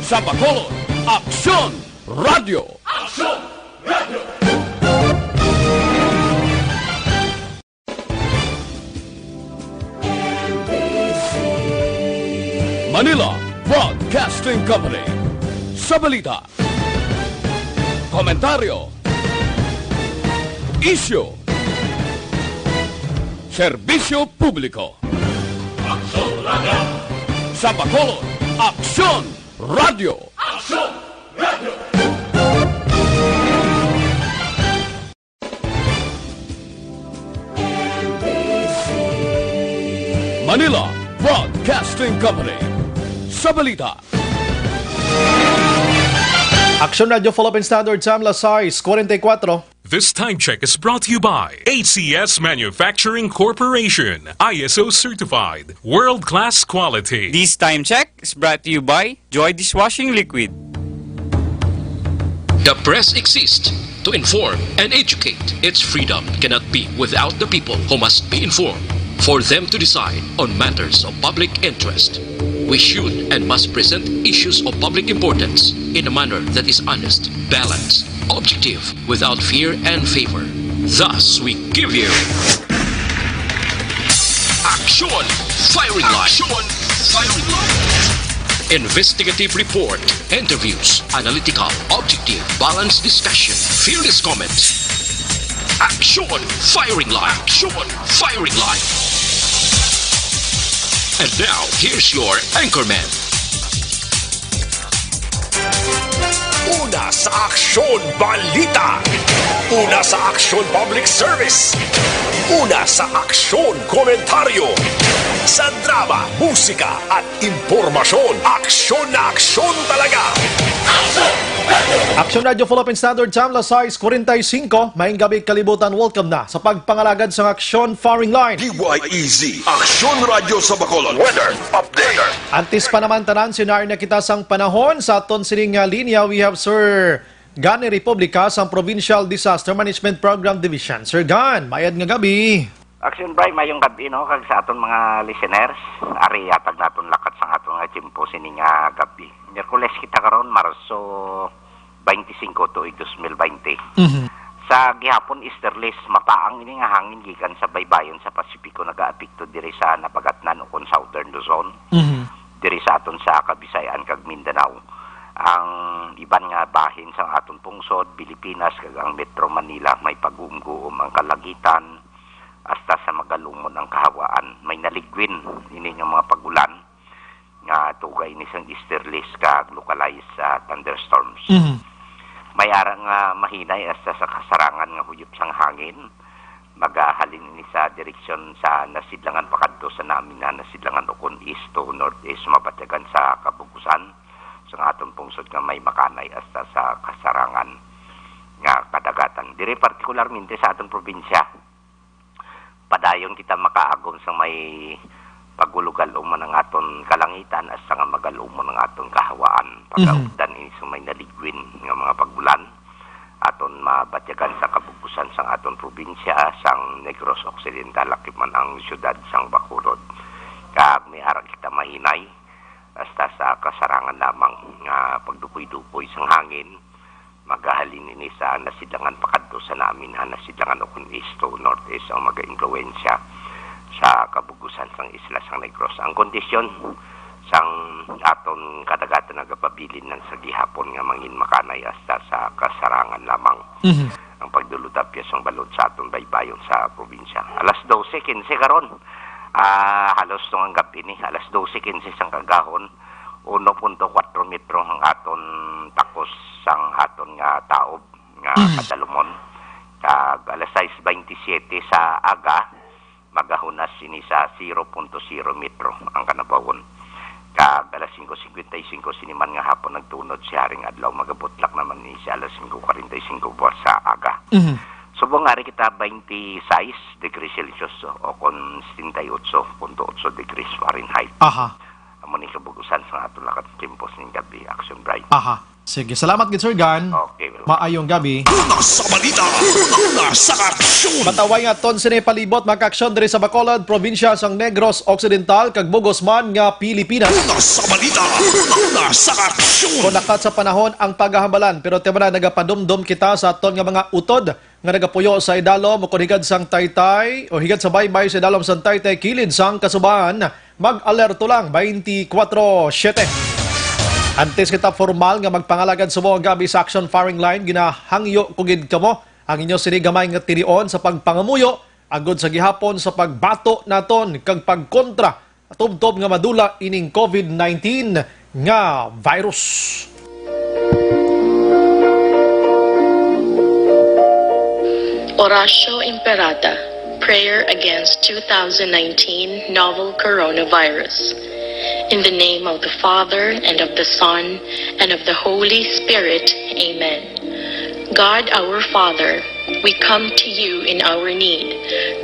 Sa Bacolod, Aksyon Radio! Manila Broadcasting Company. Sa balita, komentaryo, isyu, serbisyo publiko. Aksyon Radio! Sa Bacolod, Aksyon Radio! Aksyon Radio! Manila Broadcasting Company. Sa balita, Aksyon Radio Philippine Standard Time, alas 6:44. This time check is brought to you by ACS Manufacturing Corporation, ISO certified, world-class quality. This time check is brought to you by Joy Dishwashing Liquid. The press exists to inform and educate. Its freedom cannot be without the people who must be informed. For them to decide on matters of public interest, we should and must present issues of public importance in a manner that is honest, balanced, objective, without fear and favor. Thus, we give you Action Firing Line. Action Firing Line. Investigative report, interviews, analytical, objective, balanced discussion, fearless comments. Action Firing Line. Action Firing Line. And now, here's your anchorman. Una sa Aksyon Balita. Una sa Aksyon Public Service. Una sa Aksyon Komentaryo. Sa drama, musika at impormasyon. Aksyon na aksyon talaga. Aksyon Radio Philippine Standard Time, alas 6:45. Maayong gabi kalibutan, welcome na sa pagpangalagad sa Aksyon Firing Line. DYEZ, Aksyon Radio sa Bacolod. Weather Update. Antis pa naman tanan, sinari na kita sang panahon sa aton sining linya. We have Sir Gan Republica sa Provincial Disaster Management Program Division. Sir Gan, mayad nga gabi. Action Bray, mayong gabi no, kag sa aton mga listeners, ari atag naton lakat sa aton nga timpo sining gabi. Miyerkules kita karon Marso 25 to 2020. Sa gihapon easterlies, mapaang ini nga hangin gikan sa baybayon sa Pasipiko nagaapekto diri sa Napagatnan ukon Southern Luzon. Diri sa aton sa Kabisayan kag Mindanao. Ang iban nga bahin sa aton pungsod, Pilipinas kag ang Metro Manila may pag-uum-guum ang kalagitan hasta sa magalumon ang kahawaan. May naligwin ini nga mga pagulan nga tugay ni sang easterlies kag localized thunderstorms. May arang mahinay hasta sa kasarangan nga huyop sang hangin. Magahalin ni sa direksyon sa nasidlangan pakadto sa namin na nasidlangan ukon east to northeast mabatagan sa kabugusan sa aton pungsod nga may makanay hasta sa kasarangan nga kadagatan. Dire partikularmente sa aton probinsya padayon kita makaagom sa may pagulugal-uman ng aton kalangitan at sa nga magal-umon ng aton kahawaan. Pagkaugdan ini sa may naligwin ng mga pagulan aton mabatyagan sa kabubusan sang aton probinsya sang Negros Occidental lakiman ang syudad sang Bacolod. Kag may ara kita mahinay hasta sa kasarangan lamang nga pagdukoy-dukoy sang hangin magahalin ini sa nasidlangan pakadto sa namin na nasidlangan ukon east to northeast ang mag-influensya sa kabugusan sang isla sang Negros. Ang kondisyon sang aton kadagatan nagapabilin ng sa gihapon nga mangin makanay hasta sa kasarangan lamang. Ang pagdulutapya sang balod sa aton baybayon sa probinsya. Alas 12:15 karon. Halos tong gabi ni alas 12:15 sang kagahon 1.4 metro ang aton takos sang aton nga taob nga kadalumon. Kag alas 6:27 sa aga magahunas ini sa 0.0 metro ang kanabawon. Kag alas 5:55 siniman nga hapon nagtunod si haring adlaw magabutlak naman ni sa alas 5:45 buwas sa aga. Subong nga kita 26 degrees Celsius o kon 78.8 degrees Fahrenheit. Aha. Amo ni kabugusan sa atong lakat sa Chimpos ning gabi. Action Bright. Aha. Sige, salamat gid Sir Gan. Okay, well. Maayong gabi. Una sa balita, una sa aksyon. Mataway nga ton sini palibot magka-aksyon diri sa Bacolod, probinsya sang Negros Occidental kag Bugos man nga Pilipinas. Una sa balita, una sa aksyon. Kung nakat sa panahon ang paghahambalan pero tibana nagapadumdum kita sa aton nga mga utod nga nagapuyo sa idalom o kung higad sang Taytay o higad sa baybay sa idalom sang Taytay kilid sang kasubaan, mag-alerto lang 24/7. Antes kita formal nga magpangalagad sa mga gabi sa action firing line, ginahangyo kugid kamo ang inyo sinigamay nga tirion sa pagpangamuyo agod sa gihapon sa pagbato naton kag pagkontra tubtob nga madula ining COVID-19 nga virus. Oratio Imperata, Prayer Against 2019 Novel Coronavirus. In the name of the Father, and of the Son, and of the Holy Spirit. Amen. God our Father, we come to you in our need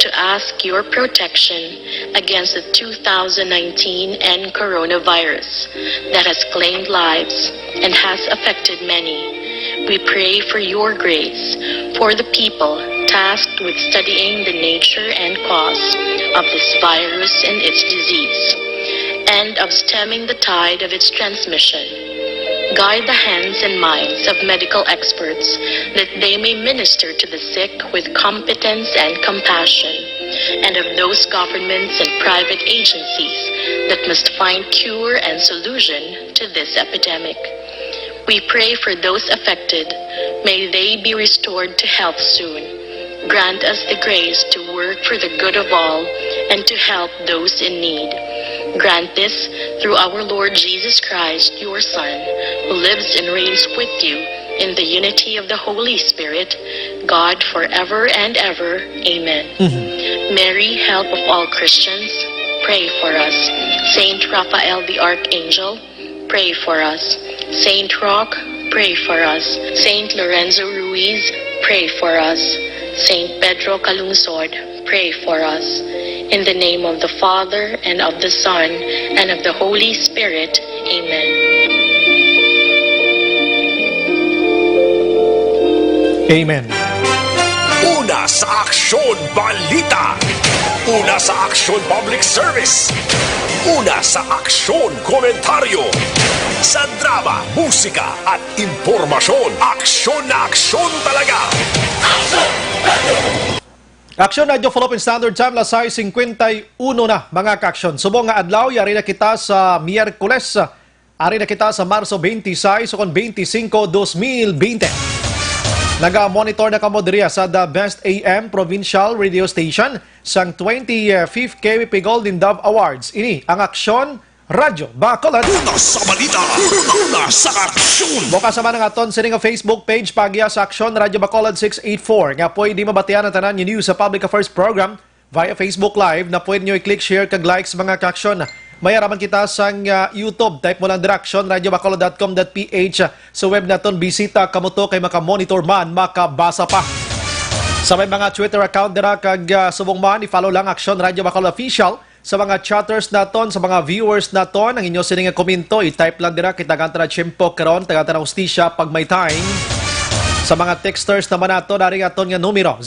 to ask your protection against the 2019 and coronavirus that has claimed lives and has affected many. We pray for your grace for the people tasked with studying the nature and cause of this virus and its disease, and of stemming the tide of its transmission. Guide the hands and minds of medical experts that they may minister to the sick with competence and compassion, and of those governments and private agencies that must find cure and solution to this epidemic. We pray for those affected. May they be restored to health soon. Grant us the grace to work for the good of all and to help those in need. Grant this through our Lord Jesus Christ, your Son, who lives and reigns with you in the unity of the Holy Spirit, God forever and ever. Amen. Mary, help of all Christians, pray for us. Saint Raphael the Archangel, pray for us. Saint Roch, pray for us. Saint Lorenzo Ruiz, pray for us. Saint Pedro Calungsod, pray for us. In the name of the Father, and of the Son, and of the Holy Spirit. Amen. Amen. Una sa aksyon balita. Una sa aksyon public service. Una sa aksyon komentaryo. Sa drama, musika at impormasyon. Aksyon na aksyon talaga. Aksyon na Philippine Standard Time, lasay 51 na mga kaksyon. Subong nga adlaw, yari na kita sa Miyerkules, ari na kita sa Marso 26 o 25, 2020. Naga-monitor na kamo diriya sa The Best AM Provincial Radio Station sang 25th KBP Golden Dove Awards. Ini ang Aksyon Radyo Bacolod. Una sa balita, una sa aksyon. Bukas naman ang aton sa Facebook page pagya sa Aksyon Radyo Bacolod 684. Nga pwede mabatian ang tanan yung news sa Public Affairs Program via Facebook Live na pwede nyo i-click, share, kag likes mga kaksyon. Mayaraman kita sa YouTube. Type mo lang direksyon radyobacolod.com.ph. Sa web naton bisita kamuto kay makamonitor man, makabasa pa. Sa may mga Twitter account dira kag subong man, i-follow lang Aksyon Radyo Bacolod Official. Sa mga chatters naton, sa mga viewers naton, ang inyo sining komento, i-type lang dira kita gantara tiyempo karon, tagantara hustisya pag may time. Sa mga texters naman nato, daring aton nga numero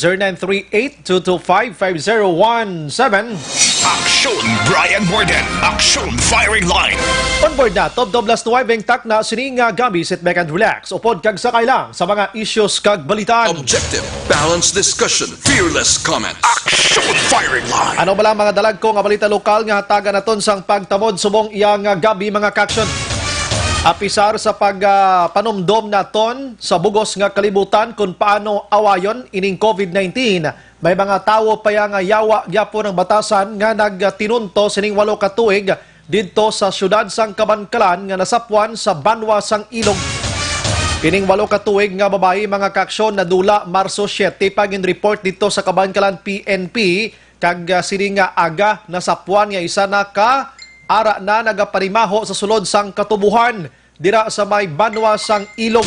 0938-225-5017. Aksyon Brian Borden. Aksyon Firing Line. On board na, top doblas nuway tak na sining nga gabi, sit back and relax. Upod kag sakay lang sa mga issues kag balitaan. Objective, balanced discussion, fearless comments. Aksyon Firing Line. Ano ba lang mga dalag ko nga balita lokal nga hatagan naton sang pagtamod subong iyang gabi mga kaksyon. Apisar sa pagpanumdom naton sa bugos nga kalibutan kung paano awayon ining COVID-19. May mga tawo pa nga yawa gyapo ng batasan nga nagtinunto sining 8 ka tuig didto sa syudad sang Kabankalan nga nasapwan sa Banwa sang Ilog. Kining 8 ka tuig nga babae mga kaksyon nadula Marso 7 pagin report dito sa Kabankalan PNP kag sining nga aga nasapwan nga isa na ka ara na nagaparimaho sa sulod sang katubuhan dira sa may Banwa sang Ilog.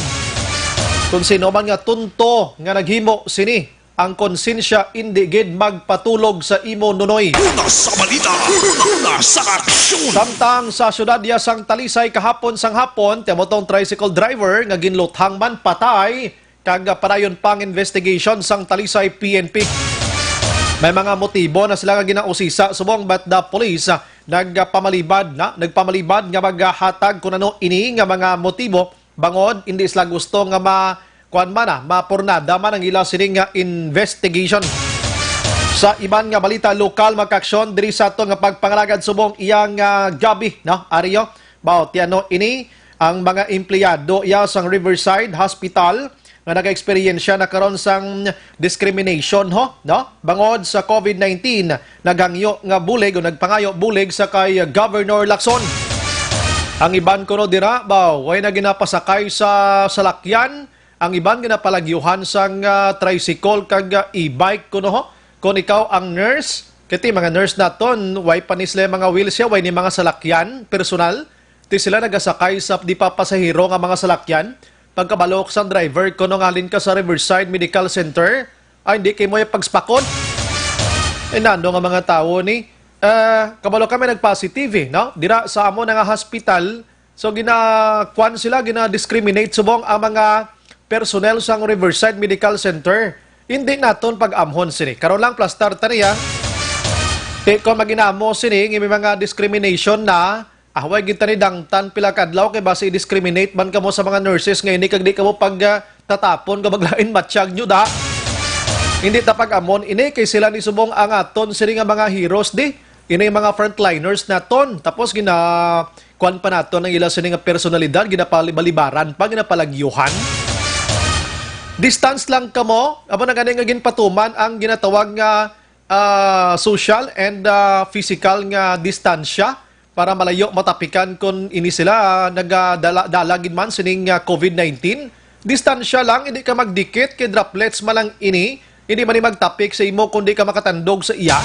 Kung sino man nga tunto nga naghimo sini ang konsensya hindi gid magpatulog sa imo nunoy. Una sa balita, una sa aksyon. Samtang sa syudad ya sang Talisay kahapon sang hapon, timotong tricycle driver nga ginluthang man patay kag padayon pang investigation sang Talisay PNP. May mga motibo na sila nga ginausisa subong but the police nagpamalibad nga maghatag kung ano ini nga mga motibo bangod hindi sila gusto nga mapurnada man ang ila sining nga investigation. Sa iban nga balita lokal magkaksyon diri sa ato nga pagpangalagad subong iyang gabi Ario bawat tiano ini ang mga empleyado iya sang Riverside Hospital nga nag-experiensya na karon sang discrimination bangod sa COVID-19 naghangyo nga bulig o nagpangayo bulig sa kay Governor Lacson. Ang iban kuno dira way na ginapasakay sa salakyan, ang iban ginapalagyuhan sang tricycle kag e-bike kuno kung ikaw ang nurse kiti mga nurse naton way panisle mga wheelchair way ni mga salakyan personal ti sila nagasakay sa di pa pasahero nga mga salakyan. Pagkabalok sa driver, kung ngalin ka sa Riverside Medical Center, ay hindi kayo mo yung pagspakon. Nando nga mga tao ni, kabalo kami nag-positive Dira sa amo nga hospital, so gina-kwan sila, gina-discriminate subong ang mga personnel sa Riverside Medical Center. Hindi naton pag-amhon sini. Karon lang plastar taniya, kung maginamo sini, may mga discrimination na, way kita ni dangtan pila kadlaw kay base i-discriminate man kamo sa mga nurses ngayon kag di kamo pag tatapon ka maglain matsyag nyo da. Hindi tapag amon ini kay sila ni subong ang aton sini nga mga heroes di. Ini mga frontliners naton tapos kuan pa naton ang ila sini nga personalidad ginapalibalibaran pa ginapalagyuhan. Distance lang kamo amo na gani nga ginpatuman ang ginatawag nga social and physical nga distansya para malayo matapikan kung ini sila nagdalagin man sining COVID-19. Distansya lang, hindi ka magdikit kay droplets malang ini, hindi man magtapik sa imo kundi ka makatandog sa iya.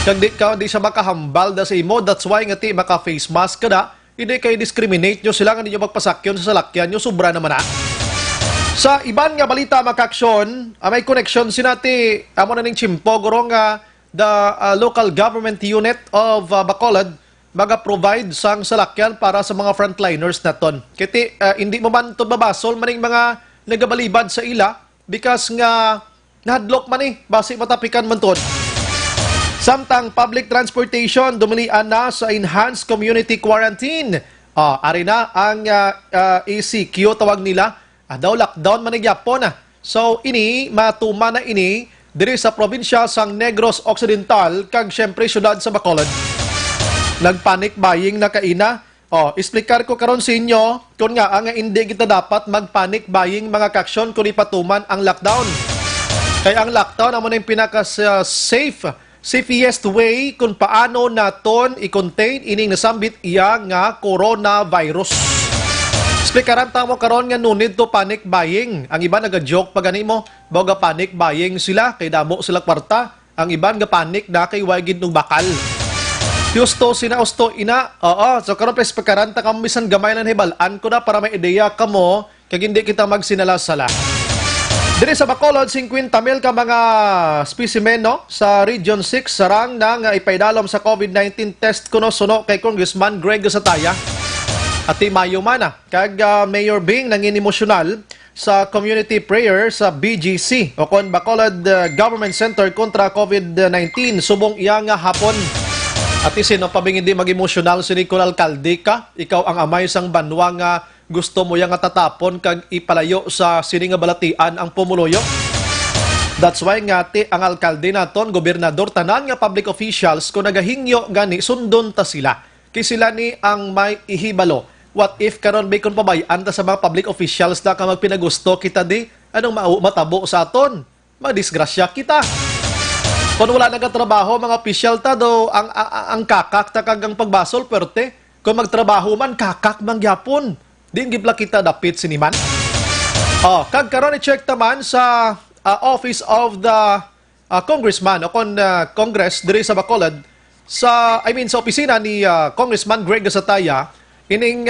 Kag di siya makahambal da sa imo, that's why nga ti maka-face mask ka da, hindi kayo discriminate nyo sila, hindi nyo magpasakyon sa salakyan nyo, sobra naman Sa iban nga balita makaksyon, may connection sinati, amo na ning Chimpo, guro nga the local government unit of Bacolod, maga-provide sang salakyan para sa mga frontliners naton. Kiti hindi mo man to babasol maning mga nagabalibad sa ila because nga nahadlok man base matapikan man ton. Samtang public transportation dumilian na sa enhanced community quarantine. Ari na ang ECQ tawag nila. Daw lockdown man gyapon So ini matuma na ini diri sa probinsya sang Negros Occidental kag syempre syudad sa Bacolod. Nagpanic buying na kaina. Explicar ko karon sa inyo kung nga ang hindi kita dapat magpanic buying mga kaksyon kung ipatuman ang lockdown. Kaya ang lockdown amo na yung safest way kung paano naton i-contain ining nasambit iya nga coronavirus. Explikaran ta mo karon nga no need to panic buying. Ang iba naga-joke pa gani mo, baga panic buying sila kay damo sila kwarta. Ang iban nga panic na kay wagid nung bakal. Yusto sinausto ina. So karon pres pagkaranta kamo bisan gamay na hibalan ko na para may ideya kamo kag hindi kita magsinala-sala. Diri sa Bacolod 50,000 ka mga specimen sa Region 6 sarang na nga ipaidalom sa COVID-19 test kuno suno kay Congressman Greg Sataya. At Mayo man kag Mayor Bing nangin emosyonal sa community prayer sa BGC o kon Bacolod Government Center kontra COVID-19 subong iya nga hapon. At sino pa bing hindi mag-emosyonal si Nicol Alcalde ka? Ikaw ang amay sang banwa nga gusto mo yang tatapon kag ipalayo sa sini nga balatian ang pumuloyo. That's why nga ang alkalde naton, gobernador, tanan nga public officials kung nagahingyo gani sundon ta sila. Kay sila ni ang may ihibalo. What if karon may kung pabayaan ta sa mga public officials na ka magpinagusto kita di? Anong matabo sa aton? Madisgrasya kita. Kung wala nagkatrabaho, mga official ta do, ang kakak ta kagang pagbasol, perte. Kung magtrabaho man, kakak mangyapon. Din gibla kita dapit siniman. Kag karon i-check taman sa Office of the Congressman o kon Congress diri sa Bacolod sa opisina ni Congressman Greg Sataya ining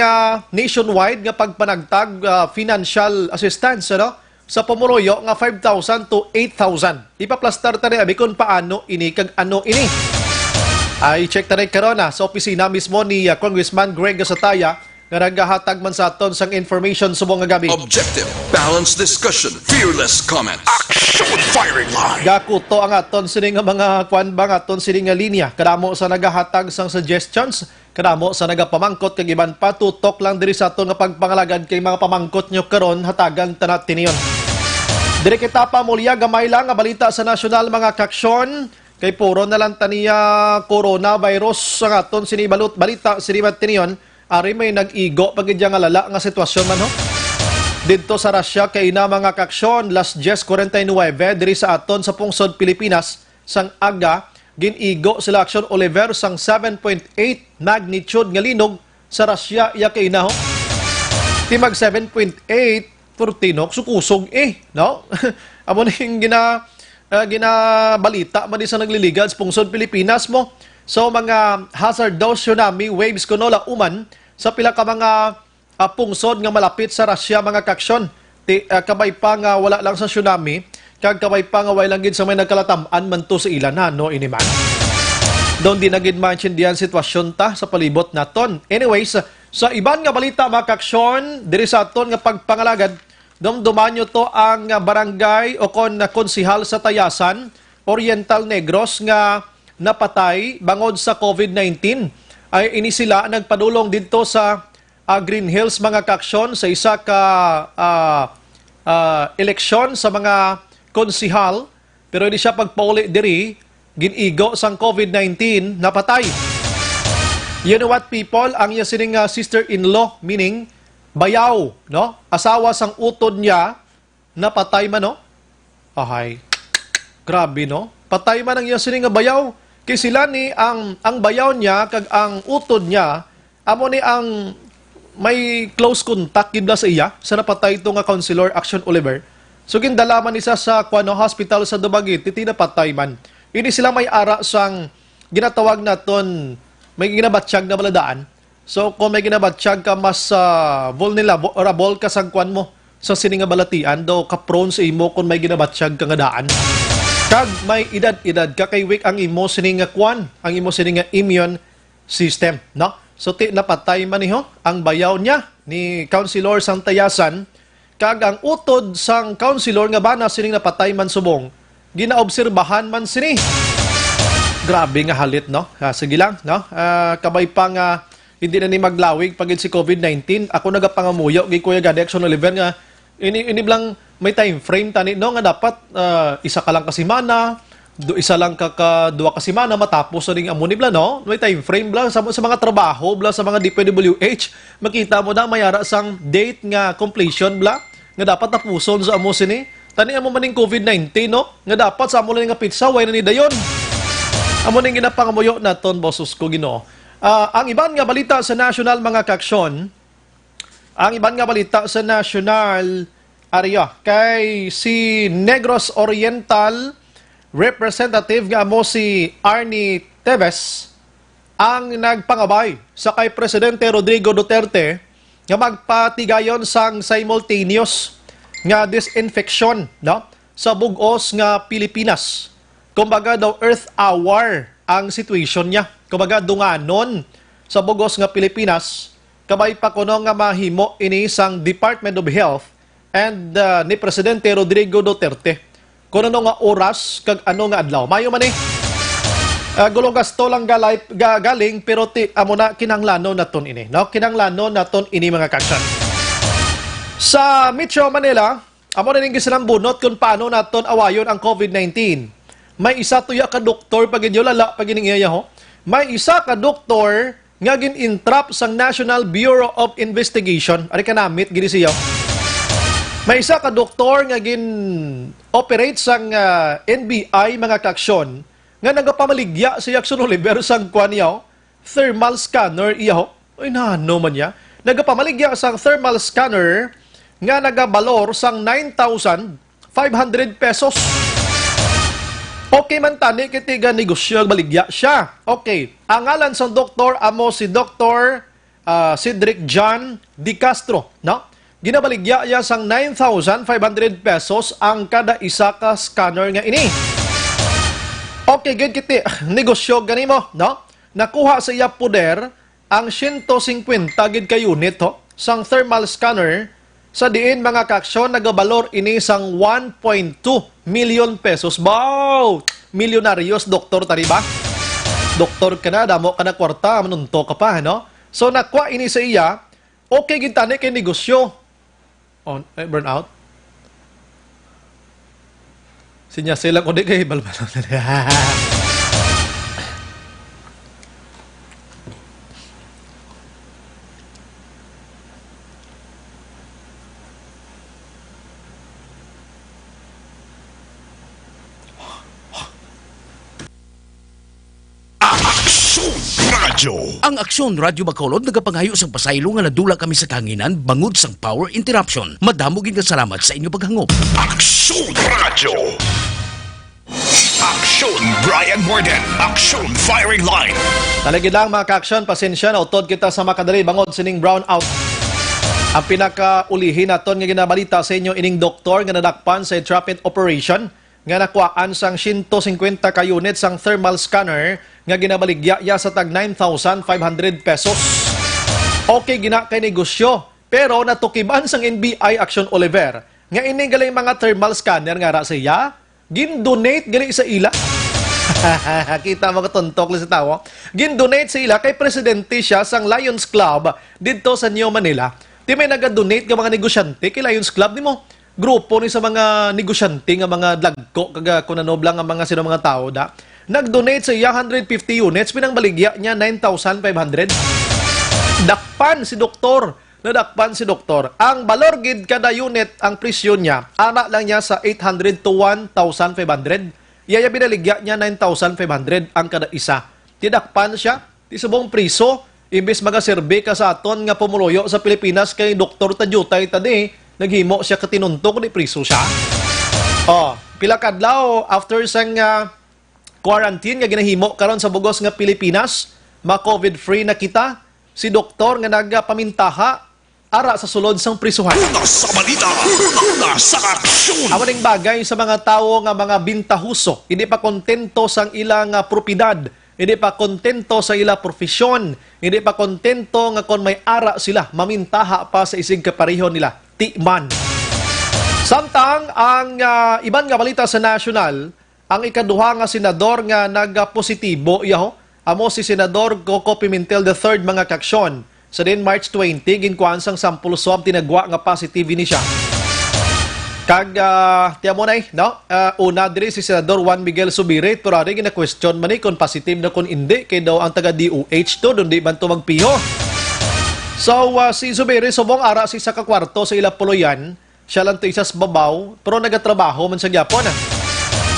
nationwide nga pagpanagtag financial assistance sa pumuloyo nga 5,000 to 8,000. Ipaplastar ta rin abi kung paano ini kag ano ini. Ay check ta rin karon sa opisina mismo ni Congressman Greg Gasataya nga naghahatag man sa aton sang information subong nga gabi. Objective, balanced discussion, fearless comment. Action firing line. Gakuto ang aton sini nga mga kwan bang aton sini nga linya. Kadamo sa nagahatag sang suggestions, kadamo sa nagapamangkot kag iban pa tutok lang diri sa aton nga pagpangalagad kay mga pamangkot nyo karon hatagan ta natin niyon. Diri kita pa mulya gamay lang nga balita sa nasyonal mga kaksyon kay puro na lang taniya coronavirus sa aton sini balita sini tiniyon. Ari may nag-igo pag nga lala nga sitwasyon man ho. Dito sa Russia kay na mga kaksyon last 10:49 diri sa aton sa pungsod Pilipinas sang aga ginigo sila aksyon Oliver sang 7.8 magnitude nga linog sa Russia iya kay na ho. Timag 7.8 Turtinok sukusog no? Amo ning ginabalita man di sa nagliligad sa pungsod Pilipinas mo. So mga hazardous tsunami waves kuno la uman sa pila ka mga pungsod nga malapit sa Russia mga kaksyon. Kabay pa nga wala lang sa tsunami, kag kabay pa nga wala lang gid sa may nagkalataman man to sa ilan no ini man. Doon din nagid maintindihan sitwasyon ta sa palibot naton. Anyways, sa iban nga balita mga kaksyon diri sa aton nga pagpangalagad, dumduman to ang barangay o konsihal sa Tayasan, Oriental Negros nga napatay bangod sa COVID-19 ay ini sila nagpadulong dito sa Green Hills mga kaksyon sa isa ka eleksyon sa mga konsihal pero hindi siya pagpauli diri ginigo sang COVID-19 napatay. You know what people, ang iya sining sister-in-law meaning bayaw, no? Asawa sang utod niya napatay man no? Ahay. Grabe no? Patay man ang iya sining bayaw. Kay sila ni ang bayaw niya kag ang utod niya amo ni ang may close contact gid sa iya sa napatay ito nga Councilor Action Oliver. So gindala man isa sa hospital sa Dumaguete tinapatay man. Ini sila may ara sang ginatawag naton may ginabatsyag na baladaan. So kung may ginabatsyag ka mas vulnerable ka sa kwan mo sa sininga balatian do ka prone sa imo kung may ginabatsyag ka nga daan. Kag may edad-edad ka kay weak ang imo sining nga kwan, ang imo sining nga immune system, no? So napatay man niho ang bayaw niya ni Councilor sang Tayasan kag ang utod sang Councilor nga bana sining napatay man subong ginaobserbahan man sini. Grabe nga halit no. Sige lang no. Kabay pa nga hindi na ni maglawig pagid si COVID-19. Ako nagapangamuyo gi Kuya Gade Action Oliver nga ini lang may time frame tani no nga dapat isa ka lang ka semana, isa lang duwa ka semana matapos ring amo ni bla no. May time frame bla sa mga trabaho bla sa mga DPWH makita mo na mayara sang date nga completion bla nga dapat tapuson sa amo sini. Tani amo maning COVID-19 no nga dapat sa amo lang nga pizza way na ni dayon. Amo ning ginapangamuyo naton bossos ko Ginoo. Ang iban nga balita sa national mga kaksyon, ang iban nga balita sa national area kay si Negros Oriental representative nga mo si Arnie Teves ang nagpangabay sa kay Presidente Rodrigo Duterte nga magpatigayon sang simultaneous nga disinfection no sa bug-os nga Pilipinas. Kumbaga daw Earth Hour ang situation niya. Kumbaga dunganon sa bugos nga Pilipinas kabay pa kuno nga mahimo ini sang Department of Health and ni Presidente Rodrigo Duterte. Kuno nga oras kag ano nga adlaw. Mayo man gulong gasto lang galing pero amo na kinanglanon naton ini. No? Kinanglanon naton ini mga kaksyon. Sa Metro Manila, amo na ning gisinang bunot kung paano naton awayon ang COVID-19. May isa tuya ka doktor pag inyo lala pag iningiya ho. May isa ka doktor nga gin-intrap sang National Bureau of Investigation. Ari ka namit gini siya. May isa ka doktor nga gin-operate sang NBI mga kaksyon nga nagapamaligya si Action Oliver sang kwan niya thermal scanner iya ho. Ay nano man niya. Nagapamaligya sang thermal scanner nga nagabalor sang 9,500 pesos. Okay man tani kitiga negosyo baligya siya. Okay. Ang ngalan sa doktor amo si Dr. Cedric John Di Castro, no? ginabaligya niya sang 9,500 pesos ang kada isa ka scanner nga ini. Okay, good kiti. Negosyo gani mo, no? Nakuha sa iya poder ang 150 gid ka unit ho, sang thermal scanner sa diin mga kaaksyon nagabalor ini sang 1.2 million pesos. Wow! Milyonaryos, doktor tari ba? Doktor ka na, damo ka na kwarta, manunto ka pa, no? So, nakuha ini sa iya, okay gintani kay negosyo. On, burnout? Sinya sila ko di kay balbalon. Ang Aksyon Radyo Bacolod nagapangayo sa pasaylo nga nadula kami sa kanginan bangod sang power interruption. Madamo gid nga salamat sa inyo paghangop. Aksyon Radio. Aksyon Brian Morden. Aksyon Firing Line. Talagid lang mga kaaksyon, pasensya na utod kita sa makadali bangod sining brownout. Ang pinakaulihin naton nga ginabalita sa inyo ining doktor nga nadakpan sa trapid operation nga nakuhaan sang 150 ka unit sang thermal scanner nga ginabaligya ya sa tag 9,500 pesos. Okay gina kay negosyo, pero natukiban sang NBI Action Oliver nga ini galing mga thermal scanner nga ra siya gin-donate gali sa ila. Kita mo katuntok li sa tawo. Gin-donate sa ila kay presidente siya sang Lions Club dito sa New Manila. Di may naga-donate nga mga negosyante kay Lions Club nimo. Grupo ni sa mga negosyante nga mga dagko kaga kunanoblang nga mga sino mga tao da. Nag-donate sa iya 150 units, pinangbaligya niya 9,500. Dakpan si doktor. Nadakpan si doktor. Ang balor gid kada unit, ang presyo niya, ana lang niya sa 800 to 1,500. Iyaya binaligya niya 9,500 ang kada isa. Tidakpan siya, ti subong priso, imbes magaserbe ka sa aton nga pumuloyo sa Pilipinas kay Dr. Tajutay tadi, naghimo siya katinuntok ni priso siya. Pila kadlaw after sang quarantine nga ginahimo karon sa bugos nga Pilipinas, ma-COVID-free na kita, si doktor nga nagapamintaha ara sa sulod sang prisuhan. Una sa balita, una sa aksyon. Amo ning bagay sa mga tawo nga mga bintahuso, hindi pa kontento sang ilang propiedad, hindi pa kontento sa ilang profesyon, hindi pa kontento nga kon may ara sila, mamintaha pa sa isig kapareho nila, timan. Samtang ang iban nga balita sa national, ang ikaduha nga senador nga nagpositibo yaho, amo si Senador Coco Pimentel III mga kaksyon. Sa din March 20, ginkuhan sang sampul swab tinagwa nga positive ni siya. Kag, tiya mo na no? Una diri si Senador Juan Miguel Subiri, pero rin gina-question man kung positive na kung hindi, kay daw ang taga-DOH to, doon di man to magpiho. So, si Subiri, subong ara si sa kakwarto sa Ilapuluyan, siya lang to isas babaw, pero nagatrabaho man sa gyapon.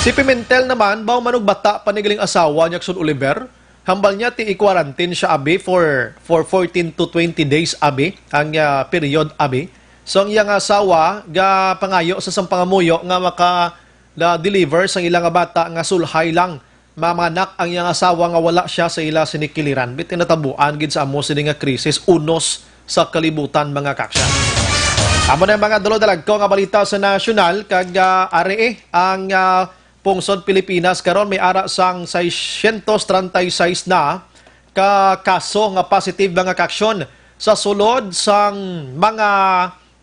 Si Pimentel naman, baw manug bata panigaling asawa niya Jackson Oliver, hambal niya ti i-quarantine siya abi for 14 to 20 days abi, ang period abi. So ang iyang asawa, ga pangayo sa sampangamuyo nga maka-deliver sa ilang bata nga sulhay lang. Mamanak ang iyang asawa nga wala siya sa ila sinikiliran. Bit tinatabuan gid sa amo sini nga krisis unos sa kalibutan mga kaksyan. Amo na mga dalo-dalag ko nga balita sa nasyonal kag are ang pungsod Pilipinas karon may ara sang 636 na ka kaso nga positive mga kaaksyon sa sulod sang mga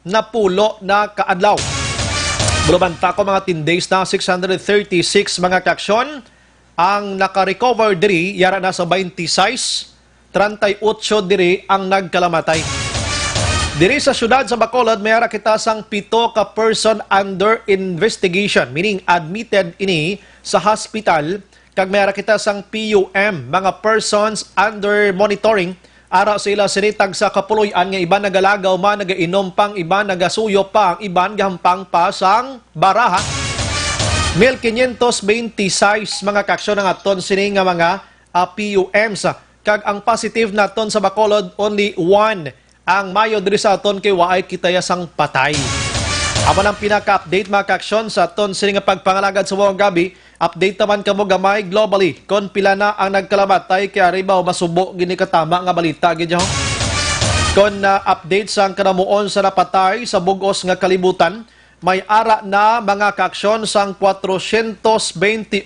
napulo na kaadlaw. Bulabanta ko mga 10 days na 636 mga kaaksyon ang naka-recover diri yara na sa 26, 38 diri ang nagkalamatay. Diri sa syudad sa Bacolod, may ara kita sang 7 ka person under investigation, meaning admitted ini sa hospital, kag may ara kita sang PUM, mga persons under monitoring, ara sa ila sinitag sa kapuloyan nga iba nagalagaw man, nagainom pang iba, nagasuyo pa, ang iban gahampang pa sang baraha. 1,526 mga kaksyon ng aton sini nga mga PUMs, kag ang positive naton sa Bacolod, only 1 ang mayo diri sa aton kay waay kitaya sang patay. Amo nang pinaka-update mga kaaksyon sa aton sini nga pagpangalagad sa buong gabi. Update naman kamo gamay globally kon pila na ang nagkalamatay kay aribaw masubo gini katama nga balita gid yo. Kon na update sa kanamuon sa napatay sa bugos nga kalibutan, may ara na mga kaaksyon sang 428,217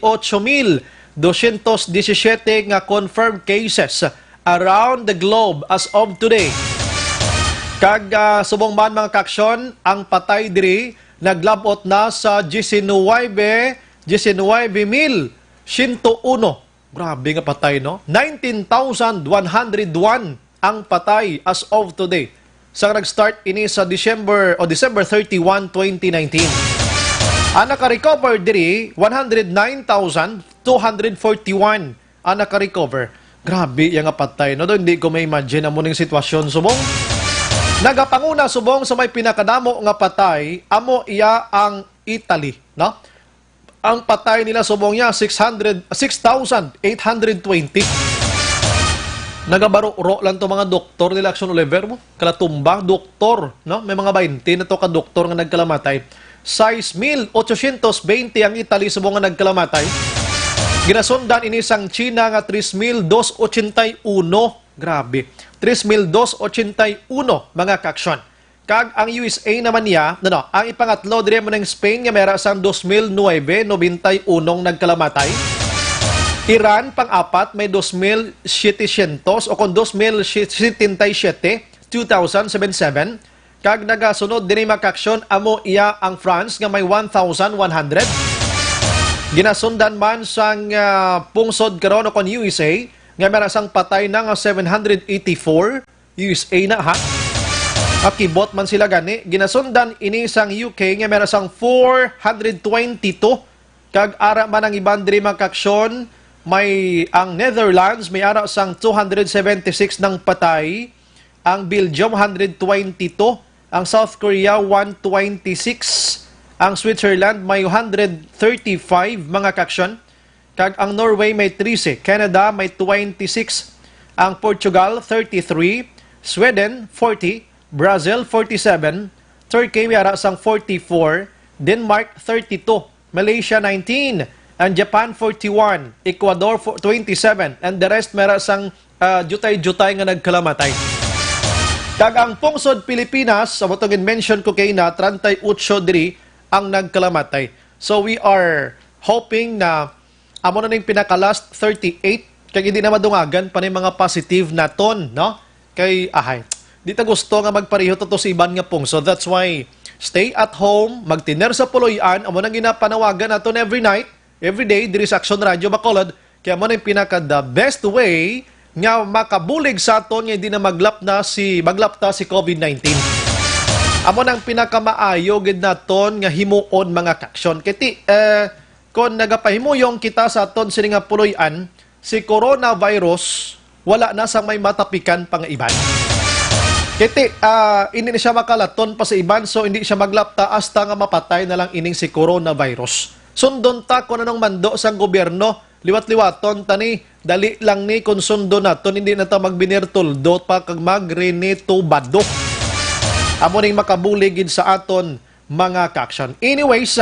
nga confirmed cases around the globe as of today. Kag subong man mga kaaksyon, ang patay diri naglabot na sa 19,101. Grabe nga patay, no? 19,101 ang patay as of today. Sa nag-start ini sa December 31, 2019. Ang naka-recover diri 109,241 ang naka-recover. Grabe yung patay, no? Hindi ko may imagine ang muning sitwasyon subong. Nagapanguna subong sa may pinakadamo nga patay, amo iya ang Italy, no? Ang patay nila subong niya 6,820. Nagabaro-ro lang to mga doktor nila Action Oliver mo. Kalatumbang doktor, no? May mga 20 na to ka doktor nga nagkalamatay. 6,820 ang Italy subong nga nagkalamatay. Ginasundan ini sang China nga 3,281. Grabe. 3,281 mga kaaksyon. Kag ang USA naman niya, ang ipangatlo dire mo ng Spain nga mera sang 2,991 nagkalamatay. Iran, pang-apat, may 2,700 o kung 2,077, 2077. Kag nagasunod din mga kaaksyon, amo iya ang France nga may 1,100. Ginasundan man sang pungsod karon o kung USA, nga meron sang patay na nga 784. USA na ha. Akibot man sila gani. Ginasundan ini sang UK nga meron sang 422. Kag ara man ang ibang diri mga kaaksyon, may ang Netherlands may ara sang 276 ng patay, ang Belgium 122, ang South Korea 126, ang Switzerland may 135 mga kaaksyon, kag ang Norway may 13, Canada may 26, ang Portugal 33, Sweden 40, Brazil 47, Turkey may ara sang 44, Denmark 32, Malaysia 19, and Japan 41, Ecuador 27, and the rest mera sang jutay-jutay nga nagkalamatay. Kag ang pungsod Pilipinas, sa motong mention ko kay na 38 diri ang nagkalamatay. So we are hoping na amo na ning pinaka-last 38 kag hindi na madungagan pa ni mga positive na ton, no? Kay di ta gusto nga magpareho to sa iban nga pungsod. That's why stay at home, magtiner sa puloy-an, amo nang ginapanawagan naton every night, every day diri sa Action Radio Bacolod, kaya mo na yung pinaka-the best way nga makabulig sa aton nga hindi na maglapta si COVID-19. Amo nang pinakamaayo gid naton nga himuon mga kaaksyon. Kiti kon nagapahimuyong kita sa aton sini nga puloy-an, si coronavirus wala na sang may matapikan pang iban. Kiti hindi na siya makalaton pa sa iban, so hindi siya maglapta hasta nga mapatay na lang ining si coronavirus. Sundon ta kung anong mando sang gobyerno, liwat-liwaton tani, dali lang ni kung sundo naton, hindi na ta magbinirtuldo pa kag magrinitubado. Amo ning makabuligid sa aton mga kaaksyon. Anyways,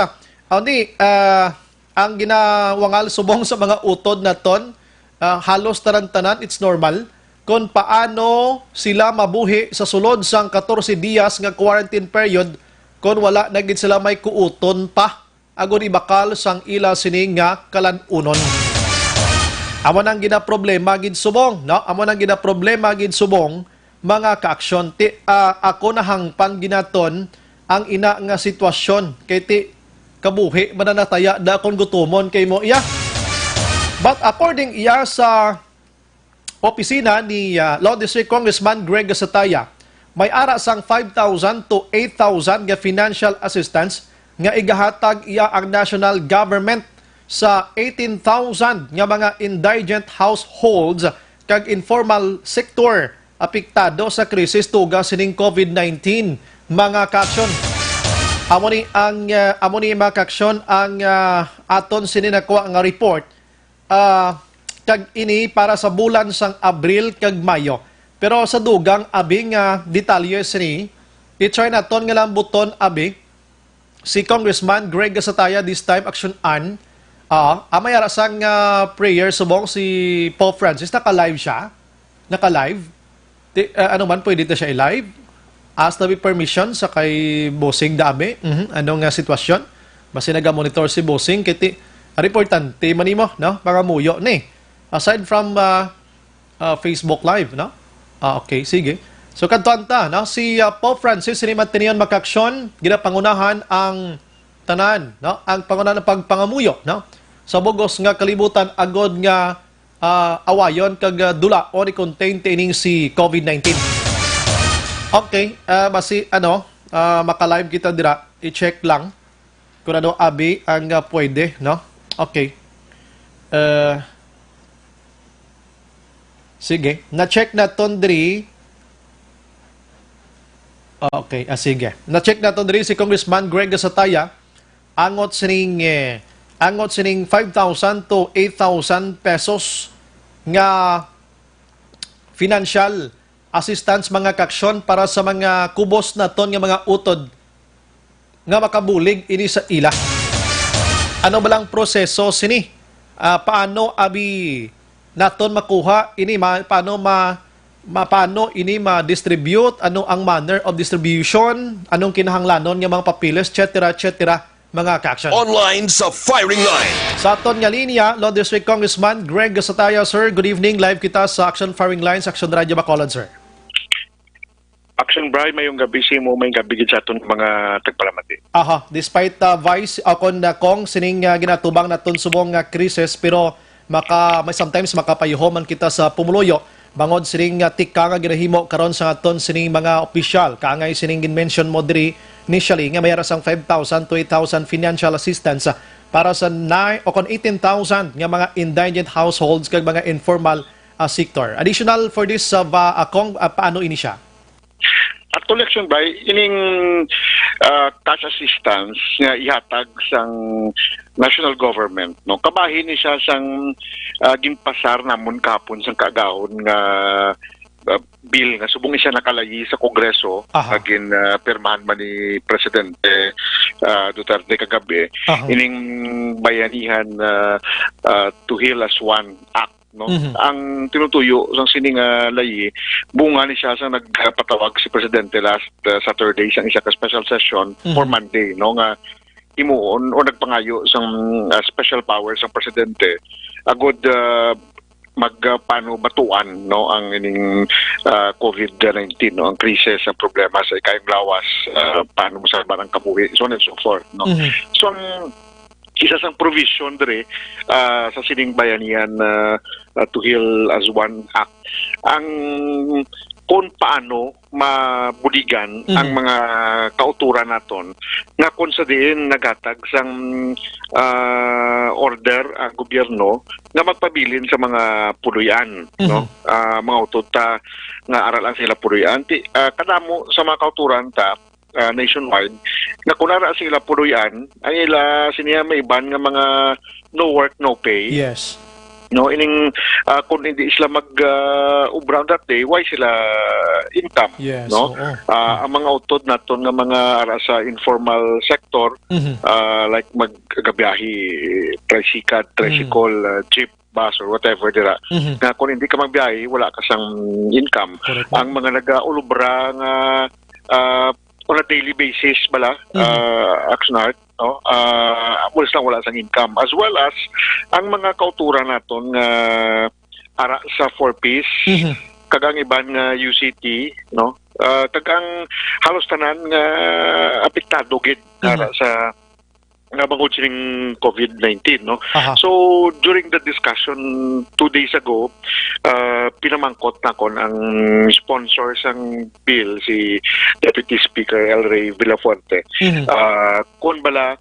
ang ginawangal subong sa mga utod naton, halos tarantanan, it's normal, kung paano sila mabuhi sa sulod sang 14 diyas nga quarantine period kung wala na gid sila may kuuton pa agon ibakal sang ila sini nga kalanunon. Amo nang ginaproblema gid subong, no? Amo nang ginaproblema gid subong mga kaaksyon. Ako na hangpan ginaton ang ina nga sitwasyon kay ti kabuhi mananataya da kon gutumon kay mo iya. But according iya sa opisina ni Law District Congressman Greg Gasataya, may ara sang 5,000 to 8,000 nga financial assistance nga igahatag iya ang national government sa 18,000 nga mga indigent households kag informal sector apektado sa krisis tuga sining COVID-19 mga kaaksyon. Amo ni mga kaaksyon ang aton sini nakuha nga report kag ini para sa bulan sang Abril kag Mayo. Pero sa dugang abing detalye sini, i-try naton nga lang buton abi si Congressman Greg Gasataya this time action on. May arasang prayer subong si Pope Francis, naka-live siya. Naka-live. Ano man, pwede ta siya i-live? Ask na permission sa kay Bossing Dami. Anong nga sitwasyon? Basi naga-monitor si Bossing. Kiti, importante man mo, no? Para muyo ni. Aside from Facebook Live, no? Okay, sige. So, kantuan ta, no? Si Pope Francis, sinimatiniyon makaksyon, ginapangunahan ang tanan, no? Ang pangunahan ng pagpangamuyo, no? Sa bugos nga kalibutan, agod nga awayon kag dula o ni contain tining si COVID-19. Okay, basi maka-live kita dira, i-check lang kung ano abi ang pwede, no? Okay. Sige, na-check na ton diri. Okay, sige. Na-check na ton diri si Congressman Greg Gasataya, angot sining 5,000 to 8,000 pesos nga financial assistance mga kaksyon para sa mga kubos na ton nga mga utod nga makabulig ini sa ila. Ano ba lang proseso sini? Paano abi naton makuha ini paano ini ma-distribute, ano ang manner of distribution, anong kinahanglanon nga mga papiles, etc. mga kaksyon. Online sa firing line. Sa aton nga linya, Law District Congressman Greg Gasataya, sir. Good evening. Live kita sa Action Firing Line, sa Action Radio Bacolod, sir. Action Brian, mayong gabi mo, may gabi sa aton mga tagpalamati. Despite Vice, kong sining ginatubang naton subong krisis, pero may sometimes makapayuhoman kita sa pumuloyo. Bangod sining tika nga ginahimo karon sa aton sining mga opisyal. Kaangay sining ginmention mo diri initially nga mayara sang 5,000 to 8,000 financial assistance para sa 18,000 nga mga indigent households kag mga informal sector. Additional for this paano ini siya? At collection by ining cash assistance nga ihatag sang national government, no, kabahin ni siya sang ginpasar namon kapon sang kaagahon nga bill nga subong siya nakalayi sa Kongreso agin pirmahan man ni Presidente Duterte kagabi. Ining bayanihan to heal as one act, no. Ang tinutuyo sang sining layi bunga ni siya sa nagpatawag si Presidente last Saturday sang isa ka special session for Monday, no, nga imuon o nagpangayo sang special powers ng Presidente agod magpaano batuan, no, ang ining COVID-19, no, ang krisis, ang problema sa ikayong lawas, paano mo salban ang kabuhi, so on and so forth, no. So ang isa sang provision dere sa sining bayanihan to heal as one act, ang kung paano mabuligan ang mga kauturan naton nga kung sa diin nagatag sang order ang gobyerno nga magpabilin sa mga puluyan, no, mga utod nga aral ang sila puluyan kadamo sa mga kauturan nationwide nga kung ara sila puluyan ang ila siniya may iban nga mga no work no pay. Yes. No, ining kung hindi sila mag-ubra that day, why sila income? Yes, no? Ang mga utod naton nga mga ara sa informal sector, like maggabiyahe, tricycle, jeep, bus, or whatever dira. Na kung hindi ka magbiyahe, wala ka sang income. Correct. Ang mga nag-ulubra nga on a daily basis bala, Axnart, no, wala sang income, as well as ang mga kauturan naton nga ara sa 4Ps, kagang iban nga UCT, no, kagang halos tanan nga apektado gid ara sa nga bangod sining COVID-19, no. So during the discussion 2 days ago, pinamangkot na kon ang sponsor sang bill, si Deputy Speaker El Rey Villafuerte, kon bala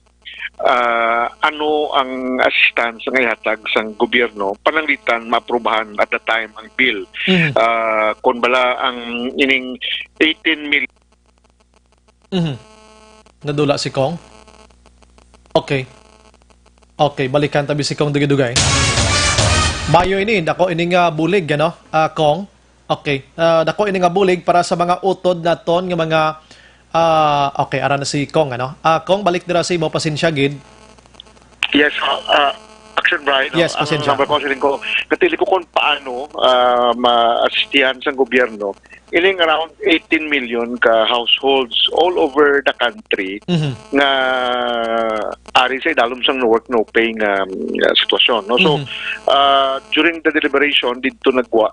ano ang assistance nga ihatag sang gobyerno pananglitan maaprubahan at the time ang bill, kon bala ang ining 18 million. Nadula si Kong. Okay, balikan tabi si Kong dugay-dugay. Mayo ini, dako ini nga bulig, ano, Kong? Okay, dako ini nga bulig para sa mga utod na ton nga mga, okay, ara na si Kong, ano? Kong, balik dira sa imo, pasensya gid. Yes, Action Brian. Yes, pasensya. Ang ko, katili ko kung paano ma-assistihan sa gobyerno ining around 18 million ka households all over the country nga ari sa idalom sang no work no pay nga sitwasyon, no. So during the deliberation didto nagwa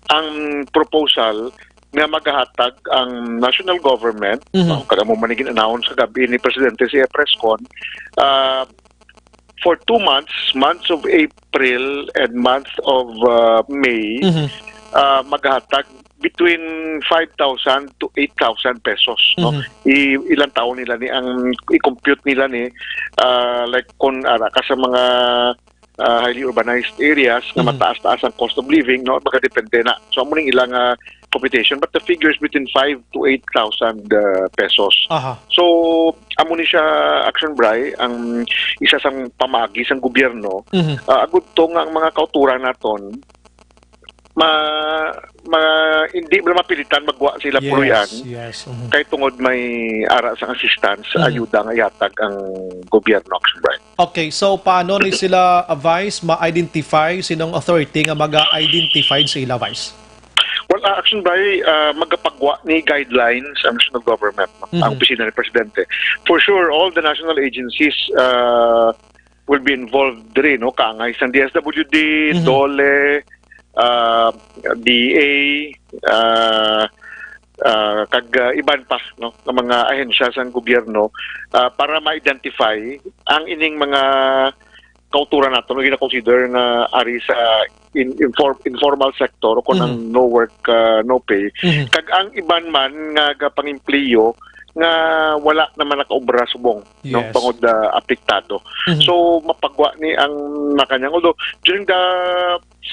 ang proposal nga maghahatag ang national government, no, kada mo manigin announce kagabi ni presidente sa presscon, for 2 months of April and month of May, maghahatag between 5,000 to 8,000 pesos, no. Ilang taon nila ni ang i-compute nila ni like kung ara ka sa mga highly urbanized areas na mataas-taas ang cost of living, no, magdepende na. So amo ning ilang computation, but the figures between 5 to 8,000 pesos. So amo ni siya Action Bray ang isa sang pamagi sang gobyerno. Agud to nga ang mga kauturan naton hindi ba mapilitan magwa sila puluyan kay tungod may ara sa assistance ayuda nga yatag ang gobyerno, Action Bray. Okay, so paano ni sila Vice ma-identify sinong authority nga maga-identify sa ila Vice? Well, Action Bray, magapagwa ni guidelines ang national government, no? Ang opisina ni Presidente. For sure, all the national agencies will be involved rin, no? Kaangay sang DSWD, DOLE, DA, kag iban pa, no, ng mga ahensya sa gobyerno para ma-identify ang ining mga kauturan nato no gina-consider nga ari sa informal sector o kunang no work no pay, kag ang iban man nga pang-empleyo nga wala naman nakaobra subong, no, pangod apektado. So mapagwa ni ang nakanyang, although during the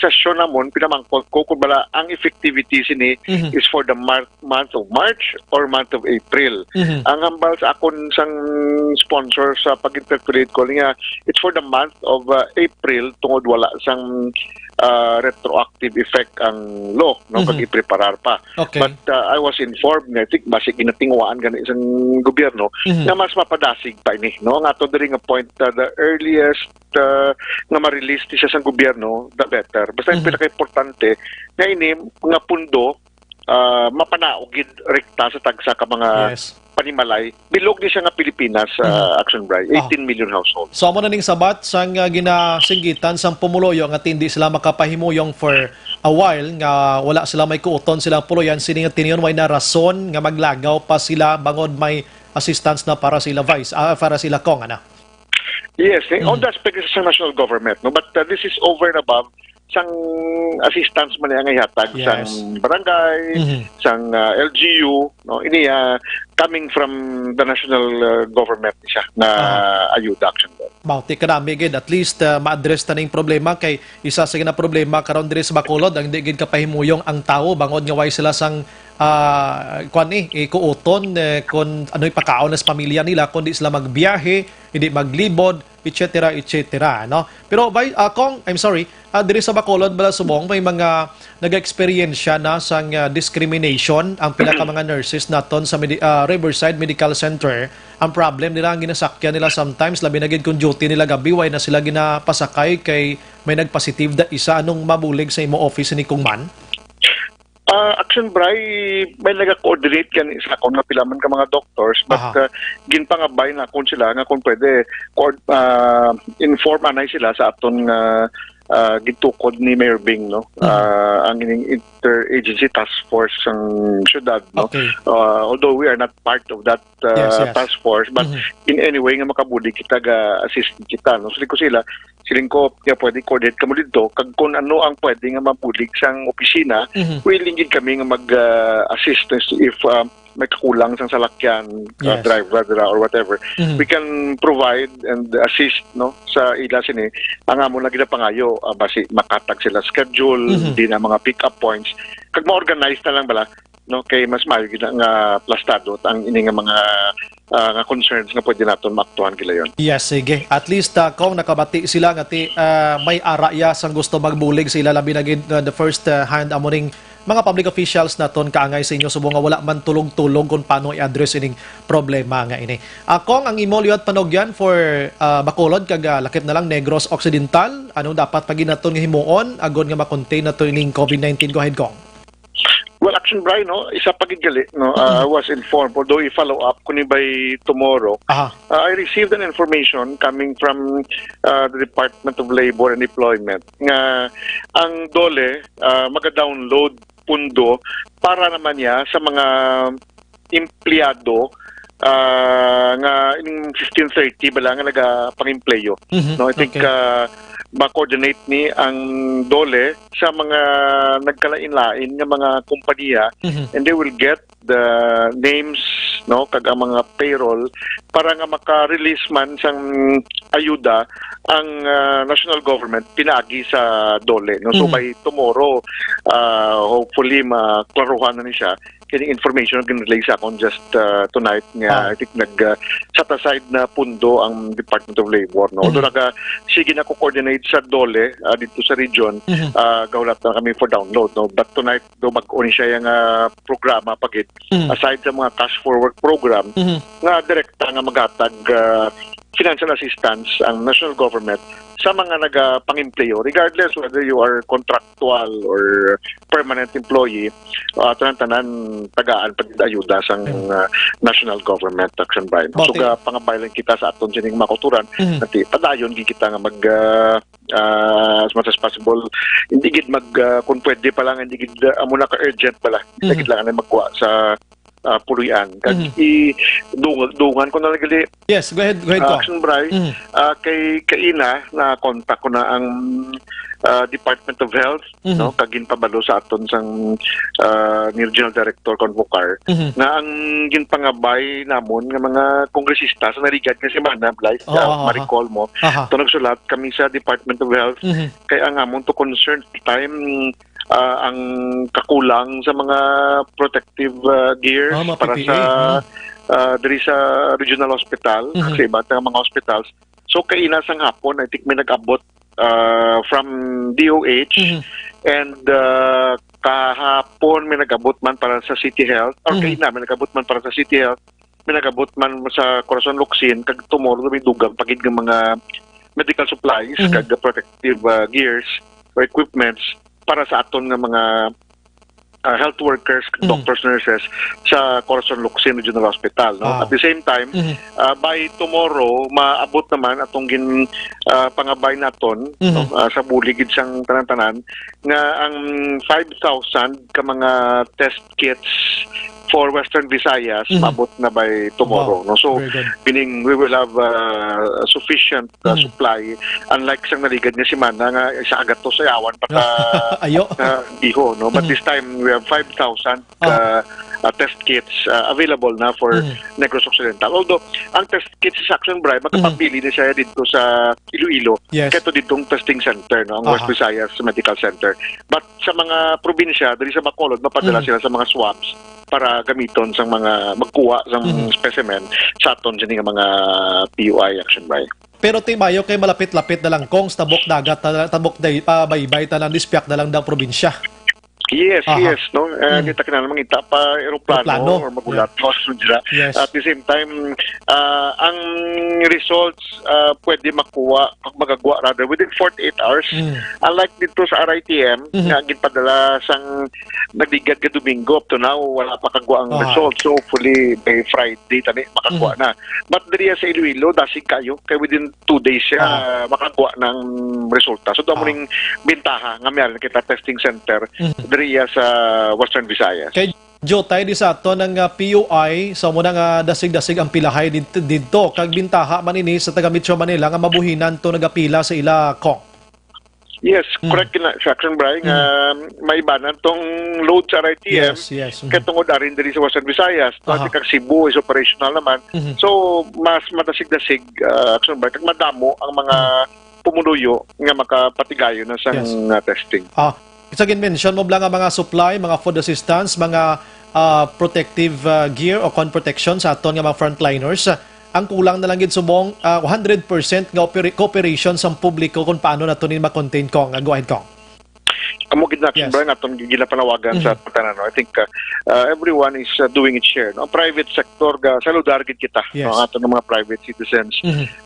session namon pinamangkot ko kung bala ang effectivity sini is for the month of March or month of April. Ang hambal sa akon sang sponsor sa pag-interpret ko niya, it's for the month of April tungod wala sang retroactive effect ang law, no, kag ipreparar pa. But I was informed nga, I think basic ginatingwaan gani isang gobyerno nga mas mapadasig pa ini, no, nga to during a point the earliest nga ma-release siya sa gobyerno, the better. Basta yung pinaka-importante nga ini nga pundo mapanaogid rekta sa tagsa ka mga panimalay. Bilog ni siya nga Pilipinas, Action Bray, 18 million households. So amo na ning sabat sang ginasinggitan sang pumuloyo nga hindi sila makapahimuyong for a while nga wala sila may kuoton silang puloyan sini nga tiniyon way na rason nga maglagaw pa sila bangod may assistance na para sila Vice, para sila Kong ana. Yes, on the aspect sa national government, no, but this is over and above sang assistance man nga ihatag sang barangay, sang LGU, no, ini coming from the national government siya na ayuda, Action Bray. Bauti kadami gid at least ma-address ta ning problema kay isa sa gina problema karon diri sa Bacolod ang di gid kapahimuyong ang tawo bangod nga way sila sang kuoton kung ano'y pakaon sa pamilya nila kundi sila magbiyahe, hindi maglibod, etc. no. Pero Kong, I'm sorry, diri sa Bacolod bala subong may mga nag-experience na sang discrimination ang pila ka mga nurses naton sa Riverside Medical Center. Ang problem nila ang ginasakyan nila sometimes labi na gid kung duty nila gabi way na sila ginapasakay kay may nagpositive da isa anong mabulig sa imo office ni Kung Man. Action Bray, may nag-coordinate kan sa akong napilaman ka mga doctors, but ginpangabay na kung sila nga kung pwede inform anay sila sa aton gitukod ni Mayor Bing, no, ang interagency task force ng syudad, no. Although we are not part of that task force, but in any way nga makabudi kita ga assist kita, no. So ko siling ko pwede coordinate kamo dito kag kung ano ang pwede nga mabulig sang opisina, willing gid kami nga mag-assist if may kakulang sang salakyan, driver or whatever. We can provide and assist, no, sa ila sini ang amon na ginapangayo basi makatag sila schedule, di na mga pick up points kag ma-organize na lang bala, no, kay mas maayo gid nga plastado ang ini nga mga nga concerns nga pwede naton maaktuhan gila yon. Yes, sige. At least kung nakabati sila nga may araya sang gusto magbulig sa ila labi na gid the first hand amo ning mga public officials naton kaangay sa inyo subong nga wala man tulong-tulong kung paano i-address ining problema nga ini. Kung ang imo liwat panogyan for Bacolod kag lakip na lang Negros Occidental, ano dapat pagi naton nga himuon agon nga ma-contain naton ining COVID-19? Go ahead, Kong. Well, Action Brian, no, isa pagigali, no, I was informed, although i-follow up kung by tomorrow, I received an information coming from the Department of Labor and Employment nga ang DOLE maga-download pundo para naman niya sa mga empleyado nga in 1530 bala nga nagapang-empleyo. No, I think ma-coordinate ni ang DOLE sa mga nagkalain-lain nga mga kompanya and they will get the names, no, kag ang mga payroll para nga maka-release man sang ayuda ang national government pinaagi sa DOLE, no. So by tomorrow hopefully maklaruhan na ni siya kining information ginrelay sa akon just tonight nga I think set aside na pundo ang Department of Labor, no. Although sige na ko coordinate sa DOLE dito sa region, gawlat na kami for download, no. But tonight do mag-on siya yung programa pagit aside sa mga cash for work program nga direkta nga maghatag financial assistance ang national government sa mga nagapang-empleyo regardless whether you are contractual or permanent employee, tanan-tanan tagaan pag ayuda sang national government Action Brian. So pangabaylan kita sa aton sining makuturan nati padayon gi kita nga mag as much as possible hindi gid mag kung pwede pa lang hindi gid amo na ka urgent pala hindi gid lang magkuha sa puluyan. Kag dungan ko na nagali. Yes, go ahead ko. Action Brian, kay kaina na contact ko na ang Department of Health, no, kagin pabalo sa aton sang ni Regional Director Convocar na ang ginpangabay namon nga mga kongresista sa narigad nga semana live ma-recall mo to nagsulat kami sa Department of Health kay ang amon to concern time ang kakulang sa mga protective gears para sa diri sa regional hospital kasi iba't mga hospitals. So kaina sang hapon I think may nag-abot from DOH and kahapon may nag-abot man para sa City Health or kaina may nag-abot man para sa City Health, may nag-abot man sa Corazon Locsin kag tomorrow may dugang pagid ng mga medical supplies kag protective gears or equipments para sa aton nga mga health workers, doctors, nurses sa Corazon Locsin Regional Hospital, no. At the same time, by tomorrow maabot naman atong pangabay naton no, sa buligid sang tanan-tanan nga ang 5,000 ka mga test kits for Western Visayas maabot na by tomorrow, no. So meaning we will have sufficient supply unlike sang naligad nga semana nga isa agad to sa yawan pata ayo iho, no. But this time we have 5,000 test kits available na for Negros Occidental. Although ang test kits sa Action Brian makapabili na siya dito sa Iloilo kato ditong testing center, no, ang West Visayas Medical Center. But sa mga probinsya diri sa Bacolod mapadala sila sa mga swabs para gamiton sa mga magkuha sa specimen sa aton sa mga PUI Action Brian. Pero timayo kay malapit-lapit na lang kong tabok dagat tabok day baybay tanan dispyak na lang daw probinsya. Yes, no. Kita kinahanglan mangita pa eroplano or magulat At the same time, ang results pwede magagawa rather within 48 hours. Unlike dito sa RITM, nga ginpadala sang nagligad ka Domingo up to now, wala pa kagwa ang results. So hopefully by Friday tani makagwa na. But diriya sa Iloilo, dasig kayo, kay within 2 days siya makagwa ng resulta. So damo ning bintaha nga meron kita testing center diriya sa Western Visayas. Kay Jotay di sa ato ng PUI sa muna nga dasig-dasig ang pilahay dito kag bintaha man ini sa taga Metro Manila nga mabuhinan to nagapila sa ila Kong. Yes, correct na sa Action Brian may ibanan tong load sa RITM kay tungod arin diri sa Western Visayas pati kag Cebu is operational naman. So mas madasig-dasig Action Brian kag madamo ang mga pumunuyo nga makapatigayon na sang testing. It's again mention mo lang ang mga supply, mga food assistance, mga protective gear o con protection sa aton nga mga frontliners. Ang kulang na lang gid subong 100% nga cooperation sa publiko kung paano nato ni ma-contain ko. Go ahead, Kong. amo gid na action Yes. Brian aton ginapanawagan sa tanan. No? I think everyone is doing its share. No? Private sector saludar gid kita. Yes. No? Aton mga private citizens,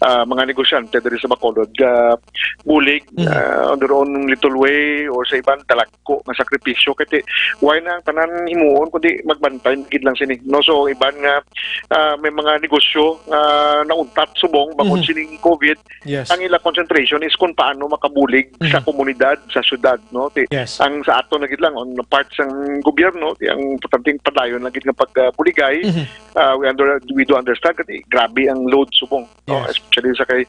mga negosyante diri sa Bacolod bulig on their own little way or sa ibang talagko nga sakripisyo kay why na ang tanan himuon kundi magbantay gid lang sini. No, so iban nga may mga negosyo nauntat subong bakod sining COVID. Yes. Ang ila concentration is kung paano makabulig sa komunidad, sa syudad, no? Yes. Ang sa ato na gid lang on the parts ng gobyerno, ang importanteng padayon na gid nga pagbuligay. We do understand kasi grabe ang load subong, no? Yes. Especially sa kay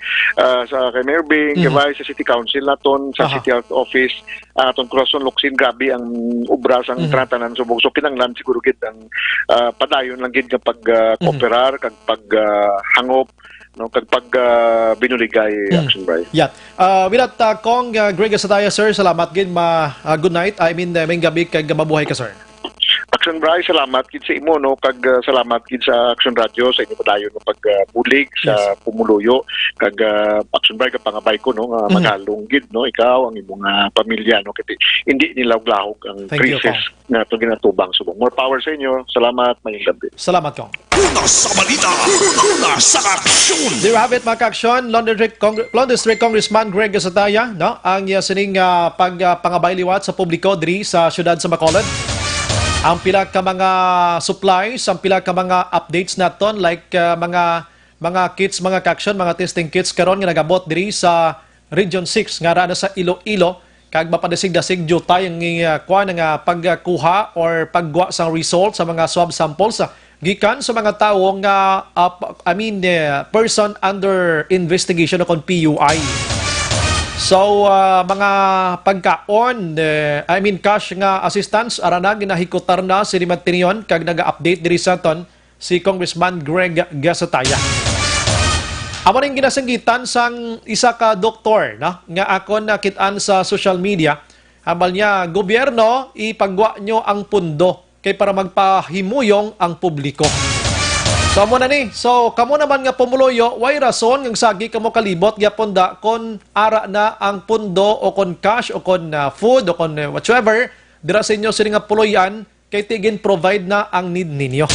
Mayor Bing, kay Vice, sa City Council naton, sa City Health Office, aton Crosson Locsin, grabe ang obra sang tratanan subong. So kinanglan siguro gid ang padayon lang gid nga pag-kooperar kag pag-hangop, no, kag binuligay action Brian. Yeah. With that, Kong Greg Sataya, sir, salamat gid good night. I mean, may gabi kag mabuhay ka, sir. Action Brian, salamat gid sa imo, no, kag salamat gid sa Action Radio sa inyo padayon ng pagbulig sa pumuluyo kag Action Brian ka pangabay ko, no, nga magalong gid, no, ikaw ang imong pamilya, no, kay hindi nilawglahog ang Thank you, krisis nga to ginatubang subong. More power sa inyo. Salamat, mayong gabi. Salamat, Kong. Una sa balita, una sa aksyon. There you have it, mga ka-aksyon. Lone District Congressman Greg Sataya, no, ang sining pagpangabay liwat sa publiko diri sa syudad sa Bacolod. Ang pila ka mga supplies, ang pila ka mga updates naton like mga kits, mga ka-aksyon, mga testing kits karon nga nagabot diri sa Region 6 nga na sa Iloilo kag mapadasig-dasig jutay ang nga pagkuha or pagguha sang result sa mga swab samples gikan sa mga tawo nga person under investigation o kon PUI. So, mga pagkaon, cash nga assistance, arana, ginahikutar na si Rimatinion, kag nag-update diri sa ton si Congressman Greg Gasataya. Amo ning ginasanggitan sang isa ka doktor, no? Nga akon nakitaan sa social media, hambal niya, gobyerno, ipagwa nyo ang pundo kay para magpahimuyong ang publiko. So mo na ni. So kamo naman nga pumuloyo, way rason ng sagi kamo kalibot gyapon da kon ara na ang pundo o kon cash o kon food o kon whatsoever dira sa inyo sini nga puloyan kay tigin provide na ang need ninyo.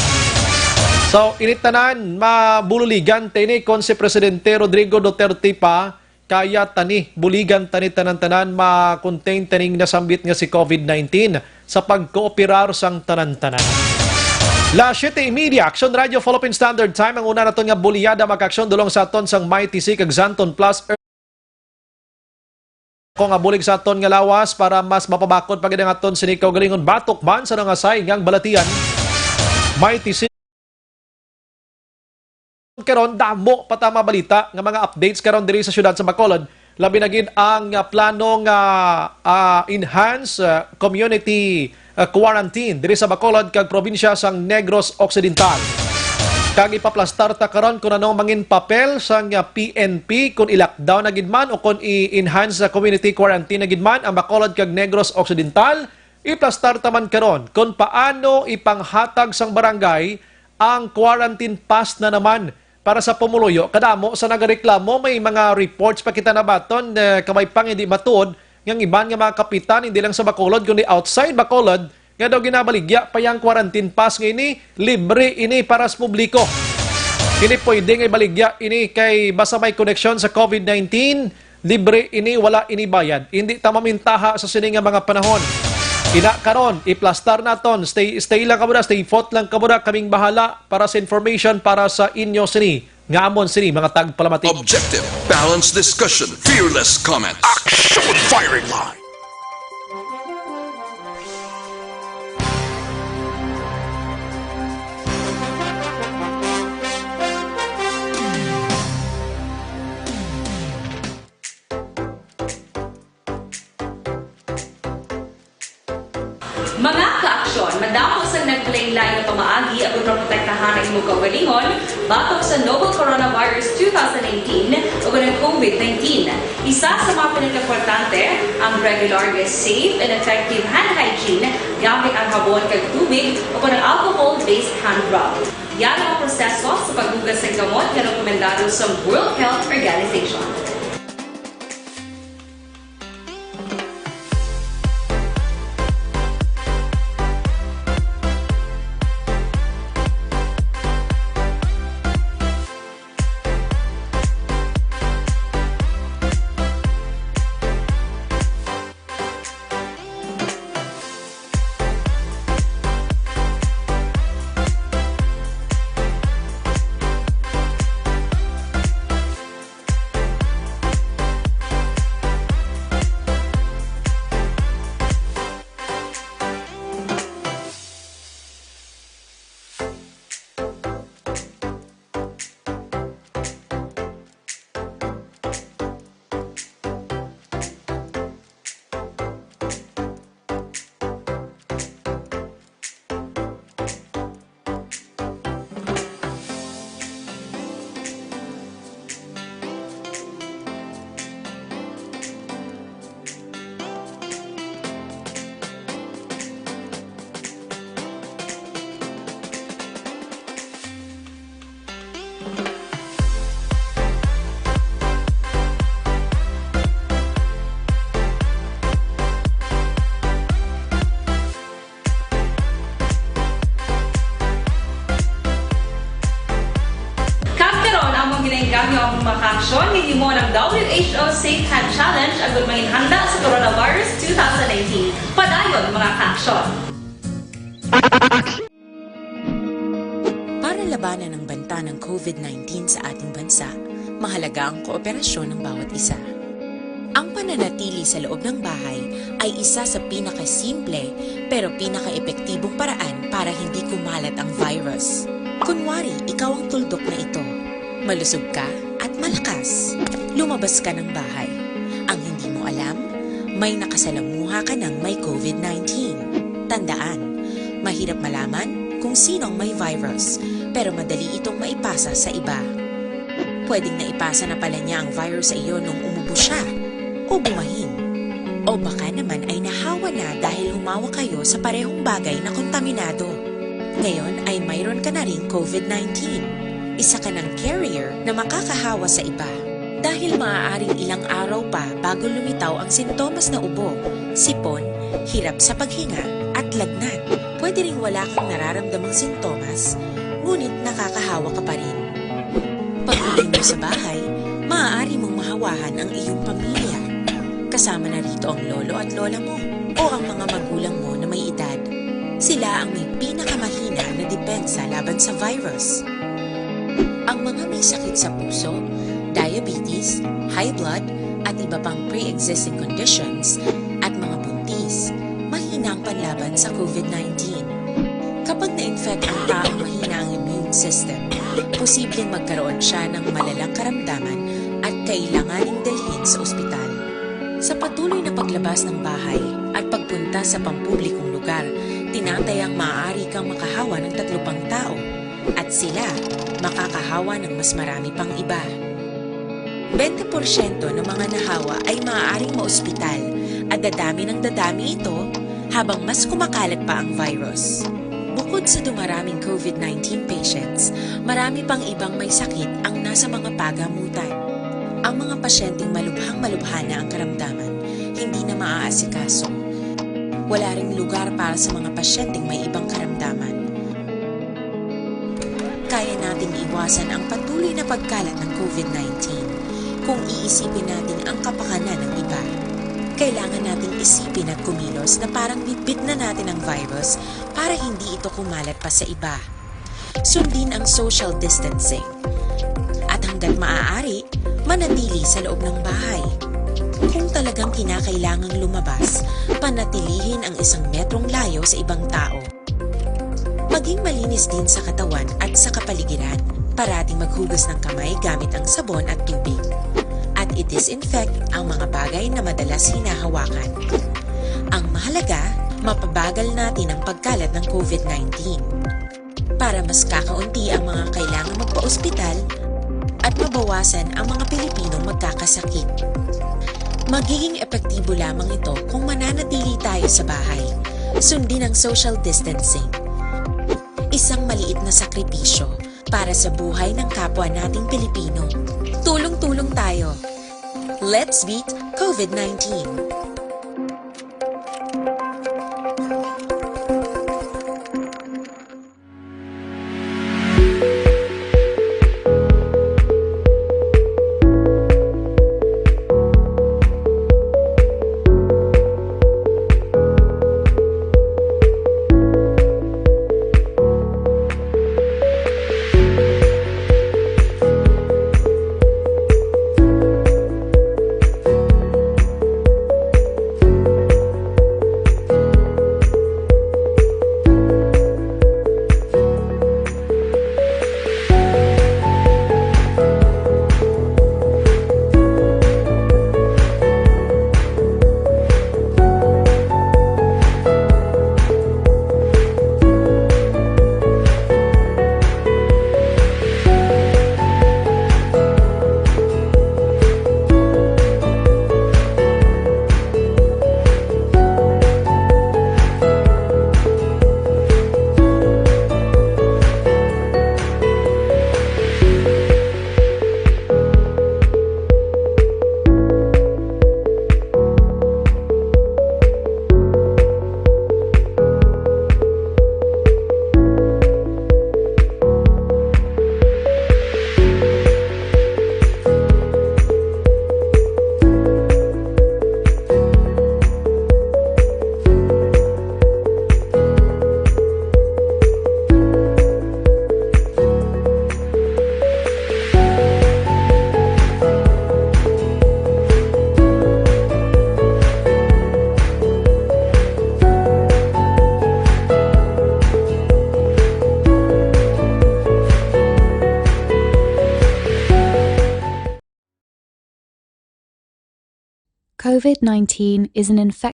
So initanan mabululigan tani kon si Presidente Rodrigo Duterte pa kaya tani buligan tani tanan-tanan ma-contain taning nasambit nga si COVID-19 sa pagkooperar sang tanan-tanan. La 7:30, Action Radio Philippine Standard Time. Ang una na ito nga buliyada mag-aksyon dulong sa aton sang Mighty Sea kag Zanton Plus. Kung nga bulig sa aton nga lawas para mas mapabakod pagid ang aton sinikaw galingon batok man sa nangasay ngang balatian. Mighty Sea. Karon damo patama balita nga mga updates karon diri sa syudad sa Bacolod. Labi na gid ang planong enhance community quarantine diri sa Bacolod kag probinsya sang Negros Occidental. Kag ipaplastar ta karon kung anong mangin papel sang PNP kung i-lockdown na gid man o kung i-enhance sa community quarantine na gid man ang Bacolod kag Negros Occidental. Iplastar ta man karon kung paano ipanghatag sang barangay ang quarantine pass na naman para sa pumuluyo. Kadamo sa nagareklamo may mga reports pa kita nabaton kamay pang hindi matuod ng iban nga mga kapitan hindi lang sa Bacolod kundi outside Bacolod nga daw ginabaligya pa yang quarantine pass nga ini libre ini para sa publiko. Hindi pwede nga ibaligya ini kay basta may connection sa COVID-19 libre ini wala ini bayad. Hindi ta mamintaha sa sini nga mga panahon. Ina karon iplastar naton stay lang kabuda stay fought lang kabuda kaming bahala para sa information para sa inyo sini nga amon sini mga tagpalamati. Objective, balanced discussion, fearless comment. Action firing line. Mga ka-aksyon, madamo sa naglaylay na pamaagi at protektahan ang imong kaugalingon batok sa novel coronavirus 2018 o ng COVID-19. Isa sa mga pinaka-importante ang regular, safe, and effective hand hygiene gamit ang habon kag tubig o ng alcohol-based hand rub. Yan ang proseso sa paghugas ng gamot na rekomendado sa World Health Organization. ginaingamyo ang mga aksyon hindi mo ng WHO Safe Hand Challenge agad may handa sa Coronavirus 2019. Padayon mga aksyon. Para labanan ang banta ng COVID-19 sa ating bansa, mahalaga ang kooperasyon ng bawat isa. Ang pananatili sa loob ng bahay ay isa sa pinakasimple pero pinaka-epektibong paraan para hindi kumalat ang virus. Kunwari, ikaw ang tuldok na ito. Malusog ka at malakas. Lumabas ka ng bahay. Ang hindi mo alam, may nakasalamuha ka ng may COVID-19. Tandaan, mahirap malaman kung sinong may virus, pero madali itong maipasa sa iba. Pwedeng naipasa na pala niya ang virus sa iyo nung umubo siya o bumahin. O baka naman ay nahawa na dahil humawa kayo sa parehong bagay na kontaminado. Ngayon ay mayroon ka na rin COVID-19. Isa ka ng carrier na makakahawa sa iba. Dahil maaaring ilang araw pa bago lumitaw ang sintomas na ubo, sipon, hirap sa paghinga at lagnat. Pwede ring wala kang nararamdamang sintomas, ngunit nakakahawa ka pa rin. Pag-uwi mo sa bahay, maaari mong mahawahan ang iyong pamilya. Kasama na rito ang lolo at lola mo o ang mga magulang mo na may edad. Sila ang may pinakamahina na depensa laban sa virus. Ang mga may sakit sa puso, diabetes, high blood, at iba pang pre-existing conditions at mga buntis, mahina ang panlaban sa COVID-19. Kapag na-infect ang taong mahina ang immune system, posibleng magkaroon siya ng malalang karamdaman at kailanganing dalhin sa ospital. Sa patuloy na paglabas ng bahay at pagpunta sa pampublikong lugar, tinatayang maaari kang makahawa ng 3 pang tao at sila makakahawa ng mas marami pang iba. 20% ng mga nahawa ay maaaring maospital at dadami ng dadami ito habang mas kumakalat pa ang virus. Bukod sa dumaraming COVID-19 patients, marami pang ibang may sakit ang nasa mga pagamutan. Ang mga pasyenteng malubhang-malubha na ang karamdaman, hindi na maaasikaso. Wala ring lugar para sa mga pasyenteng may ibang karamdaman. Kaya nating iwasan ang patuloy na pagkalat ng COVID-19 kung iisipin natin ang kapakanan ng iba. Kailangan nating isipin at kumilos na parang bitbit na natin ang virus para hindi ito kumalat pa sa iba. Sundin ang social distancing. At hanggat maaari, manatili sa loob ng bahay. Kung talagang kinakailangang lumabas, panatilihin ang 1 metrong layo sa ibang tao. Maging malinis din sa katawan at sa kapaligiran. Parating maghugas ng kamay gamit ang sabon at tubig. At i-disinfect ang mga bagay na madalas hinahawakan. Ang mahalaga, mapabagal natin ang pagkalat ng COVID-19. Para mas kakaunti ang mga kailangang magpa-ospital at mabawasan ang mga Pilipinong magkakasakit. Magiging epektibo lamang ito kung mananatili tayo sa bahay. Sundin ang social distancing. Isang maliit na sakripisyo para sa buhay ng kapwa nating Pilipino. Tulong-tulong tayo. Let's beat COVID-19. COVID-19 is an infectious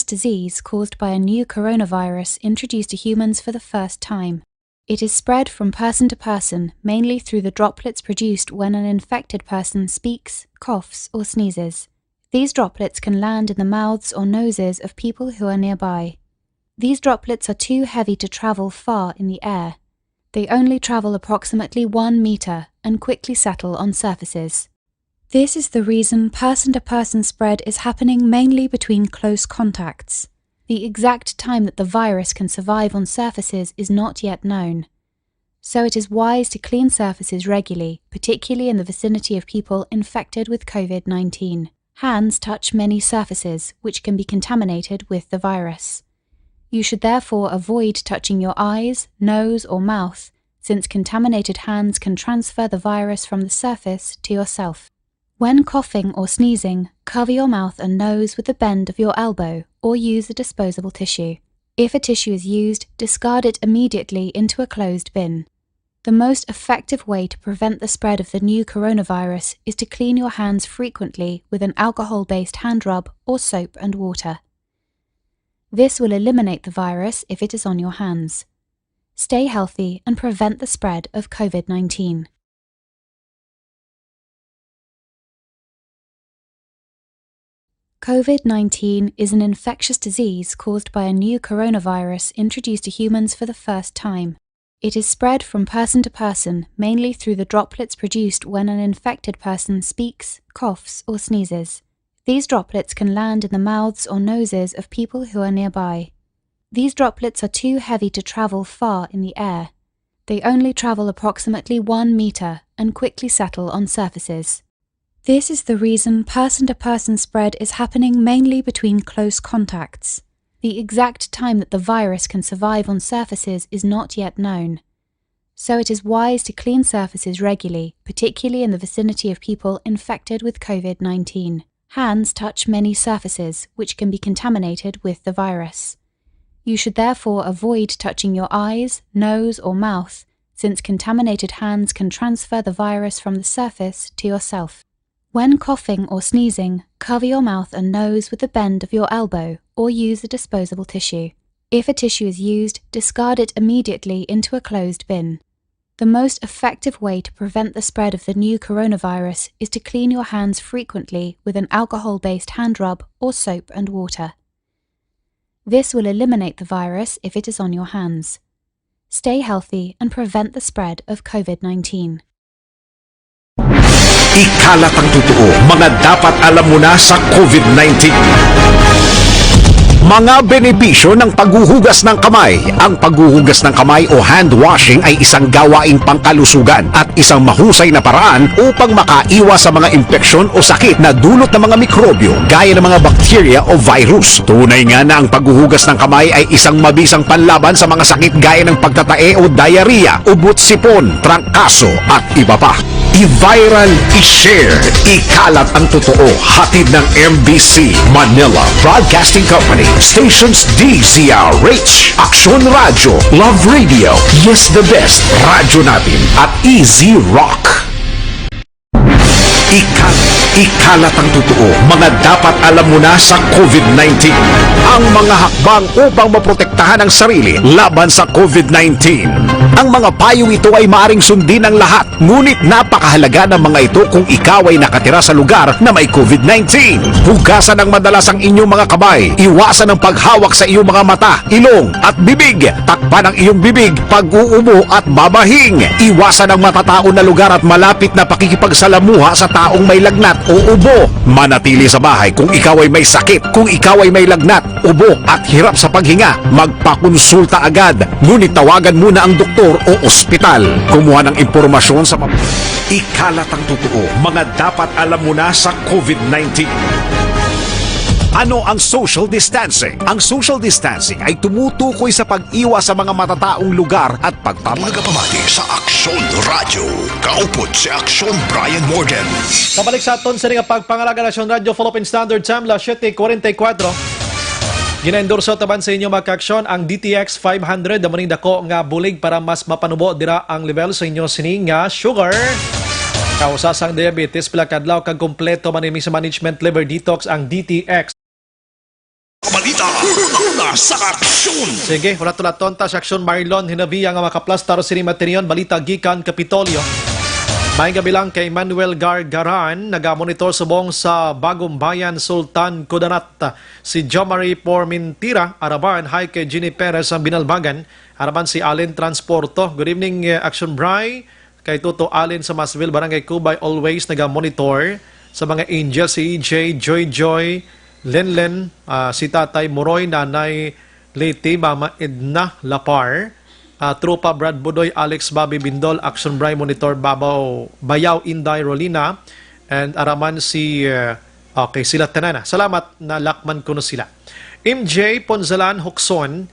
disease caused by a new coronavirus introduced to humans for the first time. It is spread from person to person, mainly through the droplets produced when an infected person speaks, coughs, or sneezes. These droplets can land in the mouths or noses of people who are nearby. These droplets are too heavy to travel far in the air. They only travel approximately 1 meter and quickly settle on surfaces. This is the reason person-to-person spread is happening mainly between close contacts. The exact time that the virus can survive on surfaces is not yet known. So it is wise to clean surfaces regularly, particularly in the vicinity of people infected with COVID-19. Hands touch many surfaces, which can be contaminated with the virus. You should therefore avoid touching your eyes, nose, or mouth, since contaminated hands can transfer the virus from the surface to yourself. When coughing or sneezing, cover your mouth and nose with the bend of your elbow or use a disposable tissue. If a tissue is used, discard it immediately into a closed bin. The most effective way to prevent the spread of the new coronavirus is to clean your hands frequently with an alcohol-based hand rub or soap and water. This will eliminate the virus if it is on your hands. Stay healthy and prevent the spread of COVID-19. COVID-19 is an infectious disease caused by a new coronavirus introduced to humans for the first time. It is spread from person to person, mainly through the droplets produced when an infected person speaks, coughs, or sneezes. These droplets can land in the mouths or noses of people who are nearby. These droplets are too heavy to travel far in the air. They only travel approximately 1 meter and quickly settle on surfaces. This is the reason person-to-person spread is happening mainly between close contacts. The exact time that the virus can survive on surfaces is not yet known. So it is wise to clean surfaces regularly, particularly in the vicinity of people infected with COVID-19. Hands touch many surfaces, which can be contaminated with the virus. You should therefore avoid touching your eyes, nose, or mouth, since contaminated hands can transfer the virus from the surface to yourself. When coughing or sneezing, cover your mouth and nose with the bend of your elbow or use a disposable tissue. If a tissue is used, discard it immediately into a closed bin. The most effective way to prevent the spread of the new coronavirus is to clean your hands frequently with an alcohol-based hand rub or soap and water. This will eliminate the virus if it is on your hands. Stay healthy and prevent the spread of COVID-19. Ikalat ang totoo, mga dapat alam mo na sa COVID-19. Mga benepisyo ng paghuhugas ng kamay. Ang paghuhugas ng kamay o hand washing ay isang gawaing pangkalusugan at isang mahusay na paraan upang makaiwas sa mga impeksyon o sakit na dulot ng mga mikrobyo gaya ng mga bakterya o virus. Tunay nga na ang paghuhugas ng kamay ay isang mabisang panlaban sa mga sakit gaya ng pagtatae o diarrhea, ubot sipon, trangkaso at iba pa. I-viral, i-share, ikalat ang totoo. Hatid ng MBC Manila Broadcasting Company, stations DZRH, Aksyon Radio, Love Radio, Yes the Best, Radyo Natin at Easy Rock. Ikalat ang totoo, mga dapat alam mo na sa COVID-19. Ang mga hakbang upang maprotektahan ang sarili laban sa COVID-19. Ang mga payong ito ay maaring sundin ng lahat, ngunit napakahalaga ng mga ito kung ikaw ay nakatira sa lugar na may COVID-19. Hugasan ng madalas ang inyong mga kamay, iwasan ang paghawak sa iyong mga mata, ilong at bibig, takpan ang iyong bibig pag-uubo at babahing, iwasan ang matataon na lugar at malapit na pakikipagsalamuha sa taong may lagnat o ubo. Manatili sa bahay kung ikaw ay may sakit, kung ikaw ay may lagnat, ubo at hirap sa paghinga, magpakonsulta agad. Ngunit tawagan muna ang doktor o ospital. Kumuha ng impormasyon sa Ikalat ang totoo, mga dapat alam mo na sa COVID-19. Ano ang social distancing? Ang social distancing ay tumutukoy sa pag-iwas sa mga matataong lugar at Nagapamati sa Aksyon Radio. Kaupod si Aksyon Brian Morgan. Pabalik sa aton sa nga pagpangalaga Nasyon Radio Philippine Standard Time, la 7:44. Gina-endorso taban sa inyo mga kaaksyon ang DTX 500 na maning dako nga bulig para mas mapanubo dira ang level sa inyo sining nga sugar. Kausasang diabetes pila kadlaw kag kompleto man sa management liver detox ang DTX. Balita, una sa aksyon. Sige, wala tulaton ta sa aksyon Marlon hinabiya nga makaplastar sini materiyon balita gikan Kapitolyo. May gabi lang kay Manuel Gargaran, nagamonitor subong sa Bagong Bayan Sultan Kudanat. Si Jomari Pormintira, araban, hi kay Ginny Perez ang binalbagan, araban si Allen Transporto. Good evening, Action Bry. Kay Tuto Allen sa Masville, Barangay Cubay, always nagamonitor. Sa mga Angel, si EJ, Joy, Lenlen, si Tatay Moroy, Nanay Leti, Mama Edna Lapar. Tropa Brad Budoy, Alex Bobby Bindol, Action Bry Monitor Bayaw Inday Rolina, and araman si okay, sila tanana. Salamat na lakman kuno sila. MJ Ponzalan Hukson,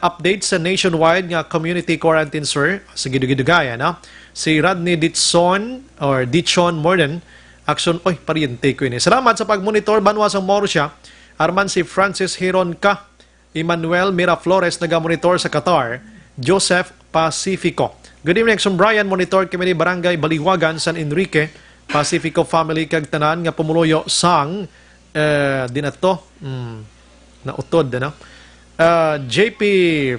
update sa nationwide nga community quarantine sir. Sige dugay na. Si Rodney Ditson or Ditchon Morden, Action pariente ko ini. Salamat sa pagmonitor banwa sa Morsia. Arman si Francis Hironca, Emmanuel Miraflores nagamonitor sa Qatar. Joseph Pacifico. Good evening, Action Brian. Monitor kami ni Barangay Baliwagan, San Enrique. Pacifico family kag tanan nga pumuluyo sang dinato. Nautod na. JP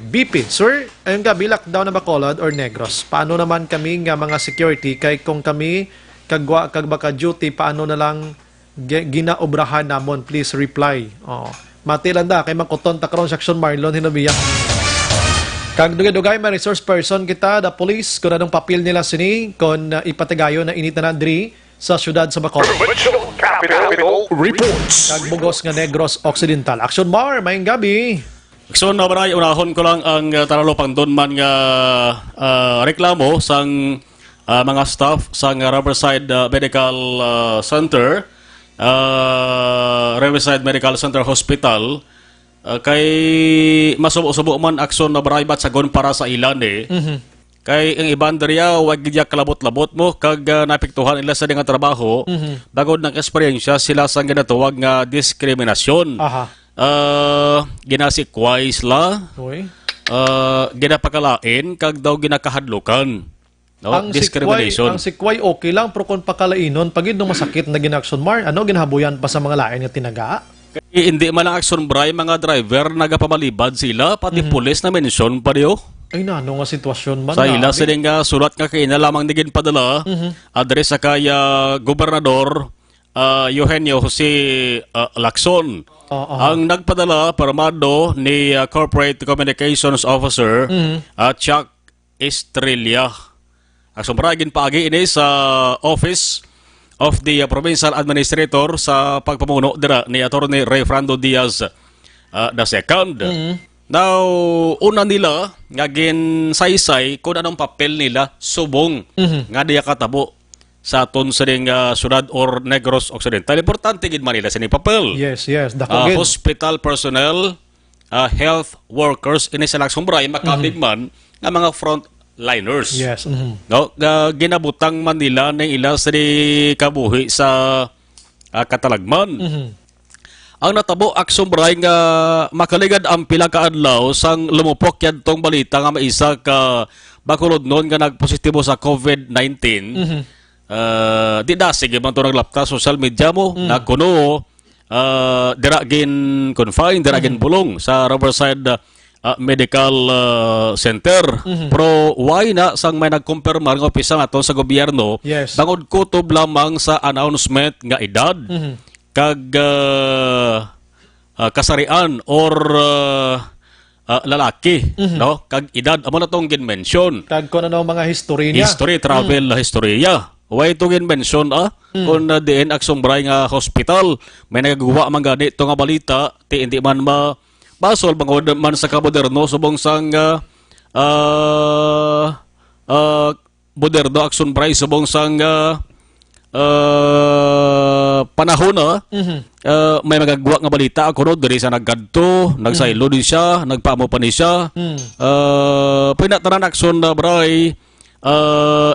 BP. Sir, ayun nga, bilak daw na Bacolod or Negros. Paano naman kami nga mga security kay kung kami kag baka duty, paano na lang ginaobrahan namon? Please reply. Matilanda kay makuton ta karon sa Action Marlon hinabiya. Kag dugay-dugay may resource person kita, the police, kung anong papel nila sini, kung ipatigayo na init na nandri sa syudad sa Bacolod. Capital Reports. Kag Bugos nga Negros Occidental. Action Mar, mayong gabi. So, nabaray, unahon ko lang ang taralopang doon man nga reklamo sang mga staff sang Riverside Medical Center, Riverside Medical Center Hospital, kay masubo-subo man aksyon na baraybat sa gon para sa ilan Kay ang iban dariya wag gidya kalabot-labot mo kag napiktuhan ila sa nga trabaho bagod ng eksperyensya sila sang ginatawag nga diskriminasyon. Ginasikwais la. Ginapakalain kag daw ginakahadlukan. No? Ang Discrimination. sikway okay lang pero kung pakalainon pagid no masakit na ginaksyon Mar, ano ginhabuyan pa sa mga lain nga tinaga? Hindi man ang action bray mga driver nagapamalibad sila pati pulis na mention pa diyo. Ay ano nga sitwasyon man. Sa ila sila nga sulat nga kay na lamang digin padala address sa kaya gobernador Eugenio Jose Lacson. Ang nagpadala paramado ni Corporate Communications Officer Chuck Estrella. Action bray paagi ini sa office of the Provincial Administrator sa pagpamuno dira ni Attorney Ray Frando Diaz II. Now, una nila nga saysay kung anong papel nila subong nga diya katabo sa aton sa syudad or Negros Occidental. Importante gid man nila sa papel. Yes. Hospital personnel, health workers, ini sa laksong bray makabig man nga mga front liners. Yes. No, ginabutang man nila ng ila sa kabuhi sa katalagman. Ang natabo aksyon bray nga makaligad ang pila ka adlaw sang lumupok yan tong balita nga maisa ka Bacolod noon nga nagpositibo sa COVID-19. Di sige man to naglapta social media mo na kuno diragin confine, diragin bulong sa Riverside Medical Center. Pero why na sang may nagkumpirmar nga opisa nga sa gobyerno bangod kutob lamang sa announcement nga edad kag kasarian or lalaki no kag edad amo na tong gin-mention kag kun ano mga history niya travel historia way to gin-mention kung diin aksong bray nga hospital may nagagawa man gani to nga balita ti hindi man basol bangod man sa kamoderno subong sang moderno action bray subong sang panahon may magagawa nga balita ako diri sa naggadto nagsaylo din siya nagpaamo pa ni siya pinatanan action na bray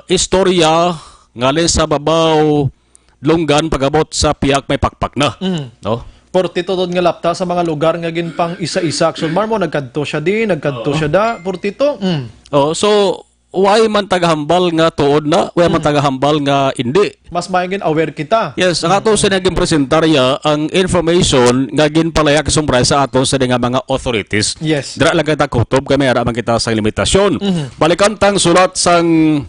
istorya ngalin sa babaw lunggan pagabot sa piyak may pakpak na no. Portito doon nga lapta sa mga lugar nga ginpang isa-isa action Mar mo nagkadto siya di nagkadto siya da portito. So why man tagahambal nga tuod na, why man tagahambal nga hindi. Mas maingin aware kita. Yes, ang ato sa naging presentarya, ang information nga ginpalayak sumbray sa ato sa nga mga authorities. Yes. Dira lang kita kutob, kami ara man kita sa limitasyon. Balikan tang sulat sang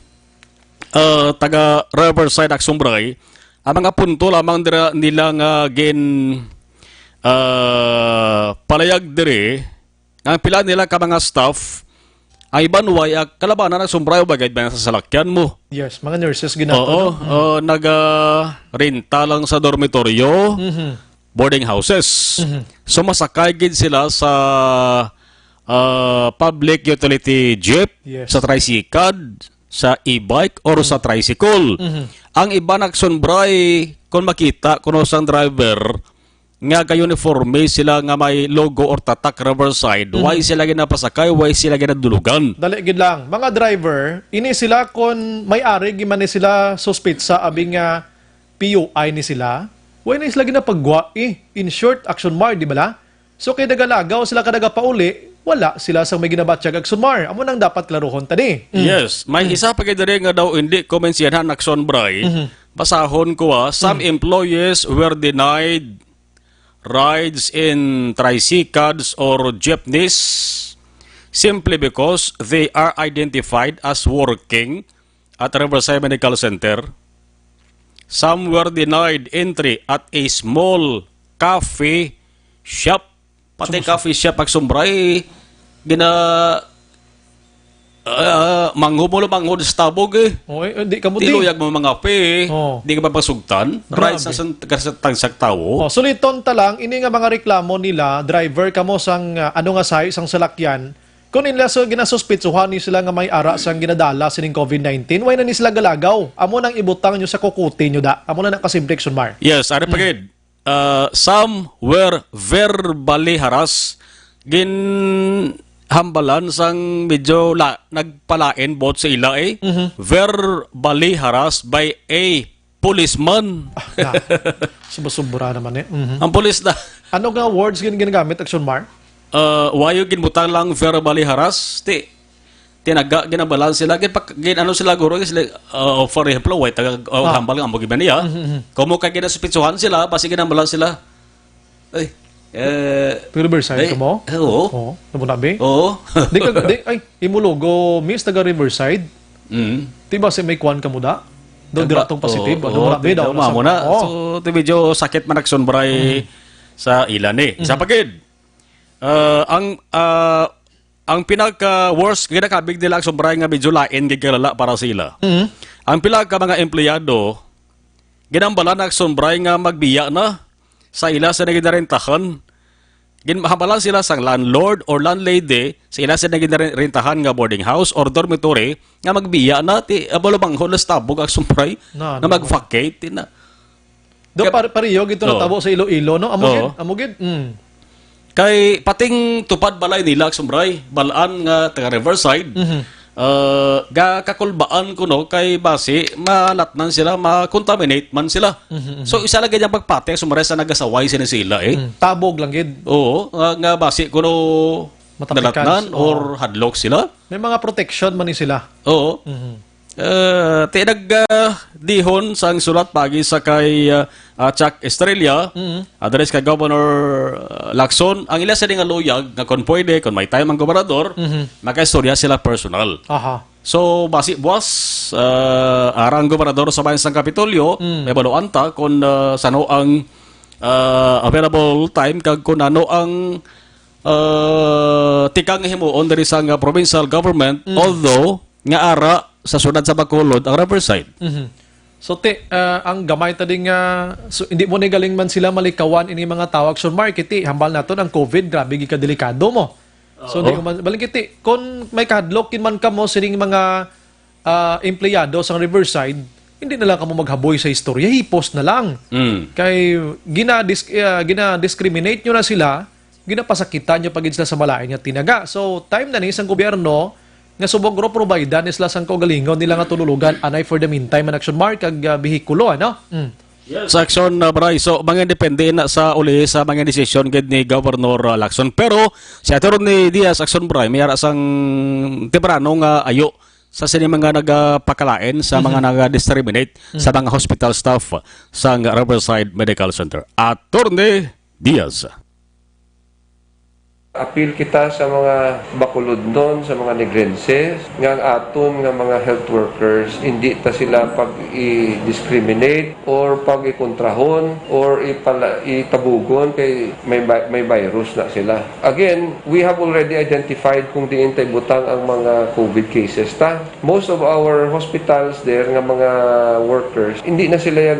taga Riverside Aksumbray, ang mga punto lamang dira nila nga palayag dire, ang pila nila ka mga staff, ang iban way kalabanan ng Sumbrayo bagay ba sa salakyan mo. Yes, mga nurses ginato. Oo, naga-renta lang sa dormitoryo, boarding houses. So masakay gid sila sa public utility jeep, Yes. sa tricycle, sa e-bike or sa tricycle. Ang iba nagsunbray kung makita kuno sang driver nga ka-uniforme sila nga may logo or tatak Riverside, why sila ginapasakay, why sila ginadulugan. Dali gid lang. Mga driver, ini sila kon may-ari giman ni sila suspect sa abing nga PUI ni sila. Why na sila ginapagwa in short action mar di bala? So kay dagalagaw sila kadaga pauli, wala sila sang may ginabatsyag action mar. Amo nang dapat klaruhon tani. Yes, may isa pa kay diri nga daw hindi komensyahan action bray. Basahon ko some employees were denied rides in tricycles or jeepneys simply because they are identified as working at Riverside Medical Center. Some were denied entry at a small cafe shop. Pati coffee shop Aksumbray manghud sa tabog Di ka mo tiluyag mo mga pe, di ka papasugtan, Grabe. rides sa tangsak tao. Suliton ta lang, ini nga mga reklamo nila, driver kamo sang ano nga say, sang salakyan, kung nila so ginasuspitsuhan ni sila nga may ara sang ginadala sining COVID-19, why na ni sila galagaw? Amo nang ibutang nyo sa kukuti nyo da. Amo na nakasimple action mar. Yes, ari pagid. Some were verbally harassed. Hambalan sang medyo nagpalain bot sa ila verbally harassed by a policeman. Subra naman Ang police na. Ano nga words ginagamit action mar? Wayo ginbutang lang verbally harass tinaga ginabalan sila ano sila guro sila for example way taga hambal ang mogi niya como kay ginasuspitsuhan sila basi ginabalan sila Riverside ka mo? Oo. Nabunabi? Oo. Imulogo miss taga Riverside. Diba si may kwan ka mo da? Doon diratong positive. Nabunabi daw. So medyo sakit manakson bray sa ilan sa pagid. Ang pinaka-worst ginakabig nila ang sombray nga medyo lain gigalala para sila. Ang pila ka mga empleyado ginambala na sombray nga magbiya na sa ila sa naginarentahan. Ginmahabalan sila sa landlord or landlady sa ila sa naginarentahan nga boarding house or dormitory nga magbiya na ti abalubang holas tabog ang sombray na mag-vacate na. Do pariyo gito na tabo sa Iloilo no? Amugid. Kay pating tupad balay nila Aksumbray, balaan nga taga Riverside. Kakulbaan ko no kay base malatnan sila, ma-contaminate man sila. So isa lang ganyan pagpate Aksumbray sa nagasaway sila Tabog lang gid. Oo, nga base ko no nalatnan or hadlock sila. May mga protection man ni sila. Oo. Dihon sang sulat pagi sa kay Chuck Estrella, address kay Governor Lacson, ang ila sa nga luyag nga kon pwede, kon may time ang gobernador, makaistorya sila personal. So, basi buwas, arang gobernador sa bayan sang Kapitolyo, may baluan ta kung sano ang available time, kag kung ano ang tikang himuon dari sa provincial government, although, nga ara sa sunod sa Bacolod ang Riverside. So ang gamay ta ding so, hindi mo ni galing man sila malikawan ini mga tawag sa market hambal naton ang COVID grabe gi kadelikado mo. So di man balikiti kon may kadlokin man kamo sining mga empleyado sa Riverside hindi na lang kamo maghaboy sa istorya hipos na lang. Kay gina-discriminate nyo na sila ginapasakitan nyo pagid sila sa malain nga tinaga. So time na ni isang gobyerno nga subog provide ni sila sang kaugalingon nila nga tululugan anay for the meantime an action mark kag behikulo ano. Sa action Bray, so mga depende na sa uli sa mga desisyon gid ni Governor Lacson, pero si Atty. Diaz action Bray may ara sang temprano nga ayo sa sini mga nagapakalain sa mga naga-discriminate sa mga hospital staff sa Riverside Medical Center. Attorney Diaz. Appeal kita sa mga bakulod nun, sa mga negrenses, nga aton nga mga health workers, hindi ta sila pag i-discriminate or pag ikontrahon or itabugon kay may virus na sila. Again, we have already identified kung diin tay butang ang mga COVID cases ta. Most of our hospitals there nga mga workers, hindi na sila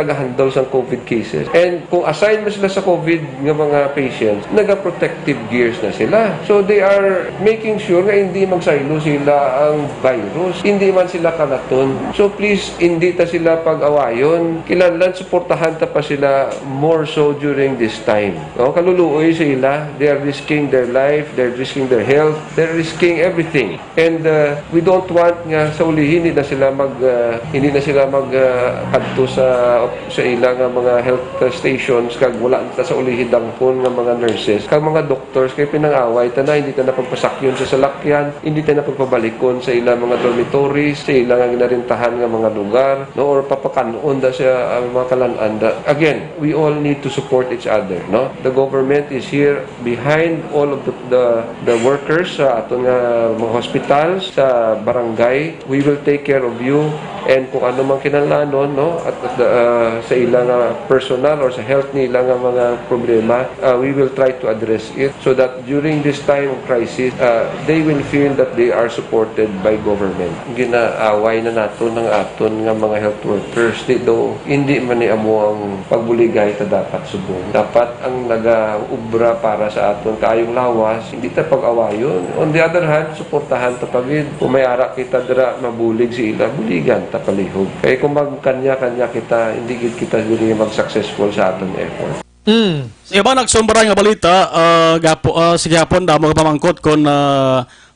gahandle sa COVID cases. And kung assign mo sila sa COVID nga mga patients, naga-protective gears na sila. So they are making sure nga hindi magsaylo sila ang virus. Hindi man sila kalaton. So please, hindi ta sila pag-awayon. Kinahanglan suportahan ta pa sila more so during this time. No? Kaluluoy sila. They are risking their life. They're risking their health. They're risking everything. And we don't want nga sa uli hindi na sila adto sa ilang mga health stations kag wala ta sa uli hidangpon nga mga nurses kag mga doctors kay pinangaway ta na hindi ta napagpasakyon sa salakyan, hindi ta napagpabalikon sa ilang mga dormitories, sa ilang nga ginarintahan nga mga lugar, no, or papakanon da sa mga kalan-anda. Again, we all need to support each other, no. The government is here behind all of the workers sa aton nga mga hospitals, sa barangay. We will take care of you and kung ano man kinahanglan, no, at sa ilang personal or sa health nila nga mga problema, we will try to address it so that during this time of crisis, they will feel that they are supported by government. Ginaaway na nato ng aton nga mga health workers. Hindi man ni amo ang pagbuligay ta dapat subong. Dapat ang nagaubra para sa aton kaayong lawas, hindi ta pag-awayon. On the other hand, suportahan ta pagid. Kung may ara kita dira mabulig sila, buligan ta palihog. Kaya kung magkanya-kanya kita, hindi kita mag-successful sa aton effort. Sa iba nagsumbara nga balita, sige hapon da mga pamangkot kon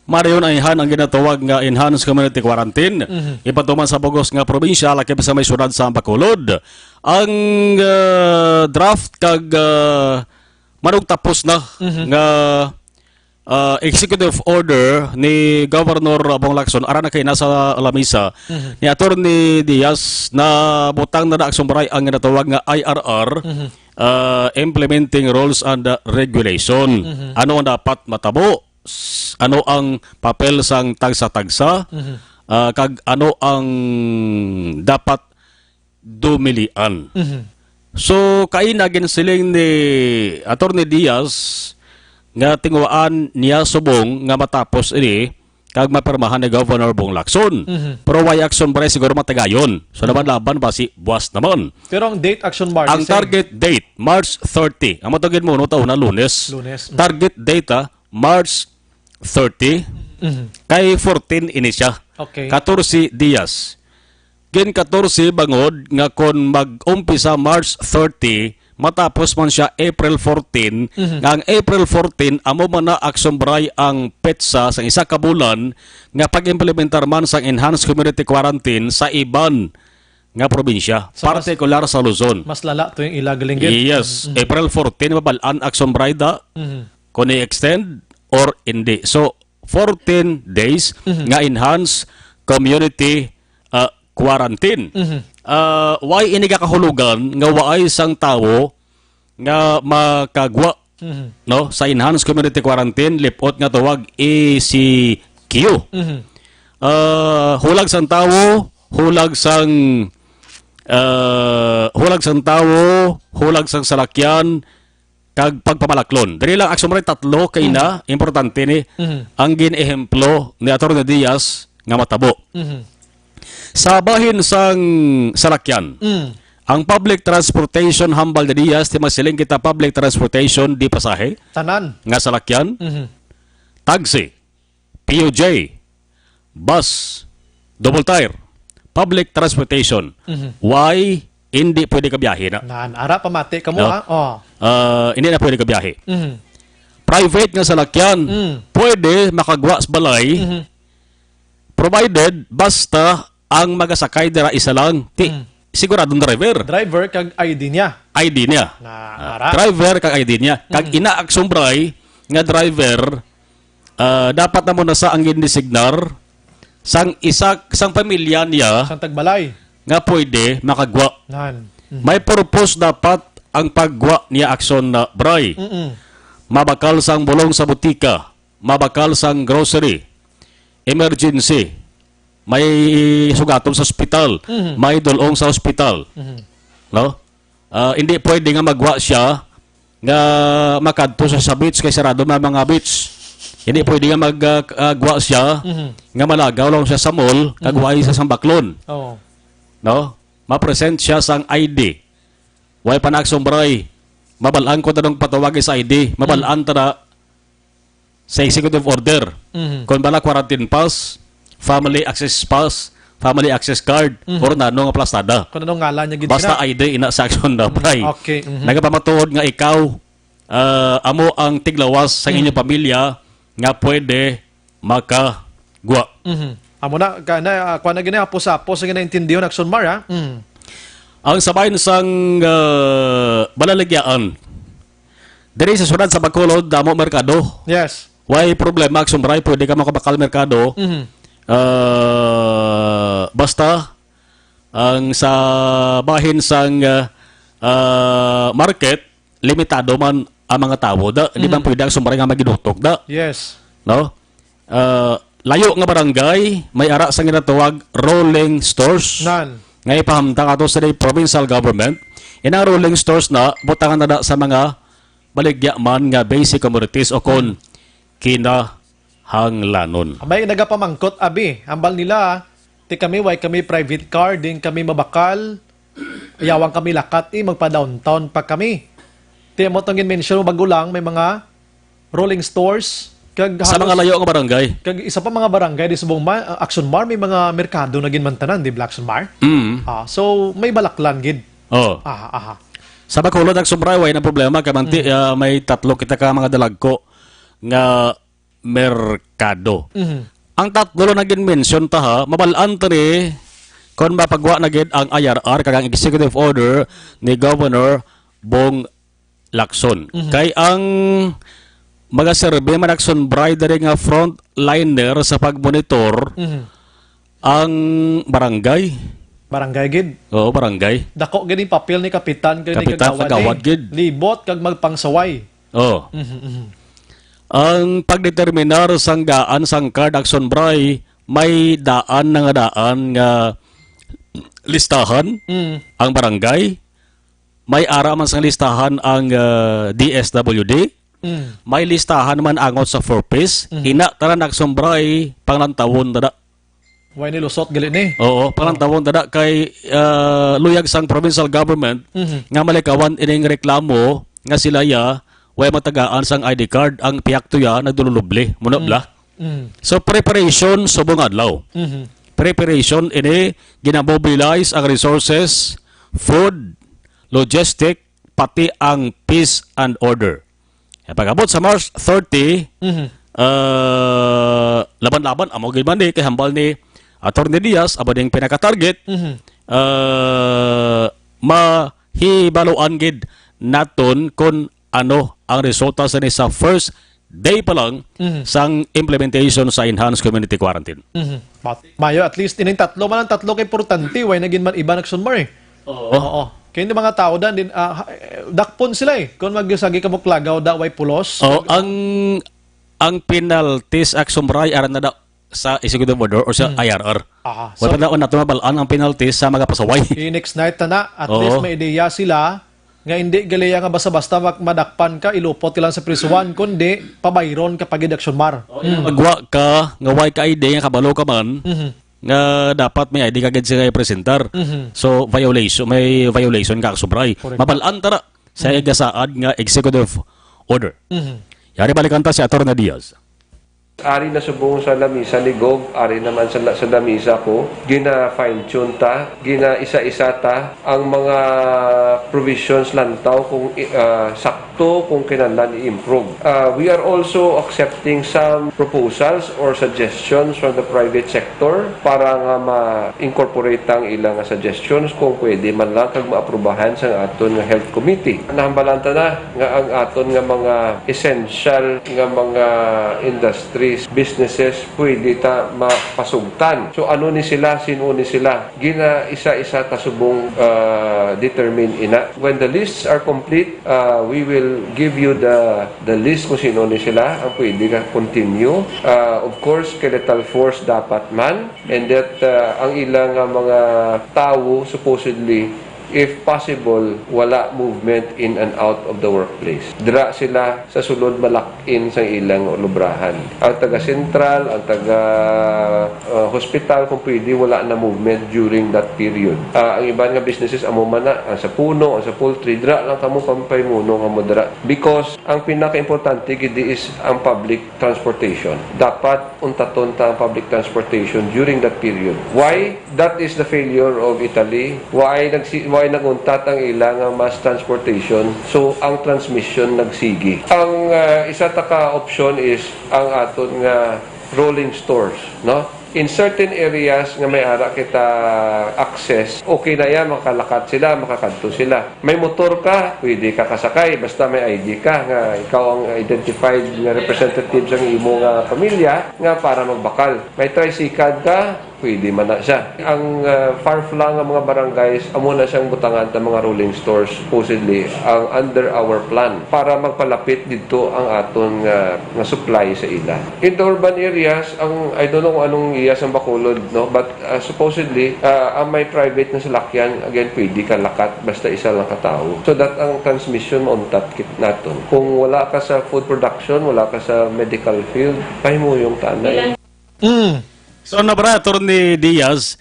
Marion Ayhan ang ginatawag nga enhanced community quarantine. Ipatuman sa Bugos nga probinsya lakip sa may syudad sa Bacolod. Ang draft kag manug tapos na nga executive order ni Governor Bong Lacson ara na kay nasa lamisa ni Attorney Diaz na butang na nagsumbaray ang ginatawag nga IRR, implementing rules and regulation. Ano ang dapat matabo? Ano ang papel sang tagsa-tagsa? Kag ano ang dapat dumilian? So kainagin siling ni Attorney Diaz nga tingwaan niya subong nga matapos ini kag mapermahan ni Governor Bong Lacson. Pero why action ba siguro matagayon? So laban ba si buwas naman. Pero ang date action bar ang target date March 30. Ang matagin mo no taon na Lunes. Target date March 30. Kay 14 ini siya. Okay. 14 Diaz. Gen 14 bangod nga kon mag-umpisa March 30 matapos man siya April 14, nga ang April 14 amo man na aksumbray ang petsa sa isa ka bulan nga pag-implementar man sang enhanced community quarantine sa iban nga probinsya, so partikular sa Luzon. Mas lala to yung ilagalinggit. Yes, April 14 mabalaan aksumbray da kung i-extend or hindi. So 14 days nga enhanced community quarantine. Why ini kakahulugan nga waay sang tawo nga makagwa no sa enhanced community quarantine lipot nga tawag ECQ. Hulag sang tawo, hulag sang salakyan kag pagpamalaklon. Dili lang aksyon ray tatlo kay na importante ni ang gin-ehemplo ni Attorney Diaz nga matabo. Sa bahin sang salakyan, ang public transportation hambal de Diaz, ti masiling kita public transportation di pasahe, tanan nga salakyan, taxi, POJ, bus, double tire, public transportation. Why hindi pwede ka biyahe na? Ara pamati kamo no? Hindi na pwede ka biyahe. Private nga salakyan, pwede makagwa sa balay, provided basta ang magasakay dira isa lang siguradong driver kag ID niya driver kag ID niya kag inaaksyombray nga driver dapat na mo na sa ang gindesignar sang pamilya niya Sang tagbalay. nga pwede makagwa. Nan. May purpose dapat ang paggwa niya aksyon na bray. Mabakal sang bulong sa butika, mabakal sang grocery, emergency, may sugatom sa ospital, may dulong sa ospital. No? Hindi pwede nga magwa siya nga makadto sa beach kay sarado na mga beach. Hindi pwede nga magwa siya nga malagaw lang siya sa mall, kagway sa sang baklon. Oh. No? Ma-present siya sang ID. Way panagsombray. Mabalaan ko tanong patawagin sa ID. Mabalaan ta sa executive order. Kung bala quarantine pass, family access pass, family access card, or nano nga plastada. Kung anong ngalan niya gid Basta sila. ID ina sa action na pray. Okay. Nagapamatuod nga ikaw amo ang tiglawas sa inyong pamilya nga pwede makagwa. Amo na kuan na gini apo-apo sa ginaintindihan action mar ha. Ang sabayan sang balaligyaan. Diri sa sunod sa Bacolod, damo merkado. Yes. Why problema action maray pwede ka makabakal merkado. Basta ang sa bahin sang market limitado man ang mga tao da di ba pwede ang sumaray nga magidutok da. Yes. No? Layo nga barangay may ara sang ginatawag rolling stores. Nan. Nga ipahamtang ato sa provincial government. Inang rolling stores na butangan na sa mga baligya man nga basic commodities o kon kinahanglanon. May nagapamangkot abi, ambal nila ti kami way kami private car din kami mabakal. Yawang kami lakat magpa-downtown pa kami. Ti mo tong mention bago lang may mga rolling stores kag Sa mga layo nga barangay. Kag isa pa mga barangay di subong Action Mar may mga merkado na ginmantanan di Action Mar. So may balaklan gid. Oh. Aha. Sa Bacolod ang subraway na problema kamanti may tatlo kita ka mga dalagko nga merkado. Ang tatlo na gin-mention ta ha, mabalaan ta ni kon mapagwa na gid ang IRR kag ang executive order ni Governor Bong Lacson. Kay ang mga survey man action bridery nga frontliner sa pagmonitor ang barangay. Barangay gid. Oo, barangay. Dako gid papel ni kapitan kag ni Kapitan, kagawad gid. Libot kag magpangsaway. Oo. Ang pagdeterminar sang gaan sang card action bray may daan na nga daan nga listahan ang barangay. May ara man sang listahan ang DSWD. May listahan man angot sa 4-piece. Hina tanan action bray panglantawon tada. Way ni lusot gali ni. Oo, panglantawon tada kay luyag sang provincial government nga malikawan ining reklamo nga sila ya way matagaan sang ID card ang piyak to ya nagdululubli muna bla. So preparation subong adlaw. Preparation ini ginamobilize ang resources, food, logistic pati ang peace and order. Pag-abot sa March 30, laban-laban amo gid man ni kay hambal ni Attorney Diaz aba ding pinaka-target mahibaluan gid naton kung ano ang resulta sa first day pa lang sang implementation sa enhanced community quarantine. Mayo at least ining tatlo man ang tatlo kay importante way nagin man iba nagsun mar eh. Oo. Kaya yung mga tao dan din dakpon sila eh kung magsagi ka muklagaw da way pulos. Ang penalties action ray aran na da sa executive order or sa IRR. So, wala na tumabalaan ang penalties sa mga pasaway. Next night na at least may ideya sila nga hindi galiya nga basta-basta madakpan ka ilupot lang sa prisuan kundi pabayron kapag action mar. Magwa ka nga way ka ID nga kabalo ka man nga dapat may ID kagad siya presentar. So may violation ka subray. Mabalaan tara sa igasaad nga executive order. Yari balikan ta si Attorney Diaz. Ari na subong sa lamisa ni Gov, ari naman sa lamisa ko, gina fine-tune ta, gina isa-isa ta ang mga provisions lantaw kung sakto kung kinahanglan i-improve. We are also accepting some proposals or suggestions from the private sector para nga ma-incorporate ang ilang suggestions kung pwede man lang kag maaprubahan sa aton nga health committee. Nahambalanta na nga ang aton nga mga essential nga mga industry workplace businesses pwede ta mapasugtan. So ano ni sila, sino ni sila? Gina isa-isa ta subong determine ina. When the lists are complete, we will give you the list kung sino ni sila ang pwede ka continue. Of course, skeletal force dapat man, and that ang ilang mga tao supposedly, if possible, wala movement in and out of the workplace. Dira sila sa sulod malak-in sa ilang lubrahan. Ang taga-central, ang taga-hospital, kung pwede, wala na movement during that period. Ang iba nga businesses, amo man na, ang sa puno, ang sa poultry, dira lang kamo pampay muno nga mo dira. Because ang pinaka-importante gidi is ang public transportation. Dapat unta-tunta ang public transportation during that period. Why? That is the failure of Italy. Why naguntat ang ilang mass transportation, so ang transmission nagsigi. Ang isa ta ka option is ang aton nga rolling stores, no? In certain areas nga may ara kita access, okay na yan, makalakat sila, makakadto sila. May motor ka, pwede ka kasakay, basta may ID ka, nga ikaw ang identified nga representative sa imo nga pamilya, nga para magbakal. May tricycle ka, pwede man na siya. Ang far-flung nga mga barangays, amo na siyang butangan ng mga rolling stores, supposedly, ang under our plan, para magpalapit dito ang aton nga supply sa ila. In the urban areas, I don't know kung anong iyas ang Bacolod, no? But supposedly, ang may private na salakyan, again, pwede ka lakat, basta isa lang katao. So that ang transmission mauntat kit naton. Kung wala ka sa food production, wala ka sa medical field, pahimo yung tanay. So nabra, Atty. Diaz,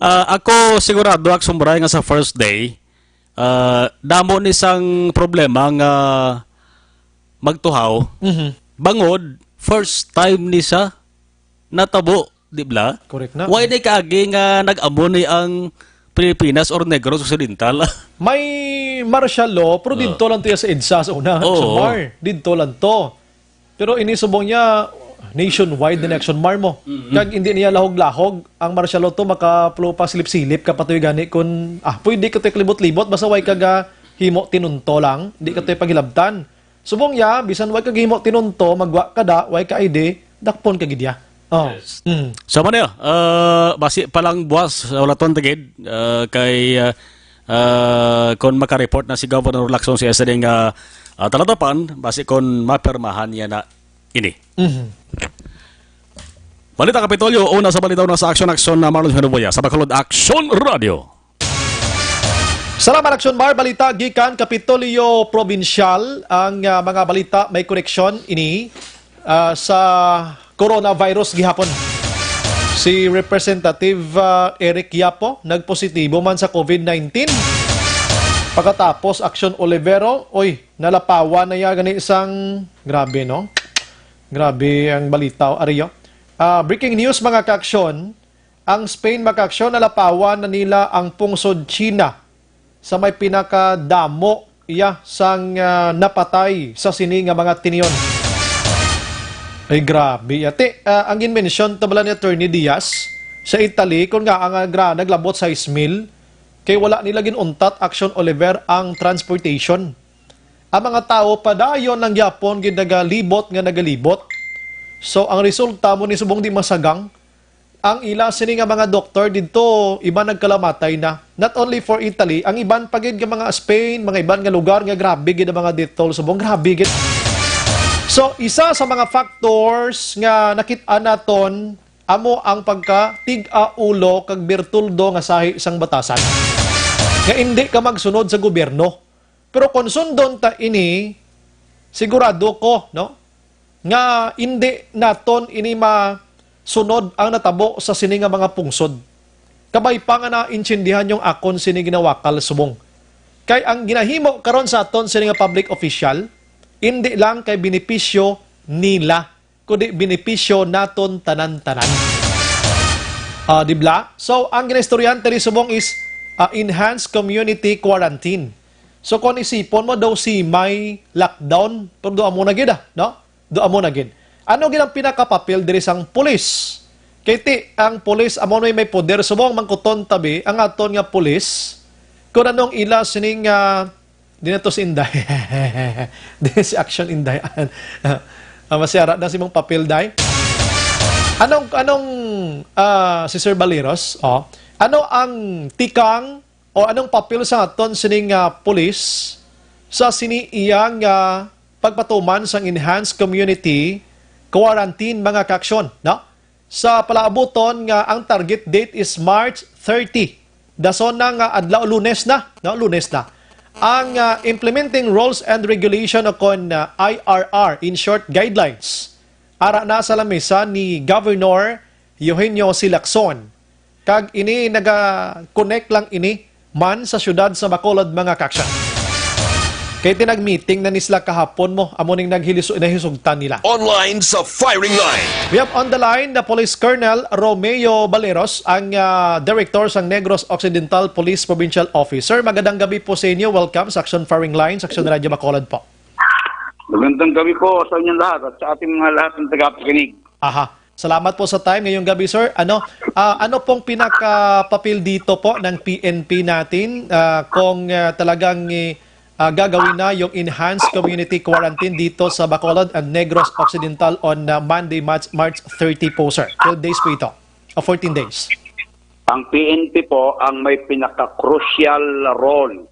ako sigurado ak sumbray nga sa first day, damo ni isang problema nga magtuhaw. Bangod, first time ni sa natabo, di ba? Correct na. Why di kaagi nga nag-amo ni ang Pilipinas or Negros Occidental? May martial law, pero dito lang to sa EDSA sa una. Mar, dito lang to. Pero inisubong niya, nationwide din action mar mo. Kag hindi niya lahog-lahog, ang martial law to makaplo pa silip-silip kapatoy gani kun pwede ka to'y kalibot-libot basta way kaga himo tinunto lang, di ka to'y paghilabtan. Subong ya, bisan way kag himo tinunto, magwa kada, way ka ID, dakpon ka gidya. So man yun, basi palang buwas, wala ton tagid, kay kung makareport na si Governor Lacson si Esading talatapan, basi kung mapermahan niya na ini. Balita Kapitolyo, una sa balita na sa aksyon na Marlon Henuboya sa Bacolod Action Radio. Salamat Action Bar, balita gikan Kapitolyo Provincial. Ang mga balita may koneksyon ini sa coronavirus gihapon. Si Representative Eric Yapo nagpositibo man sa COVID-19. Pagkatapos Action Olivero, nalapawan na ya gani isang grabe no. Grabe ang balita Ariyo. Breaking news mga kaaksyon, ang Spain makaaksyon nalapawan na nila ang pungsod China sa may pinakadamo sang napatay sa sini nga mga tinion. Ay grabe. Ang in-mention tabala ni Atty. Diaz sa Italy kung nga ang naglabot sa 6,000 kay wala nila ginuntat Action Oliver ang transportation. Ang mga tao padayon ng Yapon ginagalibot nga nagalibot. So ang resulta mo ni subong di masagang ang ila sini nga mga doktor dito iba nagkalamatay na. Not only for Italy, ang iban pagid nga mga Spain, mga iban nga lugar nga grabe gid mga dito subong grabe gid. So isa sa mga factors nga nakit-an naton amo ang pagka tig-aulo kag birtuldo nga sahi isang batasan. Nga hindi ka magsunod sa gobyerno. Pero kung sundon ta ini, sigurado ko, no? Nga hindi naton ini masunod ang natabo sa sini nga mga pungsod. Kabay pa nga na-intindihan yung akon sini ginawakal subong. Kay ang ginahimo karon sa aton sini nga public official, hindi lang kay benepisyo nila, kundi benepisyo naton tanan-tanan. Dibla? So, ang ginahistoryante ni subong is enhanced community quarantine. So kung isipon mo daw si may lockdown, pero doon mo na gid no? Doon mo na gid. Ano gid ang pinakapapel diri sang pulis? Kay ang pulis amo may poder subong mangkuton tabi ang aton nga pulis. Kung anong ila sining di na to si Inday. Di si Action Inday. Masyara na si mong papel day. Si Sir Baleros, ano ang tikang o anong papel sa aton sining pulis sa siniiyang pagpatuman sa enhanced community quarantine mga kaaksyon, no? Sa palaabuton nga ang target date is March 30. Dason na nga adlaw Lunes na, no? Lunes na. Ang implementing rules and regulation o kon IRR, in short guidelines, ara na sa lamesa ni Governor Eugenio Lacson. Kag ini naga-connect lang ini man sa syudad sa Bacolod mga kaaksyon. Kaya tinag-meeting na nisla kahapon mo, amuning nahisugtan nila. Online sa firing line. We have on the line the Police Colonel Romeo Baleros, ang Director sa Negros Occidental Police Provincial Officer. Magandang gabi po sa inyo. Welcome sa Action Firing Line, sa Action Radio Bacolod po. Magandang gabi po sa inyong lahat at sa ating mga lahat ng tagapakinig. Aha. Salamat po sa time ngayong gabi, sir. Ano pong pinaka-papel dito po ng PNP natin kung talagang gagawin na yung enhanced community quarantine dito sa Bacolod and Negros Occidental on Monday, March 30 po, sir. 12 days po ito. O 14 days. Ang PNP po ang may pinaka-crucial role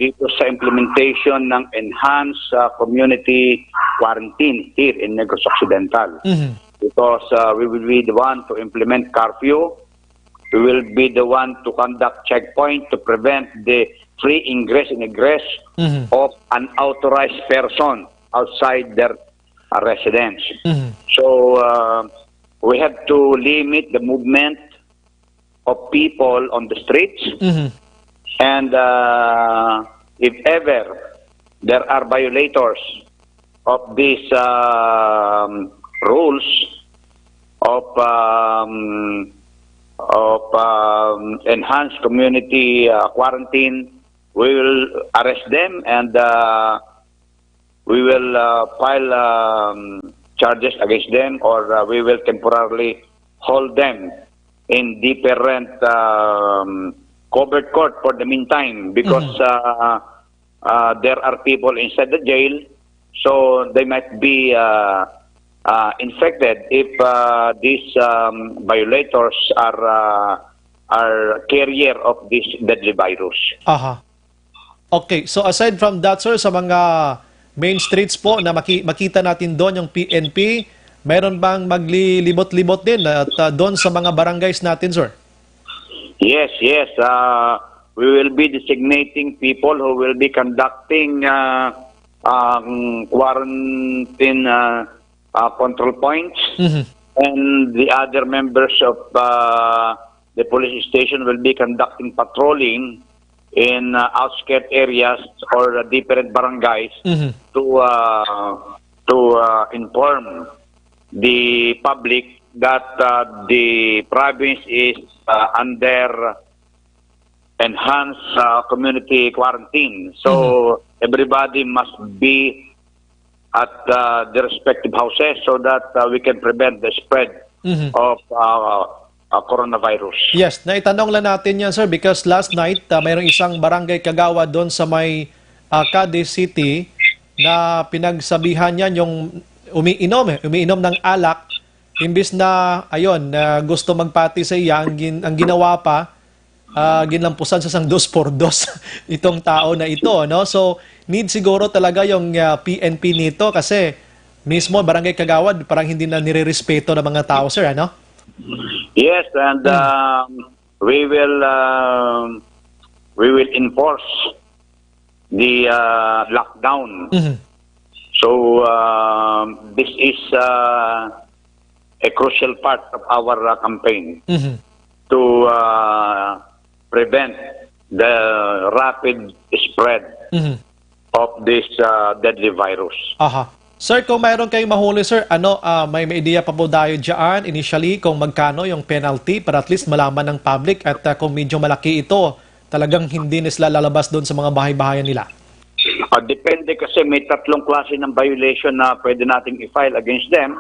dito sa implementation ng enhanced community quarantine here in Negros Occidental. Because we will be the one to implement curfew. We will be the one to conduct checkpoint to prevent the free ingress and egress of unauthorized person outside their residence. So we have to limit the movement of people on the streets. And if ever there are violators of these rules of enhanced community quarantine, we will arrest them and we will file charges against them, or we will temporarily hold them in different covered court for the meantime, because there are people inside the jail, so they might be infected if these violators are carrier of this deadly virus. Okay, so aside from that, sir, sa mga main streets po na makita natin doon yung PNP, meron bang maglilibot-libot din at doon sa mga barangays natin, sir? Yes. We will be designating people who will be conducting quarantine control points, and the other members of the police station will be conducting patrolling in outskirt areas or different barangays to inform the public that the province is under enhanced community quarantine. So everybody must be at the respective houses so that we can prevent the spread of coronavirus. Yes, naitanong lang natin yan, sir, because last night mayroong isang barangay kagawad doon sa may Cadiz City na pinagsabihan niyan yung umiinom ng alak, imbis na gusto magpati sa iya, ang ginawa pa ginlampusan sa sang 2x2 itong tao na ito, no? So need siguro talaga yung PNP nito, kasi mismo barangay kagawad parang hindi na nirerespeto ng mga tao, sir, ano? Yes, and we will enforce the lockdown. So this is a crucial part of our campaign to prevent the rapid spread of this deadly virus. Sir, kung mayroon kayong mahuli, sir, may idea pa po tayo dyan initially kung magkano yung penalty para at least malaman ng public, at kung medyo malaki ito, talagang hindi nila lalabas doon sa mga bahay-bahayan nila? Depende, kasi may 3 klase ng violation na pwede nating i-file against them.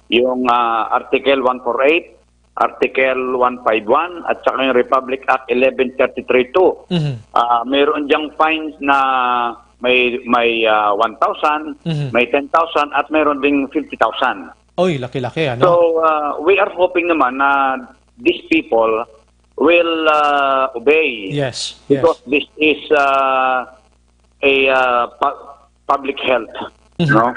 Yung Article 148, Article 151, at saka yung Republic Act 1133-2. Mayroon diyang fines na may 1,000, may 10,000, at mayroon ding 50,000. Oy, laki-laki, ano? So, we are hoping naman na these people will obey. Yes. Because this is public health. No?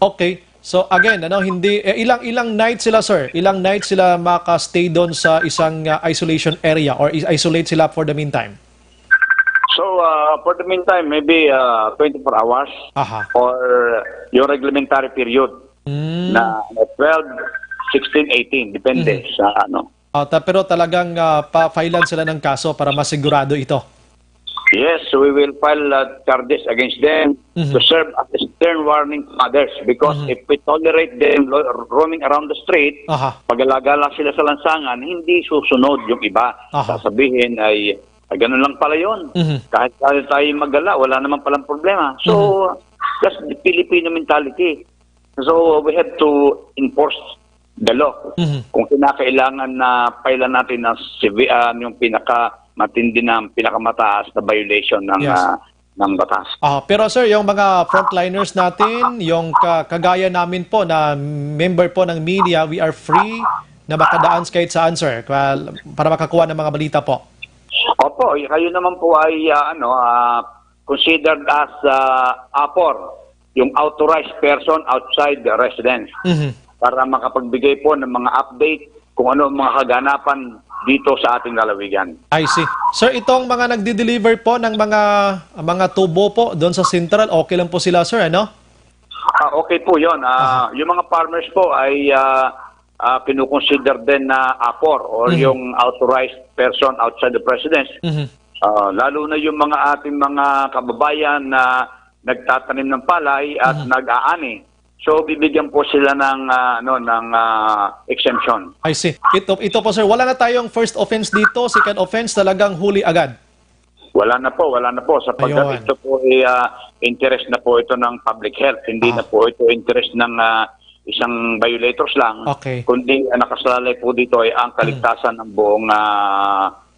Okay. So again, ano, hindi ilang nights sila, sir? Ilang nights sila maka-stay doon sa isang isolation area or isolate sila for the meantime? So, for the meantime, maybe 24 hours or yung reglementary period na 12, 16, 18, depende sa ano. Pero talagang pa-filean sila ng kaso para masigurado ito. Yes, we will file charges against them to serve as a stern warning to others because if we tolerate them roaming around the street, pag-alagala sila sa lansangan, hindi susunod yung iba. Sasabihin ay ganun lang pala yun. Kahit tayo magala, wala naman palang problema. So, that's the Filipino mentality. So, we have to enforce the law. Kung kinakailangan na pailan natin yung matindi na pinakamataas na violation ng batas. Pero sir, yung mga frontliners natin, yung kagaya namin po na member po ng media, we are free na makadaan kahit saan, sir, para makakuha ng mga balita po. Opo, kayo naman po ay considered as APOR, yung authorized person outside the residence, para makapagbigay po ng mga update kung ano ang mga kaganapan dito sa ating lalawigan. I see. Sir, itong mga nagdi-deliver po ng mga tubo po doon sa Central, okay lang po sila, sir, ano? Okay po yun. Yung mga farmers po ay kinukonsider din na APOR or yung authorized person outside the residence. Lalo na yung mga ating mga kababayan na nagtatanim ng palay at nag-aani. So bibigyan po sila ng exemption. I see. Ito po, sir, wala na tayong first offense dito, second offense talagang huli agad. Wala na po sapagkat ito po ay interest na po ito ng public health. Hindi na po ito interest ng isang violators lang. Kundi nakasalalay po dito ay ang kaligtasan ng buong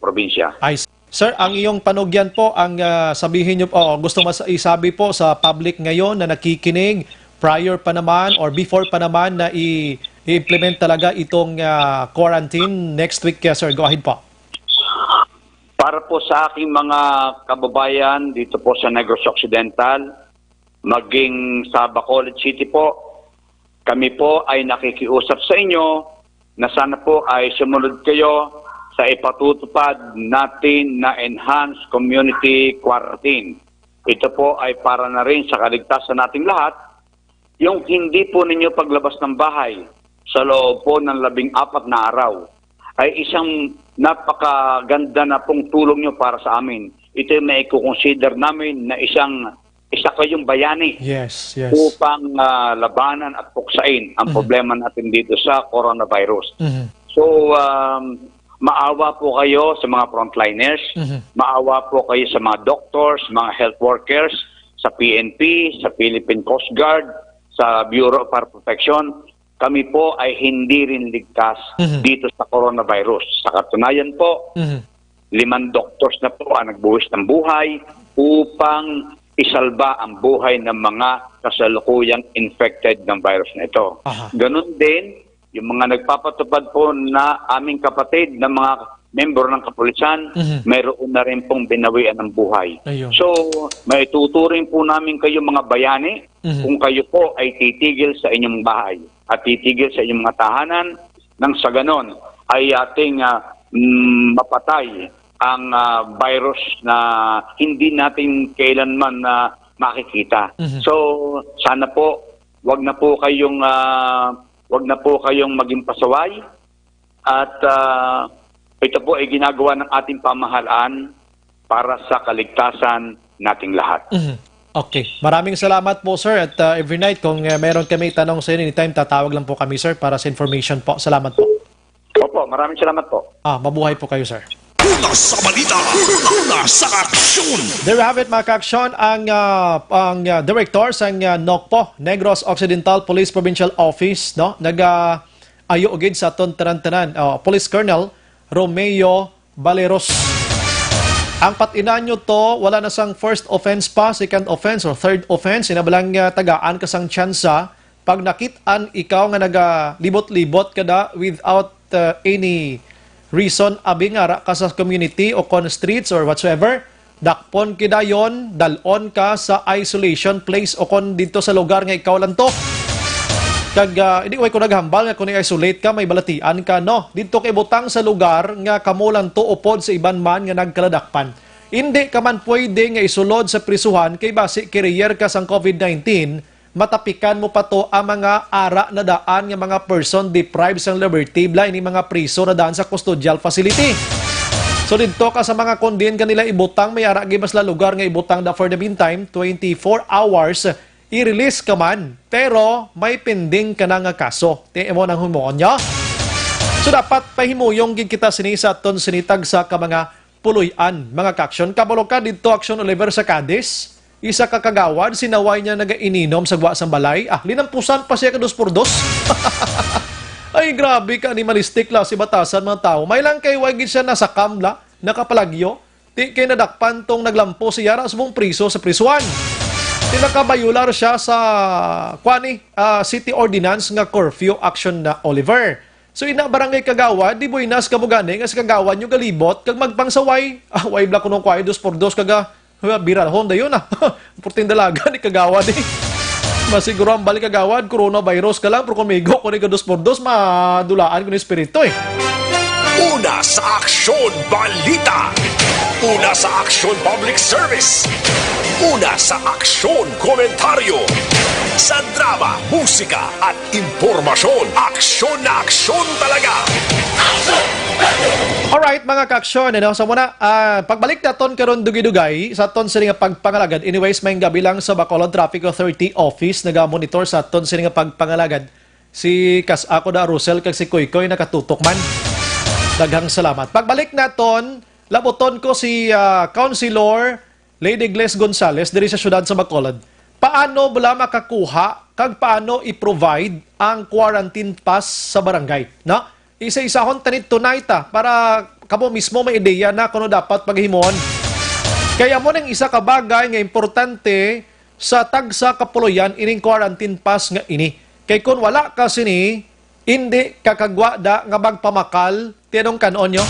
probinsya. I see. Sir, ang iyong panugyan po, ang sabihin niyo po, gusto isabi po sa public ngayon na nakikinig, prior pa naman or before pa naman na i-implement talaga itong quarantine next week, sir. Go ahead po. Para po sa aking mga kababayan dito po sa Negros Occidental, maging sa Bacolod City po, kami po ay nakikiusap sa inyo na sana po ay sumunod kayo sa ipatutupad natin na enhanced community quarantine. Ito po ay para na rin sa kaligtasan nating lahat. Yung hindi po ninyo paglabas ng bahay sa loob po ng 14 na araw ay isang napakaganda na pong tulong nyo para sa amin. Ito ay may i-consider namin na isa kayong bayani upang labanan at puksain ang problema natin dito sa coronavirus. So, maawa po kayo sa mga frontliners, maawa po kayo sa mga doctors, mga health workers, sa PNP, sa Philippine Coast Guard, sa Bureau of Fire Protection. Kami po ay hindi rin ligtas dito sa coronavirus. Sa katunayan po, 5 doctors na po ang nagbuwis ng buhay upang isalba ang buhay ng mga kasalukuyang infected ng virus na ito. Ganon din, yung mga nagpapatupad po na aming kapatid na mga member ng kapulisan, mayroon na rin pong binawian ng buhay. So, may tuturing po namin kayo mga bayani kung kayo po ay titigil sa inyong bahay at titigil sa inyong mga tahanan nang sa ganon ay ating mapatay ang virus na hindi natin kailanman makikita. So, sana po, wag na po kayong maging pasaway at ito po ay ginagawa ng ating pamahalaan para sa kaligtasan nating lahat. Okay. Maraming salamat po, sir. At every night, kung meron kami tanong sa inyo, anytime, tatawag lang po kami, sir, para sa information po. Salamat po. Opo, maraming salamat po. Mabuhay po kayo, sir. Una sa balita, una sa aksyon. There we have it, mga ka-aksyon, ang director sa NOCPO, Negros Occidental Police Provincial Office, no? Nag-ayo agad sa tanan Police Colonel Romeo Valeros. Ang patinan nyo to, wala na sang first offense pa, second offense or third offense. Sinabalang tagaan kasang tsansa pag nakitaan ikaw nga nagalibot-libot kada without any reason, abi nga ka sa community o kon streets or whatsoever, dakpon kidayon, dalon ka sa isolation place o kon dito sa lugar nga ikaw lang to. Kag hindi ko naghambal nga kung i-isolate ka, may balatian ka, no? Dito kay butang sa lugar nga kamo lang to upod sa iban man nga nagkaladakpan. Hindi ka man pwede nga isulod sa prisuhan kay base carrier ka sang COVID-19, matapikan mo pa to ang mga ara na daan nga mga person deprived sang liberty bla ini mga priso na daan sa custodial facility. So dito ka sa mga kondin kanila ibutang may ara gibas la lugar nga ibutang da for the meantime 24 hours i-release ka man pero may pending ka na nga kaso. Tiyan mo nang humuon niya. So dapat pahimuyong gid kita sini sa aton sinitag sa ka mga puluyan mga kaksyon. Kabalo ka dito Action Oliver sa Cadiz. Isa ka kagawad, sinaway niya nag-ininom sa guwa sang balay. Linampusan pa siya ka 2x2. Ay, grabe ka, animalistic la si batasan mga tao. May lang kay wagid siya nasa kamla, nakapalagyo. Di kay nadakpan tong naglampo siya ra subong priso sa prisuan. Tinakabayular siya sa city ordinance nga curfew action na Oliver. So ina barangay kagawad, di buinas ka mo gani, nga sa kagawad nyo galibot, kag magpangsaway. Way bla kunong kwayo 2x2 kaga. Biral Honda yun Puting dalaga ni kagawad Masiguro ang balik kagawad, coronavirus ka lang, pero kung may go, kung ka 2x2, madulaan ko ng espiritu Una sa Aksyon Balita. Una sa Aksyon Public Service. Una sa Aksyon Komentaryo. Sa drama, musika at impormasyon. Aksyon na aksyon talaga. Alright mga kaaksyon, so muna, pagbalik naton karon dugay-dugay sa aton sini nga pagpangalagad. Anyways, may gabi lang sa Bacolod Traffic Authority Office naga-monitor sa aton sini nga pagpangalagad. Si Ako da Russell kag si Koykoy nakatutok man. Daghang salamat. Pagbalik naton, laboton ko si Councilor Lady Gles Gonzales diri sa syudad sa Bacolod. Paano bala makakuha kag paano i-provide ang quarantine pass sa barangay, no? Isa-isahon tanit tonight para kamo mismo may ideya na kuno dapat paghimon. Kaya mo nang isa ka bagay nga importante sa tagsa kapuluyan ining quarantine pass nga ini. Kay kun wala ka sini, hindi kakagwa da nga magpamakal tinong kanon nyo.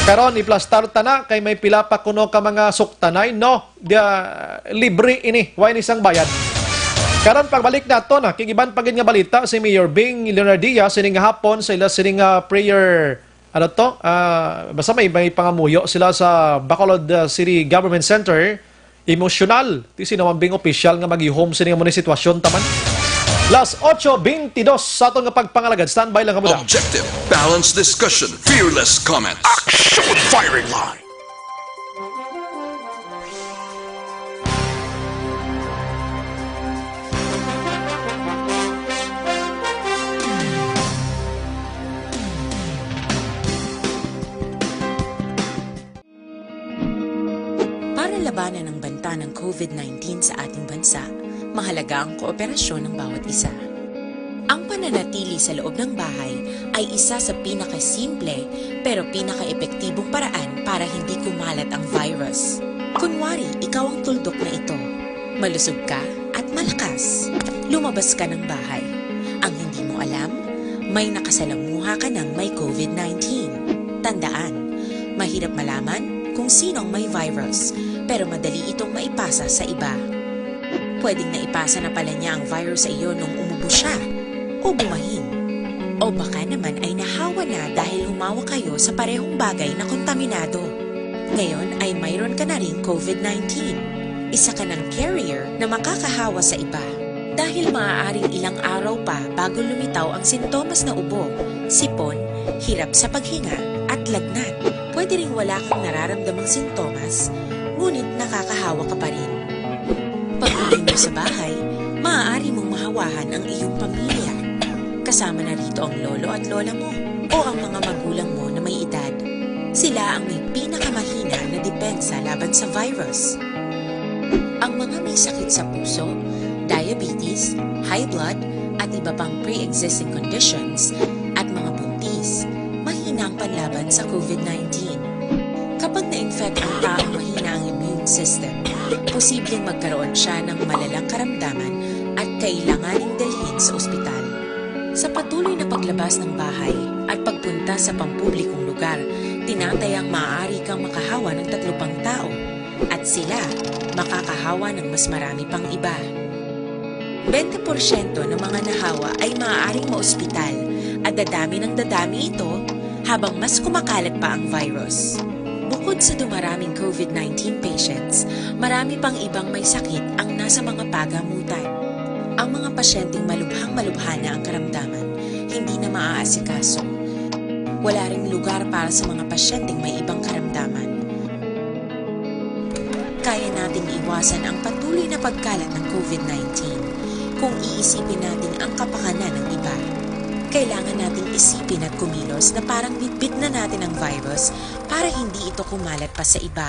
Karon i-plastar ta na kay may pila pa kuno ka mga suktanay, no? Libre ini, why isang bayad. Karon pagbalik nato na kigiban pagin nga balita si Mayor Bing Leonardia sining hapon sa ila sining prayer basta may pangamuyo sila sa Bacolod City Government Center. Emosyonal ti sinaman Bing official nga maghihom sining mo ni sitwasyon taman. Las 8:22 sa aton nga pagpangalagad. Standby lang kamo da. Objective, balanced discussion, fearless comments. Action Firing Line. Para labanan ang banta ng COVID-19 sa ating bansa, mahalaga ang kooperasyon ng bawat isa. Ang pananatili sa loob ng bahay ay isa sa pinakasimple pero pinaka-epektibong paraan para hindi kumalat ang virus. Kunwari, ikaw ang tuldok na ito. Malusog ka at malakas. Lumabas ka ng bahay. Ang hindi mo alam, may nakasalamuha ka ng may COVID-19. Tandaan, mahirap malaman kung sino ang may virus, pero madali itong maipasa sa iba. Pwedeng naipasa na pala niya ang virus sa iyo nung umubo siya o bumahin. O baka naman ay nahawa na dahil humawa kayo sa parehong bagay na kontaminado. Ngayon ay mayroon ka na ring COVID-19. Isa ka ng carrier na makakahawa sa iba. Dahil maaaring ilang araw pa bago lumitaw ang sintomas na ubo, sipon, hirap sa paghinga at lagnat. Pwede ring wala kang nararamdamang sintomas, ngunit nakakahawa ka pa rin. Pag-uwi mo sa bahay, maaari mong mahawahan ang iyong pamilya. Kasama na rito ang lolo at lola mo o ang mga magulang mo na may edad. Sila ang may pinakamahina na depensa laban sa virus. Ang mga may sakit sa puso, diabetes, high blood, at iba pang pre-existing conditions, at mga buntis, mahina ang panlaban sa COVID-19. Kapag na-infect ang taong mahina ang immune system, posibleng magkaroon siya ng malalang karamdaman at kailanganing dalhin dumating sa ospital. Sa patuloy na paglabas ng bahay at pagpunta sa pampublikong lugar, tinatayang maaari kang makahawa ng 3 pang tao at sila makakahawa ng mas marami pang iba. 20% ng mga nahawa ay maaaring maospital at dadami ng dadami ito habang mas kumakalat pa ang virus. Bukod sa dumaraming COVID-19 patients, marami pang ibang may sakit ang nasa mga pagamutan. Ang mga pasyenteng malubhang-malubha na ang karamdaman, hindi na maaasikaso. Wala ring lugar para sa mga pasyenteng may ibang karamdaman. Kaya nating iwasan ang patuloy na pagkalat ng COVID-19 kung iisipin natin ang kapakanan ng iba. Kailangan nating isipin at kumilos na parang bitbit na natin ang virus para hindi ito kumalat pa sa iba.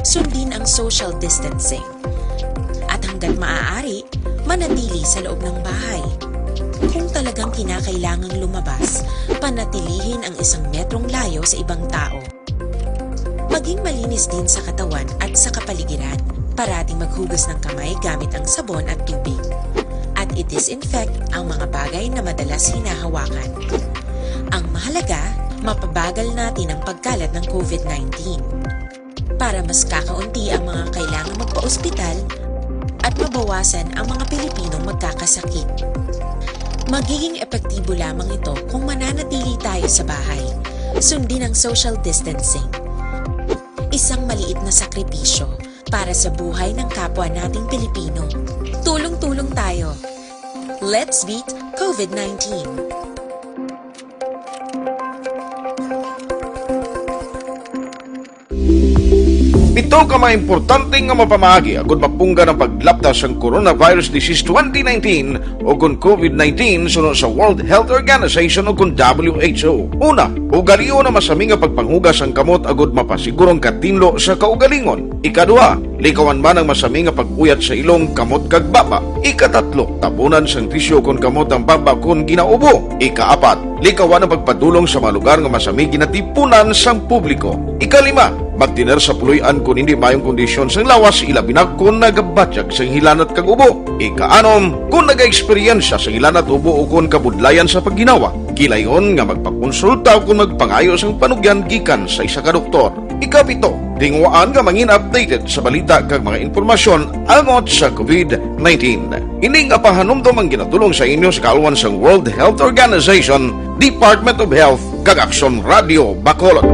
Sundin ang social distancing. At hanggat maaari, manatili sa loob ng bahay. Kung talagang kinakailangang lumabas, panatilihin ang 1 metrong layo sa ibang tao. Maging malinis din sa katawan at sa kapaligiran. Parating maghugas ng kamay gamit ang sabon at tubig. At i-disinfect ang mga bagay na madalas hinahawakan. Ang mahalaga, mapabagal natin ang pagkalat ng COVID-19 para mas kakaunti ang mga kailangang magpa-ospital at mabawasan ang mga Pilipinong magkakasakit. Magiging epektibo lamang ito kung mananatili tayo sa bahay. Sundin ang social distancing. Isang maliit na sakripisyo para sa buhay ng kapwa nating Pilipino. Tulong-tulong tayo. Let's beat COVID-19. Ito ka mga importante nga mapamagi agud mapungga ng paglaptas ang Coronavirus Disease 2019 o kung COVID-19 sunod sa World Health Organization o kung WHO. Una, ugaliyo na masami nga pagpanghugas ang kamot agud mapasigurong katinlo sa kaugalingon. Ikaduha, likawan man ang masami nga pag-uyat sa ilong kamot kag baba. Ikatatlo, tapunan sang tisyo kung kamot ang baba kung ginaubo. Ikaapat, likawan ang pagpadulong sa mga lugar nga masami ginatipunan sang publiko. Ikalima, magtiner sa puluyan kung hindi mayong kondisyon sang lawas ilabi na kung nagabatyag sang hilanat kag ubo. Ikaanom, kung naga-eksperyensya sang hilanat ubo o kung kabudlayan sa pagginawa. Gilayon nga magpakonsulta o kung magpangayo sang panugyan gikan sa isa ka doktor. Ikapito, tingwaan nga mangin updated sa balita kag mga impormasyon angot sa COVID-19. Ining apahanumdom ang ginatulong sa inyo sa kaalwan sang World Health Organization, Department of Health kag Aksyon Radio Bacolod.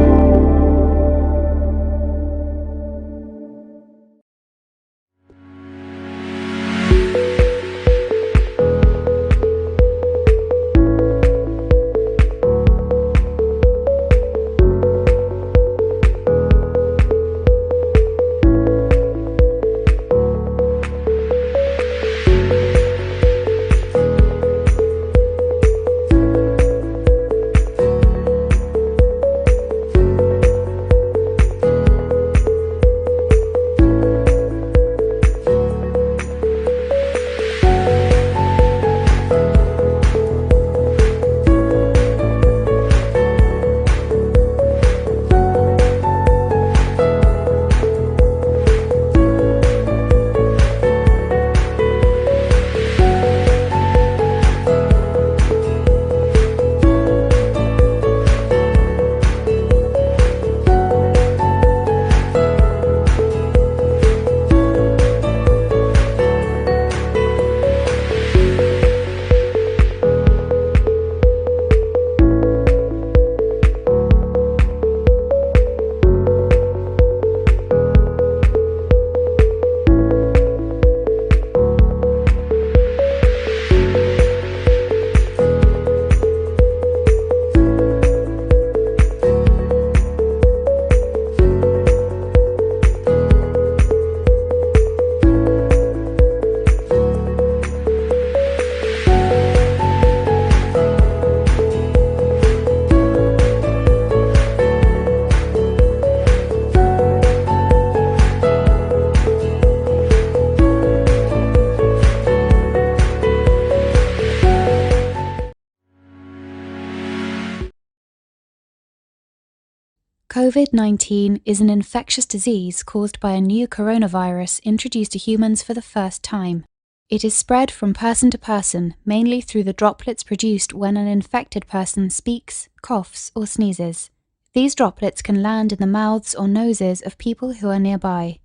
COVID-19 is an infectious disease caused by a new coronavirus introduced to humans for the first time. It is spread from person to person, mainly through the droplets produced when an infected person speaks, coughs, or sneezes. These droplets can land in the mouths or noses of people who are nearby.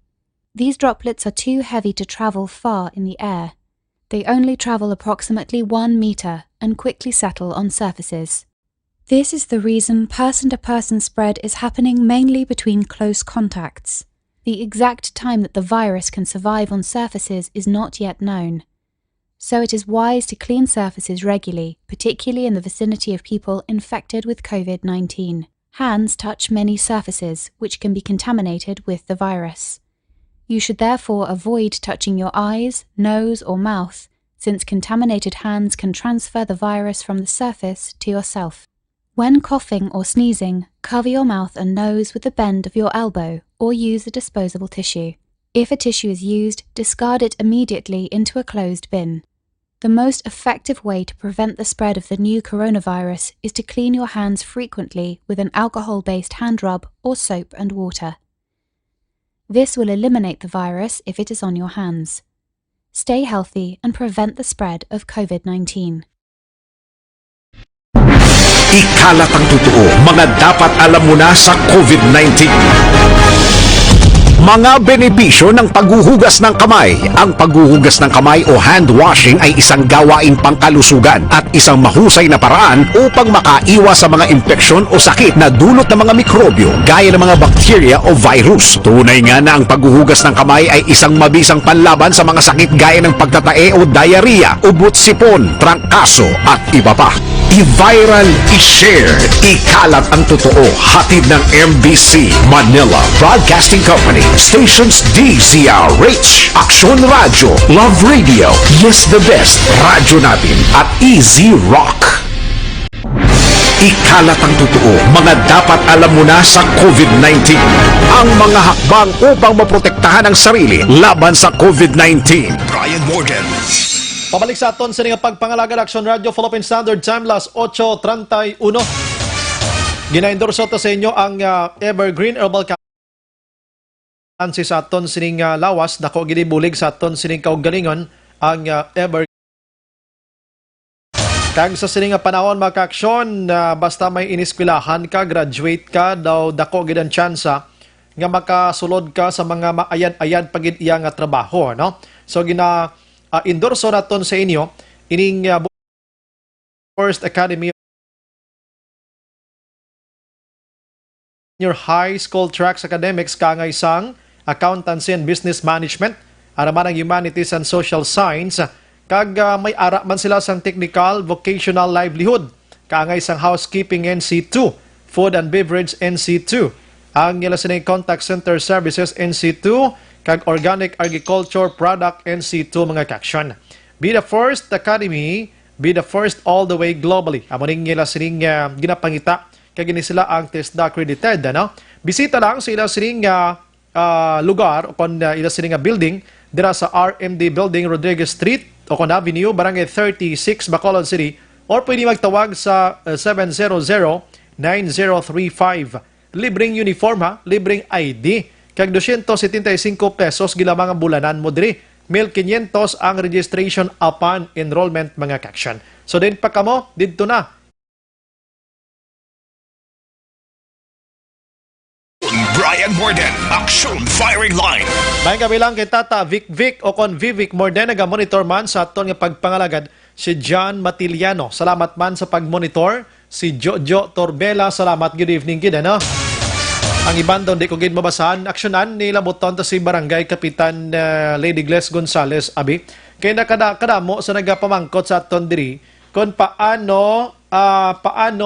These droplets are too heavy to travel far in the air. They only travel approximately 1 meter and quickly settle on surfaces. This is the reason person-to-person spread is happening mainly between close contacts. The exact time that the virus can survive on surfaces is not yet known. So it is wise to clean surfaces regularly, particularly in the vicinity of people infected with COVID-19. Hands touch many surfaces, which can be contaminated with the virus. You should therefore avoid touching your eyes, nose, or mouth, since contaminated hands can transfer the virus from the surface to yourself. When coughing or sneezing, cover your mouth and nose with the bend of your elbow or use a disposable tissue. If a tissue is used, discard it immediately into a closed bin. The most effective way to prevent the spread of the new coronavirus is to clean your hands frequently with an alcohol-based hand rub or soap and water. This will eliminate the virus if it is on your hands. Stay healthy and prevent the spread of COVID-19. Ikalat ang totoo, mga dapat alam mo na sa COVID-19. Mga benepisyo ng paghuhugas ng kamay. Ang paghuhugas ng kamay o hand washing ay isang gawaing pangkalusugan at isang mahusay na paraan upang makaiwas sa mga impeksyon o sakit na dulot ng mga mikrobyo gaya ng mga bakterya o virus. Tunay nga na ang paghuhugas ng kamay ay isang mabisang panlaban sa mga sakit gaya ng pagtatae o diarrhea, ubot-sipon, trangkaso at iba pa. I-viral, i-share, ikalat ang totoo. Hatid ng MBC Manila Broadcasting Company, stations DZRH, Aksyon Radio, Love Radio, Yes the Best, Radyo Natin at Easy Rock. Ikalat ang totoo, mga dapat alam mo na sa COVID-19. Ang mga hakbang upang maprotektahan ang sarili laban sa COVID-19. Brian Morgan. Pabalik sa aton sa nga pagpangalaga Action Radio Philippine Standard Time, las 8:31. Gina-endorso to sa inyo ang Evergreen Herbal Cansi sa aton sining lawas, dako ginibulig sa aton sining kaugalingon ang Evergreen. Kag sa sining panahon mga ka-aksyon, basta may iniskwelahan ka, graduate ka, daw dako gid ang tsansa nga makasulod ka sa mga maayan-ayan pagid iya nga trabaho, no? So endorso naton sa inyo ining First Academy Senior High School Tracks Academics kangay sang Accountancy and Business Management, araman ang Humanities and Social Science, kag may ara man sila sang Technical Vocational Livelihood, kangay sang Housekeeping NC2, Food and Beverage NC2, ang nila sining Contact Center Services NC2, kag Organic Agriculture Product NC2 mga kaksyon. Be the first academy, be the first all the way globally. Amo ning nila sining ginapangita kag gini sila ang TESDA accredited, ano? Bisita lang sa ila sining lugar o kon ila sining building dira sa RMD Building, Rodriguez Street o kon Avenue, Barangay 36, Bacolod City, or pwede magtawag sa 700-9035. Libreng uniform ha, libreng ID. Kag 275 pesos gilamang ang bulanan mo diri. 1,500 ang registration upon enrollment mga kaksyon. So din pa kamo didto na. Brian Morden, Action Firing Line. May kabilang kay Tata Vic o kon Vivic Morden naga-monitor man sa aton nga pagpangalagad si John Matiliano. Salamat man sa pag-monitor. Si Jojo Torbela, salamat, good evening gid, ano? Ang iban doon, di ko gid mabasahan. Aksyonan nila buton to si Barangay Kapitan Lady Gles Gonzales, abi. Kaya nakadamo sa nagapamangkot sa aton diri kung paano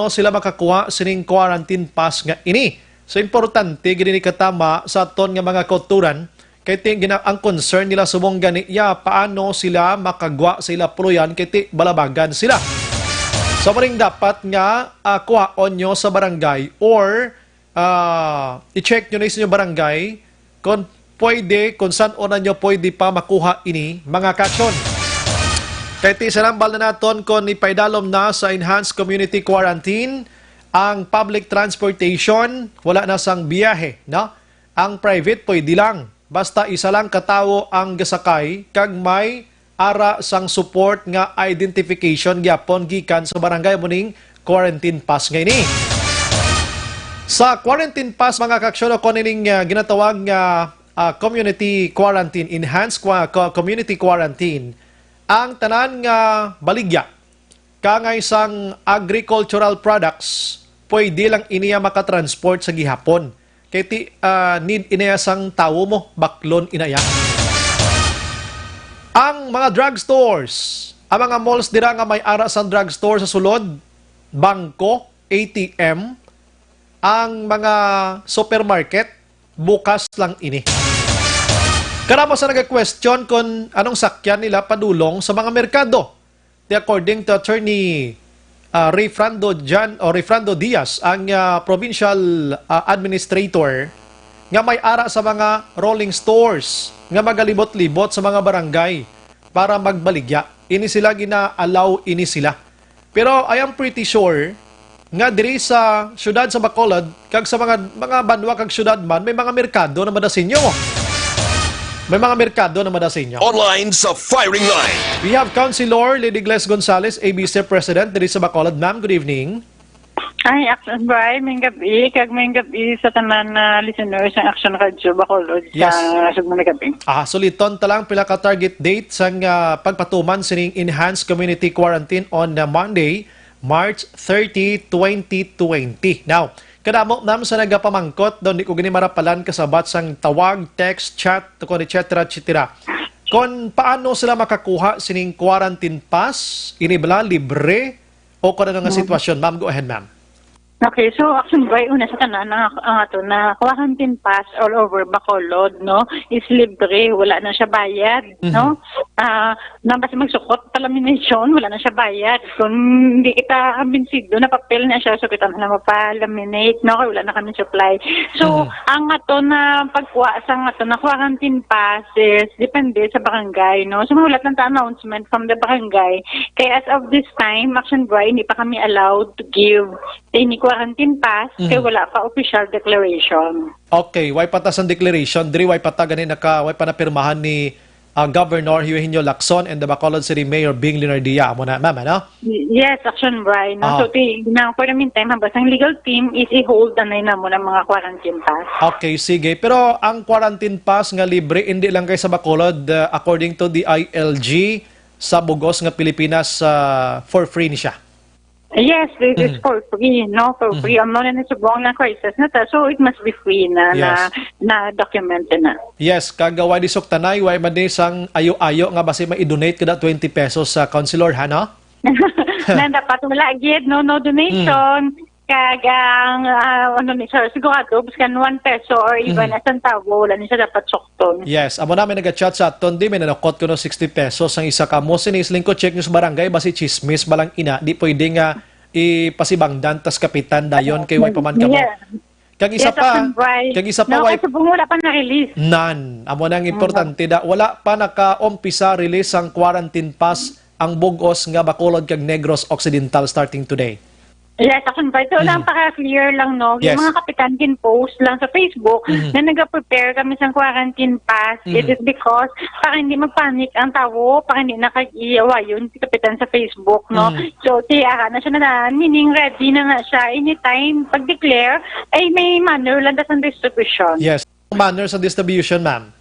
sila makakuha sining quarantine pass nga ini. So importante gid ni katama sa aton nga mga kauturan kay ang concern nila sumong gani paano sila makagwa sa ila puluyan kay balabagan sila. So maring dapat nga kuhaon nyo sa barangay or i-check nyo na sa inyo barangay kung pwede, kung saan una nyo pwede pa makuha ini mga kaksyon. Kahit isarambal na naton kung ipaidalom na sa Enhanced Community Quarantine ang public transportation, wala na sang biyahe, no? Ang private pwede lang, basta isa lang katawo ang gasakay kag may ara sang support nga identification gyapon gikan sa barangay muning quarantine pass ngayon. Sa quarantine pass mga kaksyon ako nining ginatawag nga community quarantine, enhanced community quarantine, ang tanan nga baligya kangay sang agricultural products pwede lang iniya makatransport sa gihapon. Kaya need inaya sang tawo mo, baklon inaya. Ang mga drugstores, ang mga malls dira nga may ara sang drugstore sa sulod, bangko, ATM, ang mga supermarket, bukas lang ini. Karamo sa nag-question kung anong sakyan nila padulong sa mga merkado. According to Attorney Refrando Diaz, ang provincial administrator, nga may ara sa mga rolling stores, nga magalibot-libot sa mga barangay para magbaligya. Ini sila gina-allow, ini sila. Pero I am pretty sure nga diri sa syudad sa Bacolod, kag sa mga banwa kag syudad man, may mga merkado na madasinyo. May mga merkado na madasinyo. Online sa firing line. We have Councilor Lady Gles Gonzales, ABC President diri sa Bacolod. Ma'am, good evening. Ay, Action Bray, may gabi. Kag may gabi sa tanan na listeners ng Action Radio Bacolod sa Sugmang gabi. Suliton talang pila ka target date sang pagpatuman sining enhanced community quarantine on Monday, March 30, 2020. Now, kadamo nam sa nagapamangkot doon di ko gini marapalan kasabat sang tawag, text, chat, tukon etc. Kung paano sila makakuha sining quarantine pass, inibala libre o kung ano nga sitwasyon. Ma'am, go ahead, ma'am. Okay, so Action Bray, una sa tanan na quarantine pass all over Bacolod, no, is libre, wala na siya bayad, no? Basta magsukot lamination, wala na siya bayad. Kung hindi kita binsido na papel na siya, so kita na mapa-laminate, no, wala na kami supply. So, ang ato na pagkuha sa ato na quarantine pass is depende sa barangay, no? So, mahulat ng announcement from the barangay. Kaya as of this time, Action Bray, hindi pa kami allowed to give any quarantine pass kaya wala pa official declaration. Okay, way patas ang declaration. Diri way pata gani way pa napirmahan ni Governor Eugenio Lacson and the Bacolod City Mayor Bing Leonardia. Amo na, ma'am, ano? Yes, Action Bray. No? So, for the meantime, ang legal team is i-hold na mo ng mga quarantine pass. Okay, sige. Pero ang quarantine pass nga libre, hindi lang kay sa Bacolod, according to the ILG, sa Bugos nga Pilipinas, for free ni siya. Yes, it is for free, no? For free. Ang na subong ng crisis na ta, so it must be free na documented na. Yes, kagaway di suktanay, way man sang ayo-ayo nga basi ma-donate kada 20 pesos sa councilor, ha, no? Na dapat wala gid, no donation. Kagang, sigurado, biskan 1 peso or even a centavo, wala niya dapat sukton. Yes, amo namin nag-chat sa aton, di may nanakot ko no 60 pesos ang isa ka mo. Sinisling ko, check nyo sa barangay, basi chismis, balang ina, di pwede nga ipasibangdan, tas kapitan dayon, kay way paman ka mo. Kag isa pa, way... wala pa na-release. Nan, amo nang importante da, wala pa naka-umpisa release ang quarantine pass ang Bugos nga Bacolod kag Negros Occidental starting today. Yes, Action Bray. So, lang para-clear lang, no? Yes. Yung mga kapitan kin-post lang sa Facebook na nag-prepare kami sa quarantine pass. It is because para hindi magpanik ang tao, para hindi nakag-iawa yun si kapitan sa Facebook, no? So, tiara na siya na, meaning ready na nga siya. Anytime pag-declare, ay may manner lang sa distribution. Yes, manner sa distribution, ma'am.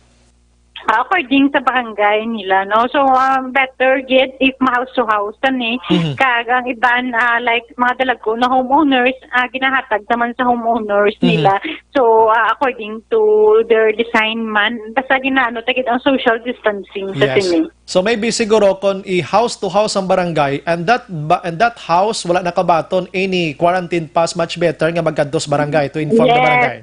According sa barangay nila, no? So, better get if house to house tani. Kagang iban, like mga dalago na homeowners, ginahatag naman sa homeowners nila. So, according to their design man, basta ginaano, tagit ang social distancing sa sini. So, maybe siguro kung i-house to house ang barangay, and that house, wala nakabaton any quarantine pass, much better nga magkantos barangay to inform the barangay.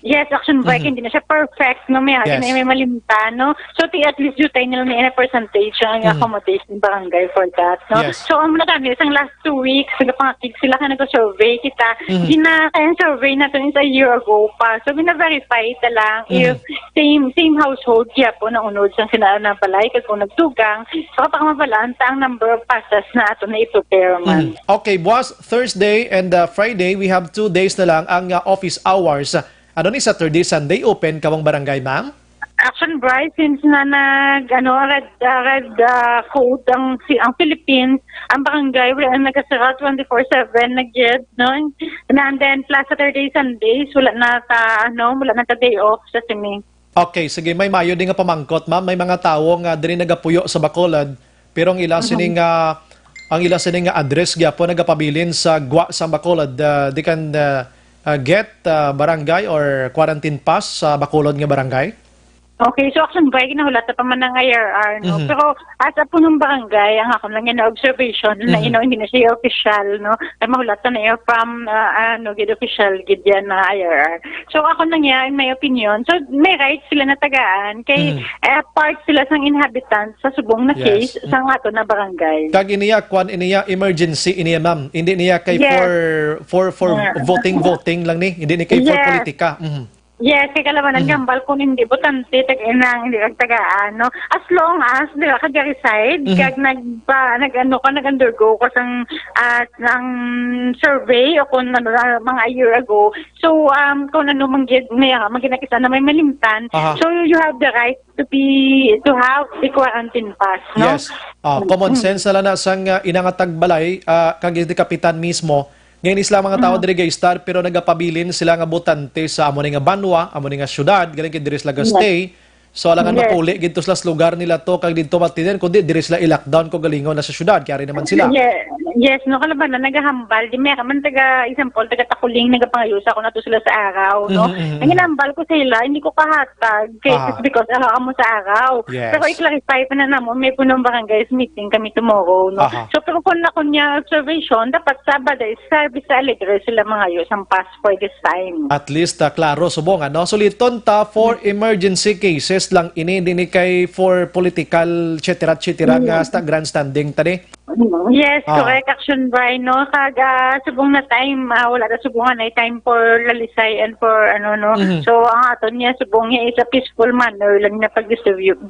Yes, Action Bray, hindi na siya perfect, no? May malimta, no? So, at least due tayo nila may percentage ang accommodation barangay for that, no? Yes. So, ang mula kami, isang last 2 weeks, nagpangakig sila ka nag-survey kita. Kaya survey na ito is a year ago pa. So, bina-verify ita lang if same household kaya po na unod sa sinaan na balay, kasi kung nagtugang, so kapag mabalaan ang number of passes na ito na i-prepare man. Okay, boss, Thursday and Friday, we have 2 days na lang ang office hours. Ano ni Saturday, Sunday, open ka bang barangay, ma'am? Action Bright, since na red code ang Philippines, ang barangay wala na nakasara 24/7 nag-jet, no? And then plus Saturday, Sundays wala na ta day off sa sini. Okay, sige, may mayo din nga pamangkot, ma'am. May mga tao nga diri nagapuyo sa Bacolod, pero ang ila sining address gyapon nagapabilin sa Gwa sa Bacolod. They can get barangay or quarantine pass sa Bacolod nga barangay. Okay, so Action Bright, ginahulata pa man ng IRR, no? Pero as a punong barangay, ang ako lang yan na observation, na hindi na siya official, no? Ay mahulata na yun from, gid official, gid yan na IRR. So ako lang yan, in my opinion, so may rights sila na tagaan, kay part sila sang inhabitants sa subong na case sa nga to na barangay. Kag iniya, emergency iniya, ma'am. Hindi niya kay for voting lang ni, hindi ni kay for politika. Yes, kay kalabanan gambal kung hindi botante tag-inang hindi kagtagaan, no? As long as dila ka reside, kag nag-undergo ko sang survey o kung mga year ago. So kung ano magkinakita na may malimtan, so you have the right to have the quarantine pass, no? Yes. Common sense na sang inangatag balay kag di kapitan mismo. Ngayon isla mga tao diri gaystar pero nagapabilin sila nga botante sa amo nga banwa, amo nga syudad, galing kay diri sila stay. So alangan mapuli gidto sila lugar nila to kag didto matinen kundi diri sila i-lockdown ko galingon na sa syudad kaya rin naman sila. Yes, no kalaban na nagahambal di may man taga example taga Takuling nagapangayusa ko nato sila sa araw, no. Ang ginambal ko sila hindi ko kahatag because amo sa araw. Pero i-clarify pa na namo may punong barangay meeting kami tomorrow, no. So pero kung na kunya observation dapat Sabado service sa Alegre sila mga ang pass for this time. At least klaro subong ano. Suliton ta for emergency cases lang ini dinhi kay for political etc nga grandstanding tani. Yes, correct. Action Bright, no? Kag subong na time, wala na subungan na time for lalisay and for So ang aton niya subong niya is a peaceful manner lang na pag-distribute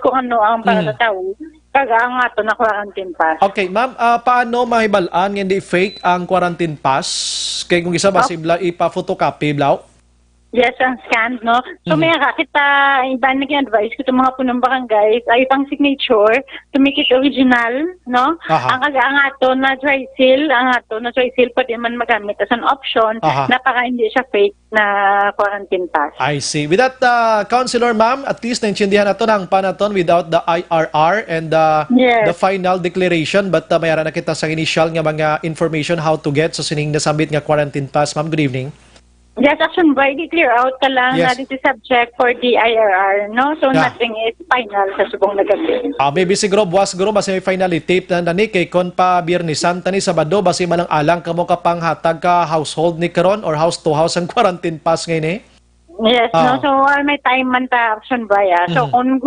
kung ano ang para sa tao. Kag ang aton na quarantine pass. Okay, ma'am, paano mahibalaan nga hindi fake ang quarantine pass? Kay kung isa basibla ipa-photocopy blaw? Yes, ang scan, no? So, may kita, iba nag-advise ko itong mga punong barangay, ay pang signature, to make it original, no? Ang ato na dry seal, pwede man magamit as an option na para hindi siya fake na quarantine pass. I see. With that, Councilor, ma'am, at least naintindihan nato ng panaton without the IRR and the final declaration, but mayara na kita sa initial nga mga information how to get sa sining nasambit nga quarantine pass. Ma'am, good evening. Yes, Action Bright, clear out ka lang na this is subject for the IRR, no? So nothing is final sa subong na gabi. Maybe siguro, buwas siguro, basi may finally tape na ni kay kon pa Biyernesan tani Sabado, basi malang alang kamo kapang hatag ka household ni karon or house to house ang quarantine pass ngayon eh? Yes, no? So may time man ta Action Bright. So kung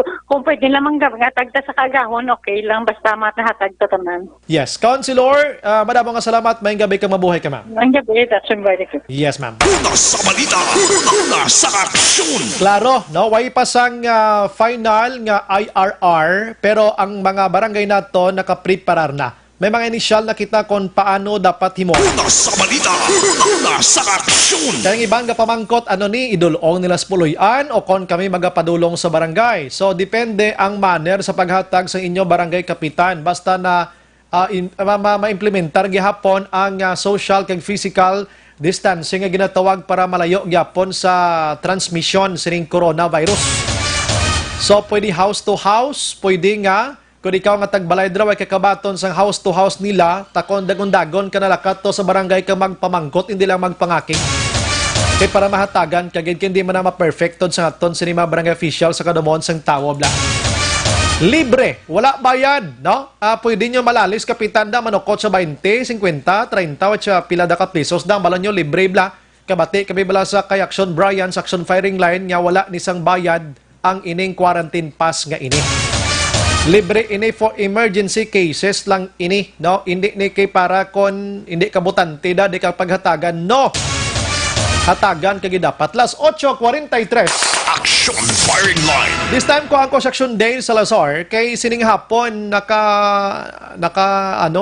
pwede lamang gatag ta sa kagahon, okay lang, basta matahatag ta tanan. Yes, Councilor, madamong nga salamat, may gabi kang mabuhay ka, ma'am. Ang gabi, Action Bright. Yes, ma'am. Una sa balita, una sa aksyon. Klaro, no? Way pasang final nga IRR, pero ang mga barangay nato nakapreparar na. May mga initial na kita kung paano dapat himo. Una sa balita, una sa aksyon. Kaya ibang pamangkot, ni idulong nila sa puloyan o kon kami magapadulong sa barangay. So, depende ang manner sa paghatag sa inyo barangay kapitan. Basta na ma-implementar gihapon ang social kag physical distancing nga ginatawag para malayo gyapon sa transmission sining coronavirus. So, pwede house to house, pwede nga kung ikaw nga tagbalay draw ay kakabaton sang house to house nila, takon dagon-dagon ka nalakat to sa barangay ka magpamangkot, hindi lang magpangaking. Kaya para mahatagan, kagid hindi man na ma-perfectod sa aton sa mga barangay official sa kadamon sang tawo bla. Libre, wala bayad, no? Pwede nyo malalis kapitan da manukot sa 20, 50, 30 at sa pila da ka pesos da balon nyo libre bla. Kabati kami bala sa kay Action Brian sa Action Firing Line nga wala ni sang bayad ang ining quarantine pass nga ini. Libre ini for emergency cases lang ini, no? Hindi ni kay para kon hindi ka butante da di ka paghatagan, no. Hatagan kagi dapat. Las 8:43. Action Firing Line. This time ko ang Action Dale Salazar kay sining hapon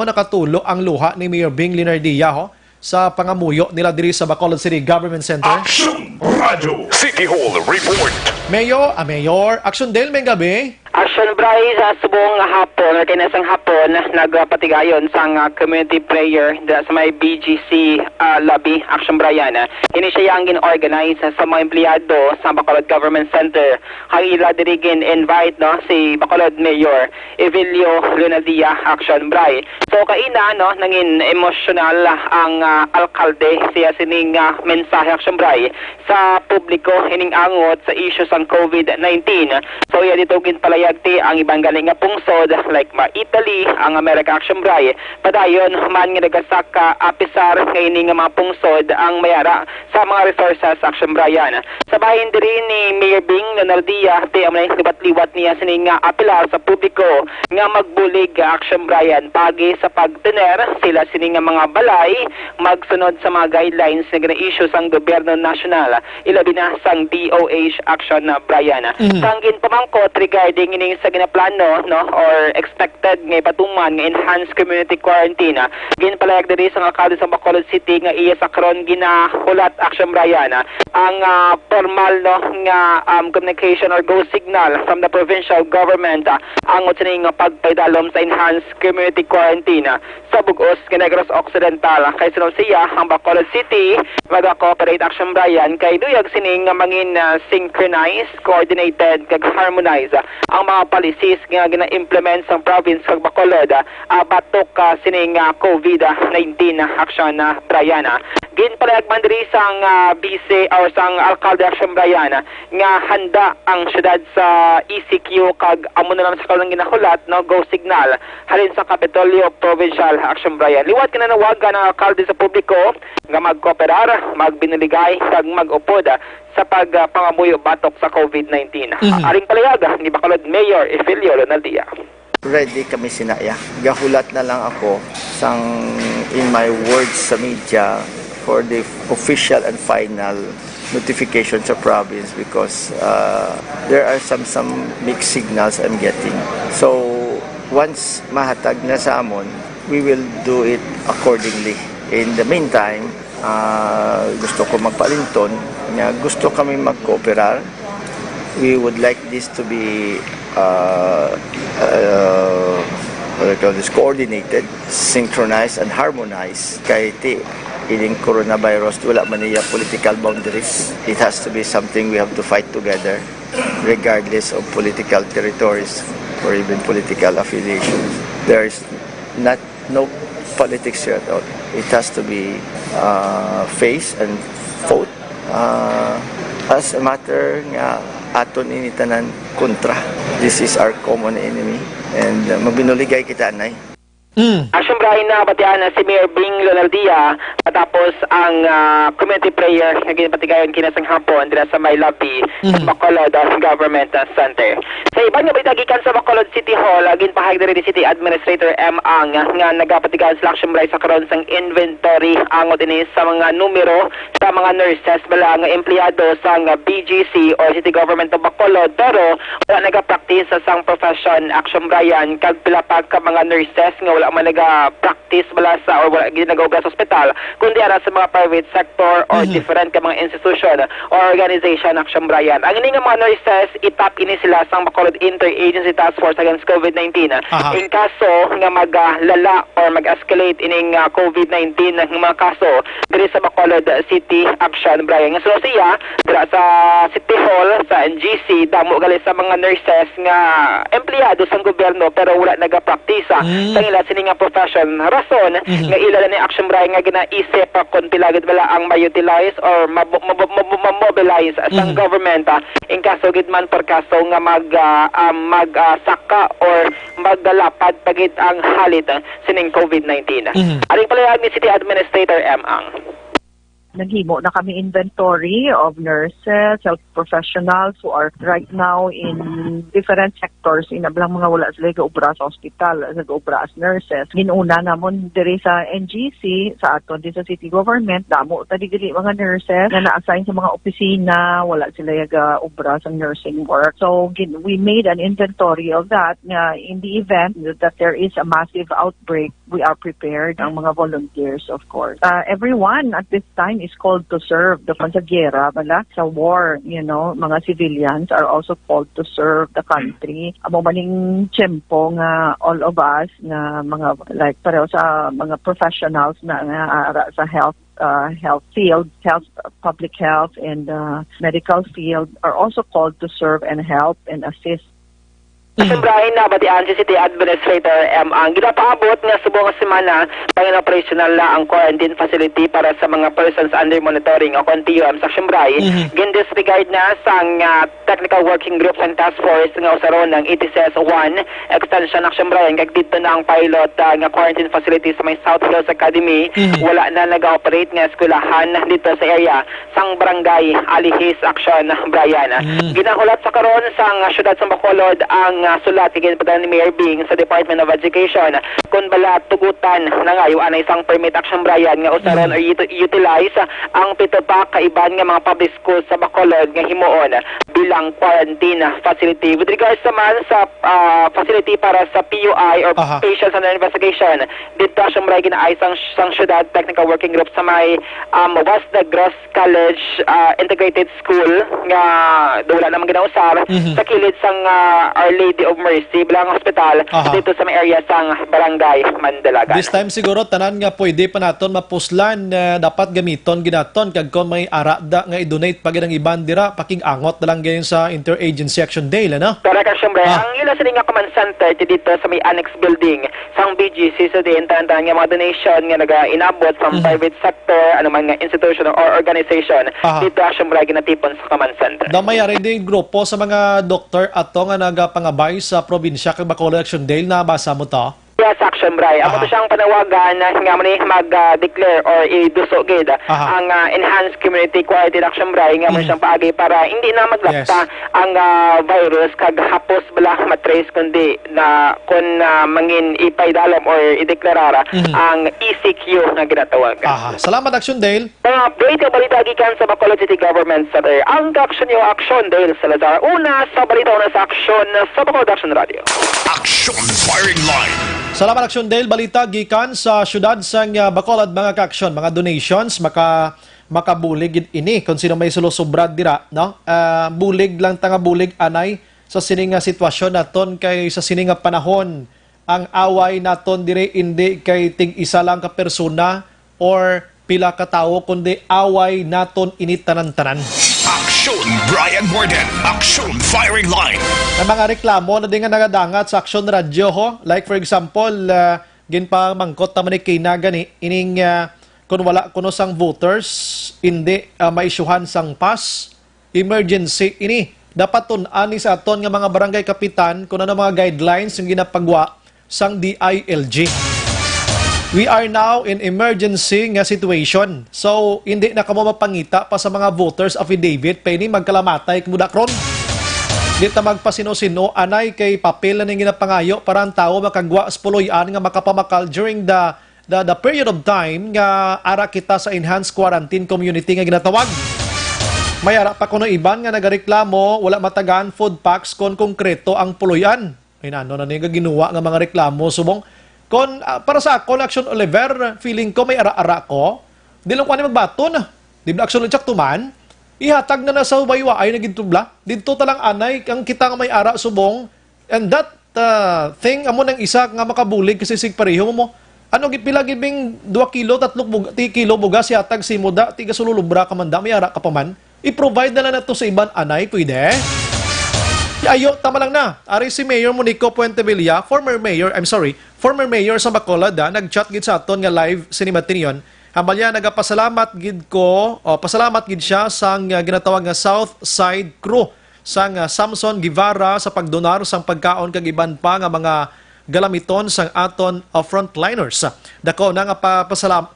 nakatulo ang luha ni Mayor Bing Linardia sa pangamuyo nila diri sa Bacolod City Government Center. Action Radyo City Hall Report. Mayor, aksyon din may gabi. Action Bray sa subong hapon or kinasang hapon nagpatigayon sa community prayer sa may BGC lobby Action Brayan. Ini siya yang gin-organize sa mga empleyado sa Bacolod Government Center. Hangila dirigin invite si Bacolod Mayor Evelio Lunadia Action Bray. So kaina nangin emotional ang alkalde siya sining mensahe Action Bray sa publiko hining angot sa issues ang COVID-19. So iya dito ginpalayagti ang ibang galing nga pungsod like Italy, ang America Action Bray. Padayon man nga nagasak apisar kaining mga pungsod ang mayara sa mga resources Action Brayan. Sa bahin diri ni Mayor Bing Leonardia ti amay liwat-liwat niya sining apilar sa publiko nga magbulig Action Brayan pagi sa pagtener sila sining mga balay magsunod sa mga guidelines nga na-issue sang gobyerno nasyonal ilabi na sang DOH Action Brayan. Tangin pamangkot regarding ining sa ginaplano or expected nga patuman nga enhanced community quarantine. Ginpalayag diri sa alkalde sa Bacolod City nga iya sa karon ginahulat Action Brayan ang formal nga communication or go signal from the provincial government ang utsining pagpaydalom sa enhanced community quarantine sa bugos nga Negros Occidental. Kay sunod siya ang Bacolod City mag-cooperate Action Brayan kay duyag sining mangin synchronize, coordinated kag harmonize ang mga policies nga gina-implement sa province kag Bacolod batok sining COVID-19 Action Brayan. Ginpalayag man diri sang BC or sang alkalde Action Brayan nga handa ang syudad sa ECQ kag amo na lang sa kalang ginahulat go signal halin sa Kapitolyo Provincial Action Brayan. Liwat kinanawagan ang alkalde sa publiko nga magkooperar, magbiniligay kag mag-upod sa pagpangamuyo batok sa COVID-19. Aring palayag ni Bacolod Mayor Evelio Leonardia. Ready kami sinaya. Gahulat na lang ako in my words sa media for the official and final notification sa province because there are some mixed signals I'm getting. So once mahatag na sa amon, we will do it accordingly. In the meantime, gusto ko magpalinton, gusto kami magkooperar. We would like this to be coordinated, synchronized, and harmonized. Kaya ining coronavirus, wala man niya political boundaries. It has to be something we have to fight together, regardless of political territories or even political affiliations. There is no politics here at all. It has to be face and fought as a matter nga aton initanan kontra. This is our common enemy and magbinuligay kita anay. Action Brayan na batian si Mayor Bing Leonardia matapos ang community prayer nga ginapatigayon kinasang hapon dira sa may lobby sa Bacolod Government Center. Sa iban nga bitagikan sa Bacolod City Hall ginpahayag diri ni City Administrator M. Ang nga nagapatigayon sa Action Brayan sa karon sang inventory angot ini sa mga numero sa mga nurses bala nga empleyado sa BGC or City Government of Bacolod pero wala nagapractice sa sang profession Action Brayan kag pila pa ka mga nurses nga wala man naga-practice bala sa or wala ginagawa sa ospital kundi ara sa mga private sector or different ka mga institution or organization Action Brayan. Ang ini nga mga nurses itap ini sila sa Bacolod Interagency Task Force Against COVID-19. In kaso nga maglala or mag-escalate ining COVID-19 ng mga kaso diri sa Bacolod City Action Brayan. Nga so siya dira sa City Hall sa NGC damo gali sa mga nurses nga empleyado sa gobyerno pero wala naga-practice sa ila nga profession rason nga ila ni Action Brayan nga ginaisip kung pilagid bala ang ma-utilize or ma-mobilize sa government in kaso gid man per kaso nga magsaka or magdalapad pagit ang halit sining COVID-19. Aring palayag ni City Administrator M. Ang naghimo na kami inventory of nurses, health professionals who are right now in different sectors. Inablang mga wala sila gaubra sa hospital, gaubra as nurses. Ginuna namon diri sa NGC, sa aton din sa city government, damo tadigili mga nurses na na-assign sa mga opisina, wala sila gaubra sa nursing work. So we made an inventory of that. In the event that there is a massive outbreak, we are prepared, ang mga volunteers of course. Everyone at this time is is called to serve. The sa gera, sa war, mga civilians are also called to serve the country. Amo maning tiyempo nga all of us nga mga like pareho sa mga professionals na nga sa health field, public health and medical field are also called to serve and help and assist. Brian na batian si City Administrator ang ginapaabot nga subong semana pangin operational na ang quarantine facility para sa mga persons under monitoring o continuum sa Simbray. Disregard na sang technical working group and task force nga usaron ng ETCS 1 extension ng Simbray kag dito na ang pilot nga quarantine facility sa may South Hills Academy. Wala na nag-operate nga eskwelahan dito sa area sang barangay Alihis Action Brian. Ginahulat sa karon sang syudad sa Bacolod ang sulat kay ni Mayor Bing sa Department of Education kung bala tugutan na nga yung isang permit action Brian nga usaron or utilize ang pito pa kaiban nga mga public schools sa Bacolod nga himuon bilang quarantine facility. With regards naman sa facility para sa PUI or Patients Under Investigation, dito action Brian ginaay sang syudad technical working group sa may West Negros College Integrated School nga wala naman ginausar sa kilid sang Our Lady of Mercy bilang hospital dito sa may area sang barangay Mandalagan. This time siguro tanan nga pwede pa naton mapuslan dapat gamiton ginaton kag kung may arada nga i-donate pag ang iban dira paking angot na lang ganyan sa Interagency Action Day ano. Correct syempre. Ang ila sa nga command center dito sa may annex building sang BGC so din tantan nga mga donation nga naga-inabot from private sector anuman nga institution or organization dito syempre ginatipon sa command center. Damay ari din grupo sa mga doktor ato nga nagapangabay sa probinsya kag Bacolod Action Day na basa mo to? Yes, action Bray. Amo to siyang panawagan na nga man mag-declare or idusogid ang enhanced community quarantine action Bray nga man siyang paagi para hindi na maglapta ang virus kag hapos bala matrace kundi na kun mangin ipaidalom or ideklarara ang ECQ nga ginatawag. Salamat Action Dale. Update yung balita gikan sa Bacolod City Government Center. Ang action yung Action Dale Salazar. Una sa balita una sa action sa Bacolod Action Radio. Action Firing Line. Salamat Action Dale. Balita gikan sa syudad sang Bacolod mga ka-action, mga donations makabulig ini kung sino may sulusobrad dira no. Bulig lang tanga bulig anay sa sining sitwasyon naton kay sa sining panahon ang away naton dire hindi kay tig isa lang ka persona or pila ka tawo kundi away naton ini tanan-tanan. Action Brian Borden. Action Firing Line. May mga reklamo na din nga nagadangat sa Action Radio ho. Like for example, ginpa mangkot ta man kay na gani ining kun wala kuno sang voters hindi maisyuhan sang pass emergency ini dapat tun-an ni sa aton nga mga barangay kapitan kun ano mga guidelines yung ginapagwa sang DILG. We are now in emergency nga situation. So, hindi na kamo mapangita pa sa mga voters affidavit pa ini magkalamatay kumudakron. Di ta magpasino-sino anay kay papel na ning ginapangayo para ang tao makagwa sa puloy-an nga makapamakal during the period of time nga ara kita sa enhanced quarantine community nga ginatawag. May ara pa kuno iban nga nagareklamo wala matagaan food packs kon konkreto ang puloy-an. Ay ano na nga ginuwa nga mga reklamo subong kon para sa ako Action Oliver feeling ko may ara-ara ko di lang ko ani magbaton di ba Action Chak tuman ihatag na sa baywaay na gintubla dito talang anay ang kita nga may ara subong and that thing amo nang isa nga makabulig kasi sig pareho mo ano gipila gibing 2 kilo 3 kilo bugas ihatag si muda tiga sululubra ka man da may ara ka pa man i-provide na lang nato sa iban anay pwede. Ayo, tama lang na. Ari si Mayor Monico Puentevilla, former mayor sa Bacolod, nag-chat gid sa aton nga live sinimatin yon. Hamalya nagapasalamat gid ko, pasalamat gid siya sang ginatawag nga South Side Crew sang Samson Guevara sa pagdonar sang pagkaon kag iban pa nga mga galamiton sang aton frontliners. Dako na nga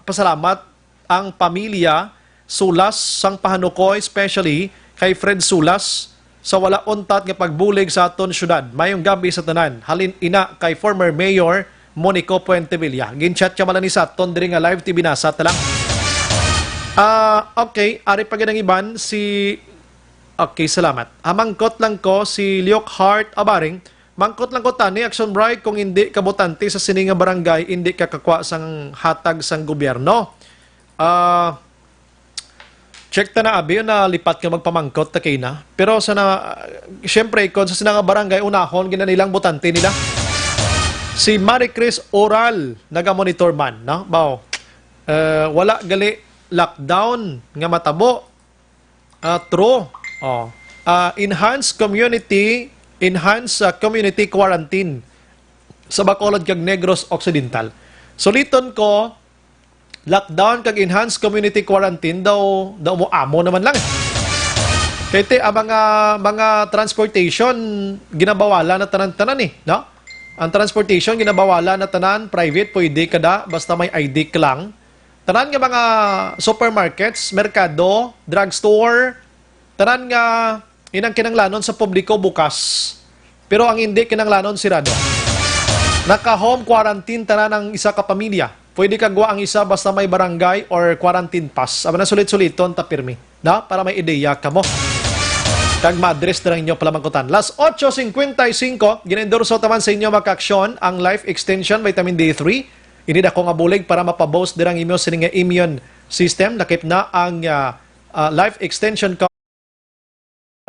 pasalamat ang pamilya Sulas sang Pahanukoy, especially kay Fred Sulas sa wala untat nga pagbulig sa aton syudad. Mayong gabi sa tanan. Halin ina kay former Mayor Monico Puentevilla. Gin-chat siya malani sa aton diri nga live TV nasa talang. Okay, ari pa ganang iban si okay, salamat. Mangkot lang ko si Liok Hart Abaring. Mangkot lang ko tani Action Bright kung hindi kabutante sa sininga barangay, hindi kakakwa sang hatag sang gobyerno. Check ta na abi na lipat ka magpamangkot ta kay na. Pero sa na syempre kon sa sinanga barangay unahon ginanilang botante nila. Si Marie Chris Oral naga-monitor man, no? Bao. Wala gali lockdown nga matabo. True. Enhanced community quarantine sa Bacolod kag Negros Occidental. Suliton ko lockdown kag enhanced community quarantine daw mo amo naman lang. Kaya ang mga transportation ginabawala na tanan-tanan no? Ang transportation ginabawala na tanan, private pwede kada basta may ID ka lang. Tanan nga mga supermarkets, merkado, drugstore, tanan nga inang kinanglanon sa publiko bukas. Pero ang hindi kinanglanon sirado. Naka-home quarantine tanan ng isa ka pamilya. Pwede kagwa ang isa basta may barangay or quarantine pass. Aba na sulit-suliton ta pirmi, na para may ideya ka mo. Kag ma-address na lang inyo palamangkutan. Last 8:55, ginendorso taman sa inyo makaksyon ang Life Extension Vitamin D3. Inid ako nga bulig para mapaboost dirang inyo sa nga immune system. Nakip na ang Life Extension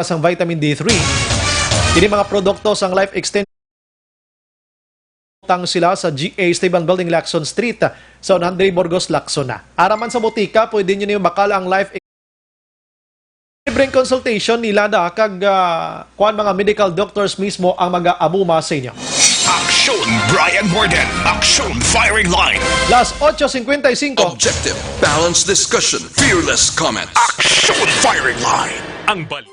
sang Vitamin D3. Ini mga produkto sang Life Extension tang sila sa GA Esteban Building, Lacson Street sa Andre Burgos, Lacson na. Araman sa botika, pwede nyo niyo bakal ang Life libreng consultation nila da kag kuan mga medical doctors mismo ang mag-aabuma sa inyo. Aksyon Brian Borden. Aksyon Firing Line. Last 8:55. Objective, balanced discussion, fearless comments. Aksyon Firing Line. Ang bal.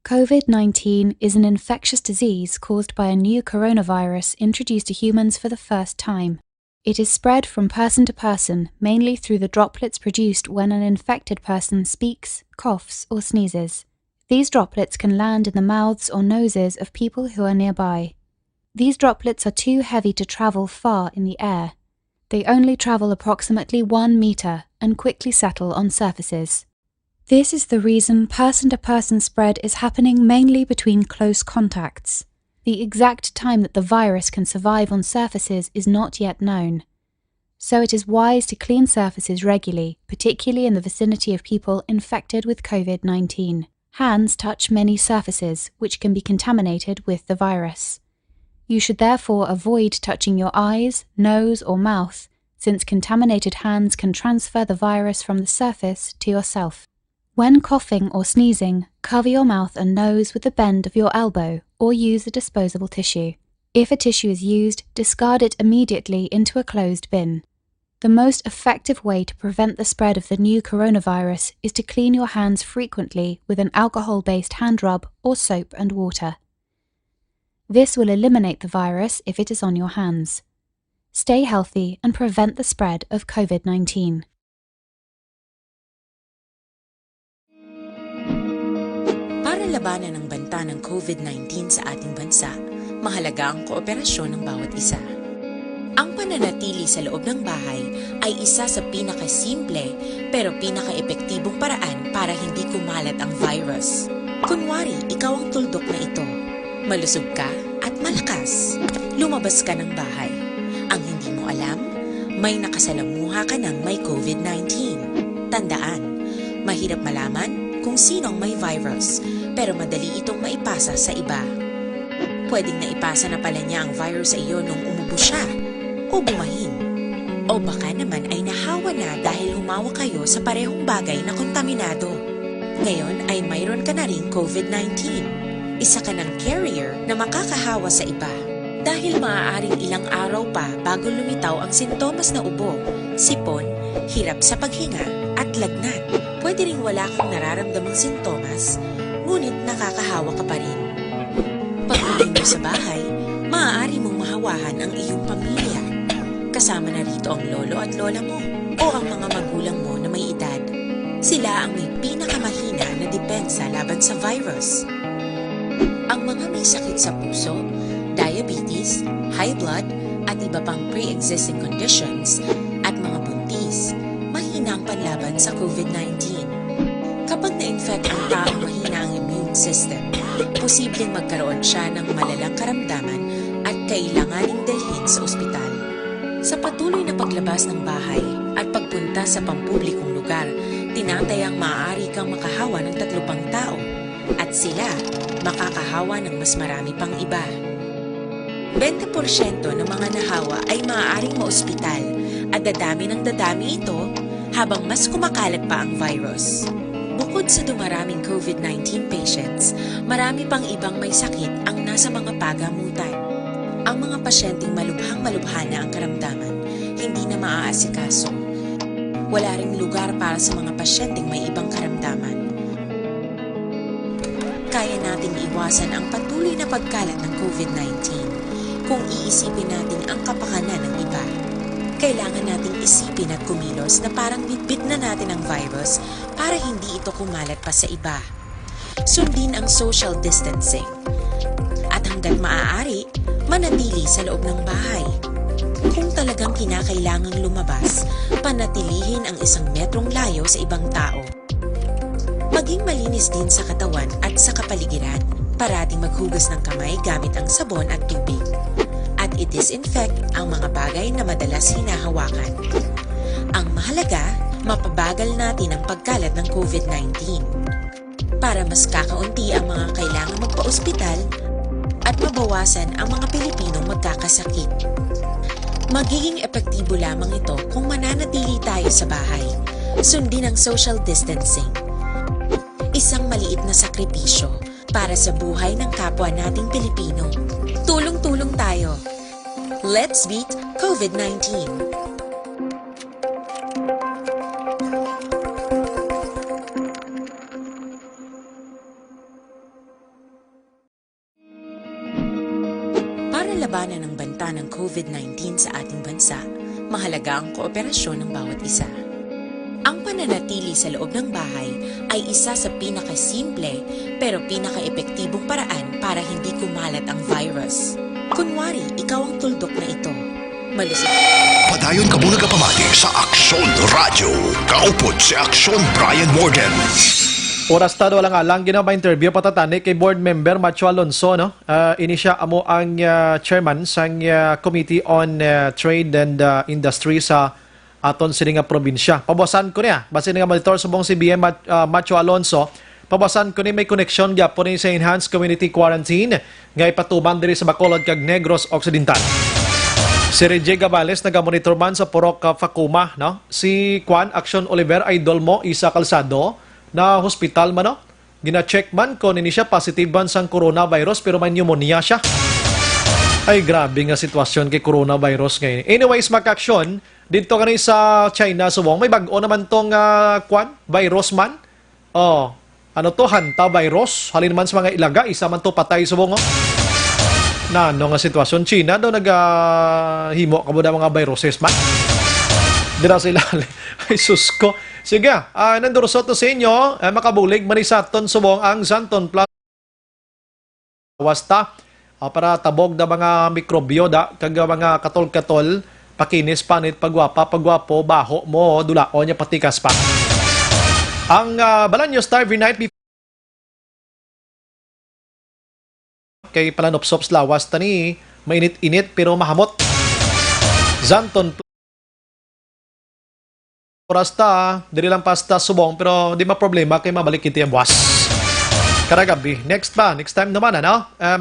COVID-19 is an infectious disease caused by a new coronavirus introduced to humans for the first time. It is spread from person to person, mainly through the droplets produced when an infected person speaks, coughs, or sneezes. These droplets can land in the mouths or noses of people who are nearby. These droplets are too heavy to travel far in the air. They only travel approximately 1 meter and quickly settle on surfaces. This is the reason person-to-person spread is happening mainly between close contacts. The exact time that the virus can survive on surfaces is not yet known. So it is wise to clean surfaces regularly, particularly in the vicinity of people infected with COVID-19. Hands touch many surfaces, which can be contaminated with the virus. You should therefore avoid touching your eyes, nose, or mouth, since contaminated hands can transfer the virus from the surface to yourself. When coughing or sneezing, cover your mouth and nose with the bend of your elbow or use a disposable tissue. If a tissue is used, discard it immediately into a closed bin. The most effective way to prevent the spread of the new coronavirus is to clean your hands frequently with an alcohol-based hand rub or soap and water. This will eliminate the virus if it is on your hands. Stay healthy and prevent the spread of COVID-19. Para labanan ang banta ng COVID-19 sa ating bansa, mahalaga ang kooperasyon ng bawat isa. Ang pananatili sa loob ng bahay ay isa sa pinakasimple pero pinaka-epektibong paraan para hindi kumalat ang virus. Kunwari, ikaw ang tuldok na ito. Malusog ka at malakas. Lumabas ka ng bahay. Ang hindi mo alam, may nakasalamuha ka ng may COVID-19. Tandaan, mahirap malaman kung sino ang may virus, pero madali itong maipasa sa iba. Pwedeng naipasa na pala niya ang virus sa iyo nung umubo siya, o bumahin. O baka naman ay nahawa na dahil humawa kayo sa parehong bagay na kontaminado. Ngayon ay mayroon ka na rin COVID-19. Isa ka ng carrier na makakahawa sa iba. Dahil maaaring ilang araw pa bago lumitaw ang sintomas na ubo, sipon, hirap sa paghinga at lagnat. Pwede ring wala kang nararamdamang sintomas, ngunit nakakahawa ka pa rin. Pag-uwi mo sa bahay, maaari mong mahawahan ang iyong pamilya. Kasama na rito ang lolo at lola mo o ang mga magulang mo na may edad. Sila ang may pinakamahina na depensa laban sa virus. Ang mga may sakit sa puso, diabetes, high blood, at iba pang pre-existing conditions, at mga buntis, mahina ang panlaban sa COVID-19. Kapag na-infect ang taong mahina ang immune system, posibleng magkaroon siya ng malalang karamdaman at kailanganing dalhin sa ospital. Sa patuloy na paglabas ng bahay at pagpunta sa pampublikong lugar, tinatayang maaari kang makahawa ng 3 pang tao at sila makakahawa ng mas marami pang iba. 20% ng mga nahawa ay maaaring maospital at dadami ng dadami ito habang mas kumakalat pa ang virus. Bukod sa dumaraming COVID-19 patients, marami pang ibang may sakit ang nasa mga pagamutan. Ang mga pasyenteng malubhang-malubha na ang karamdaman, hindi na maaasikaso. Wala ring lugar para sa mga pasyenteng may ibang karamdaman. Kaya nating iwasan ang patuloy na pagkalat ng COVID-19 kung iisipin natin ang kapakanan ng iba. Kailangan nating isipin at kumilos na parang bitbit na natin ang virus para hindi ito kumalat pa sa iba. Sundin ang social distancing. At hanggat maaari, manatili sa loob ng bahay. Kung talagang kinakailangang lumabas, panatilihin ang 1 metrong layo sa ibang tao. Maging malinis din sa katawan at sa kapaligiran. Parating maghugas ng kamay gamit ang sabon at tubig. At i-disinfect ang mga bagay na madalas hinahawakan. Ang mahalaga, mapabagal natin ang pagkalat ng COVID-19 para mas kakaunti ang mga kailangang magpa-ospital at mabawasan ang mga Pilipinong magkakasakit. Magiging epektibo lamang ito kung mananatili tayo sa bahay. Sundin ang social distancing. Isang maliit na sakripisyo para sa buhay ng kapwa nating Pilipino. Tulong-tulong tayo. Let's beat COVID-19. Para labanan ang banta ng COVID-19 sa ating bansa, mahalaga ang kooperasyon ng bawat isa. Ang pananatili sa loob ng bahay ay isa sa pinakasimple pero pinaka-epektibong paraan para hindi kumalat ang virus. Kunwari, ikaw ang tuldok na ito. Malusog. Padayon ka muna kapamati sa Aksyon Radio. Kaupod si Aksyon Brian Morgan. Oras tado lang alang ginawa interview patatani kay board member Macho Alonso, no? Ini siya amo ang chairman sang Committee on Trade and Industry sa aton sini nga probinsya. Pabasan ko niya, base nga monitor subong si BM Macho Alonso. Pabasan ko ni may connection gyapon ni sa Enhanced Community Quarantine nga ipatuman diri sa Bacolod kag Negros Occidental. Si Reggie Gabales nagamonitor man sa Purok Fakuma, no? Si Juan Action Oliver Idol mo Isa Calzado na hospital man, no? Gina-check man ko ni siya positive man sang coronavirus pero may pneumonia siya. Ay grabe nga sitwasyon kay coronavirus ngayon. Anyways, mag-action dito kanay sa China subong may bag-o naman tong virus man. Oh, ano to, hanta virus, halin man sa mga ilaga, isa man to patay subong. Na ano nga sitwasyon, China daw naghimo ka mo na mga viruses man. Dira sila, ay sus ko. Sige, nandurso to sa inyo, makabulig manisaton subong ang Santon Plus wasta para tabog da mga mikrobyo da, kag mga katol-katol, pakinis, panit, pagwapo, baho mo, dulao niya patikas pa. Ang Balanyo Star Night kay Palanopsops lawas tani mainit-init pero mahamot. Zanton Rasta, diri lang pasta subong pero di ma problema kay mabalik kiti ang buwas. Karagabi. Next time naman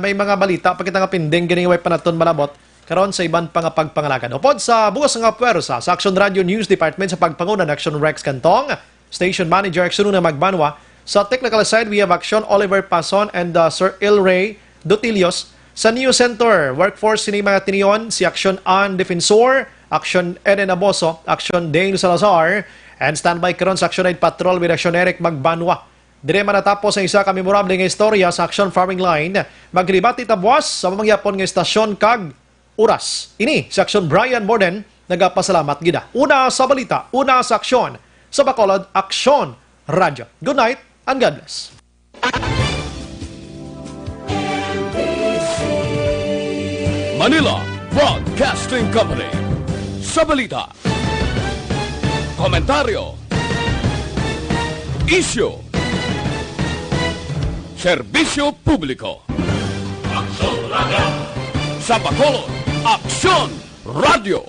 may mga balita pa kita nga pinding giniway panaton malabot karon sa iban pang pagpangalagan. Upod sa buwas nga puwersa sa Action Radio News Department sa pagpanguna ng Action Rex Cantong, Station Manager Action na Magbanwa. Sa technical side, we have Action Oliver Pason and Sir Ilray Dotilios. Sa New Center, Workforce sini mga tiniyon, si Action Ann Defensor, Action Eden Aboso, Action Dane Salazar, and standby karon sa Action Aid Patrol with Action Eric Magbanwa. Dire manatapos ang isa ka memorable nga istorya sa Action Farming Line, magribati tabwas sa mamangyapon nga estasyon kag oras. Ini sa Action Brian Morden, nagapasalamat gida. Una sa balita, una sa aksyon. Sa Bacolod, Action Radio. Good night and God bless. Manila Broadcasting Company. Sa balita, komentaryo, issue, Serbisyo Publiko. Sa Bacolod, Aksyon Radio.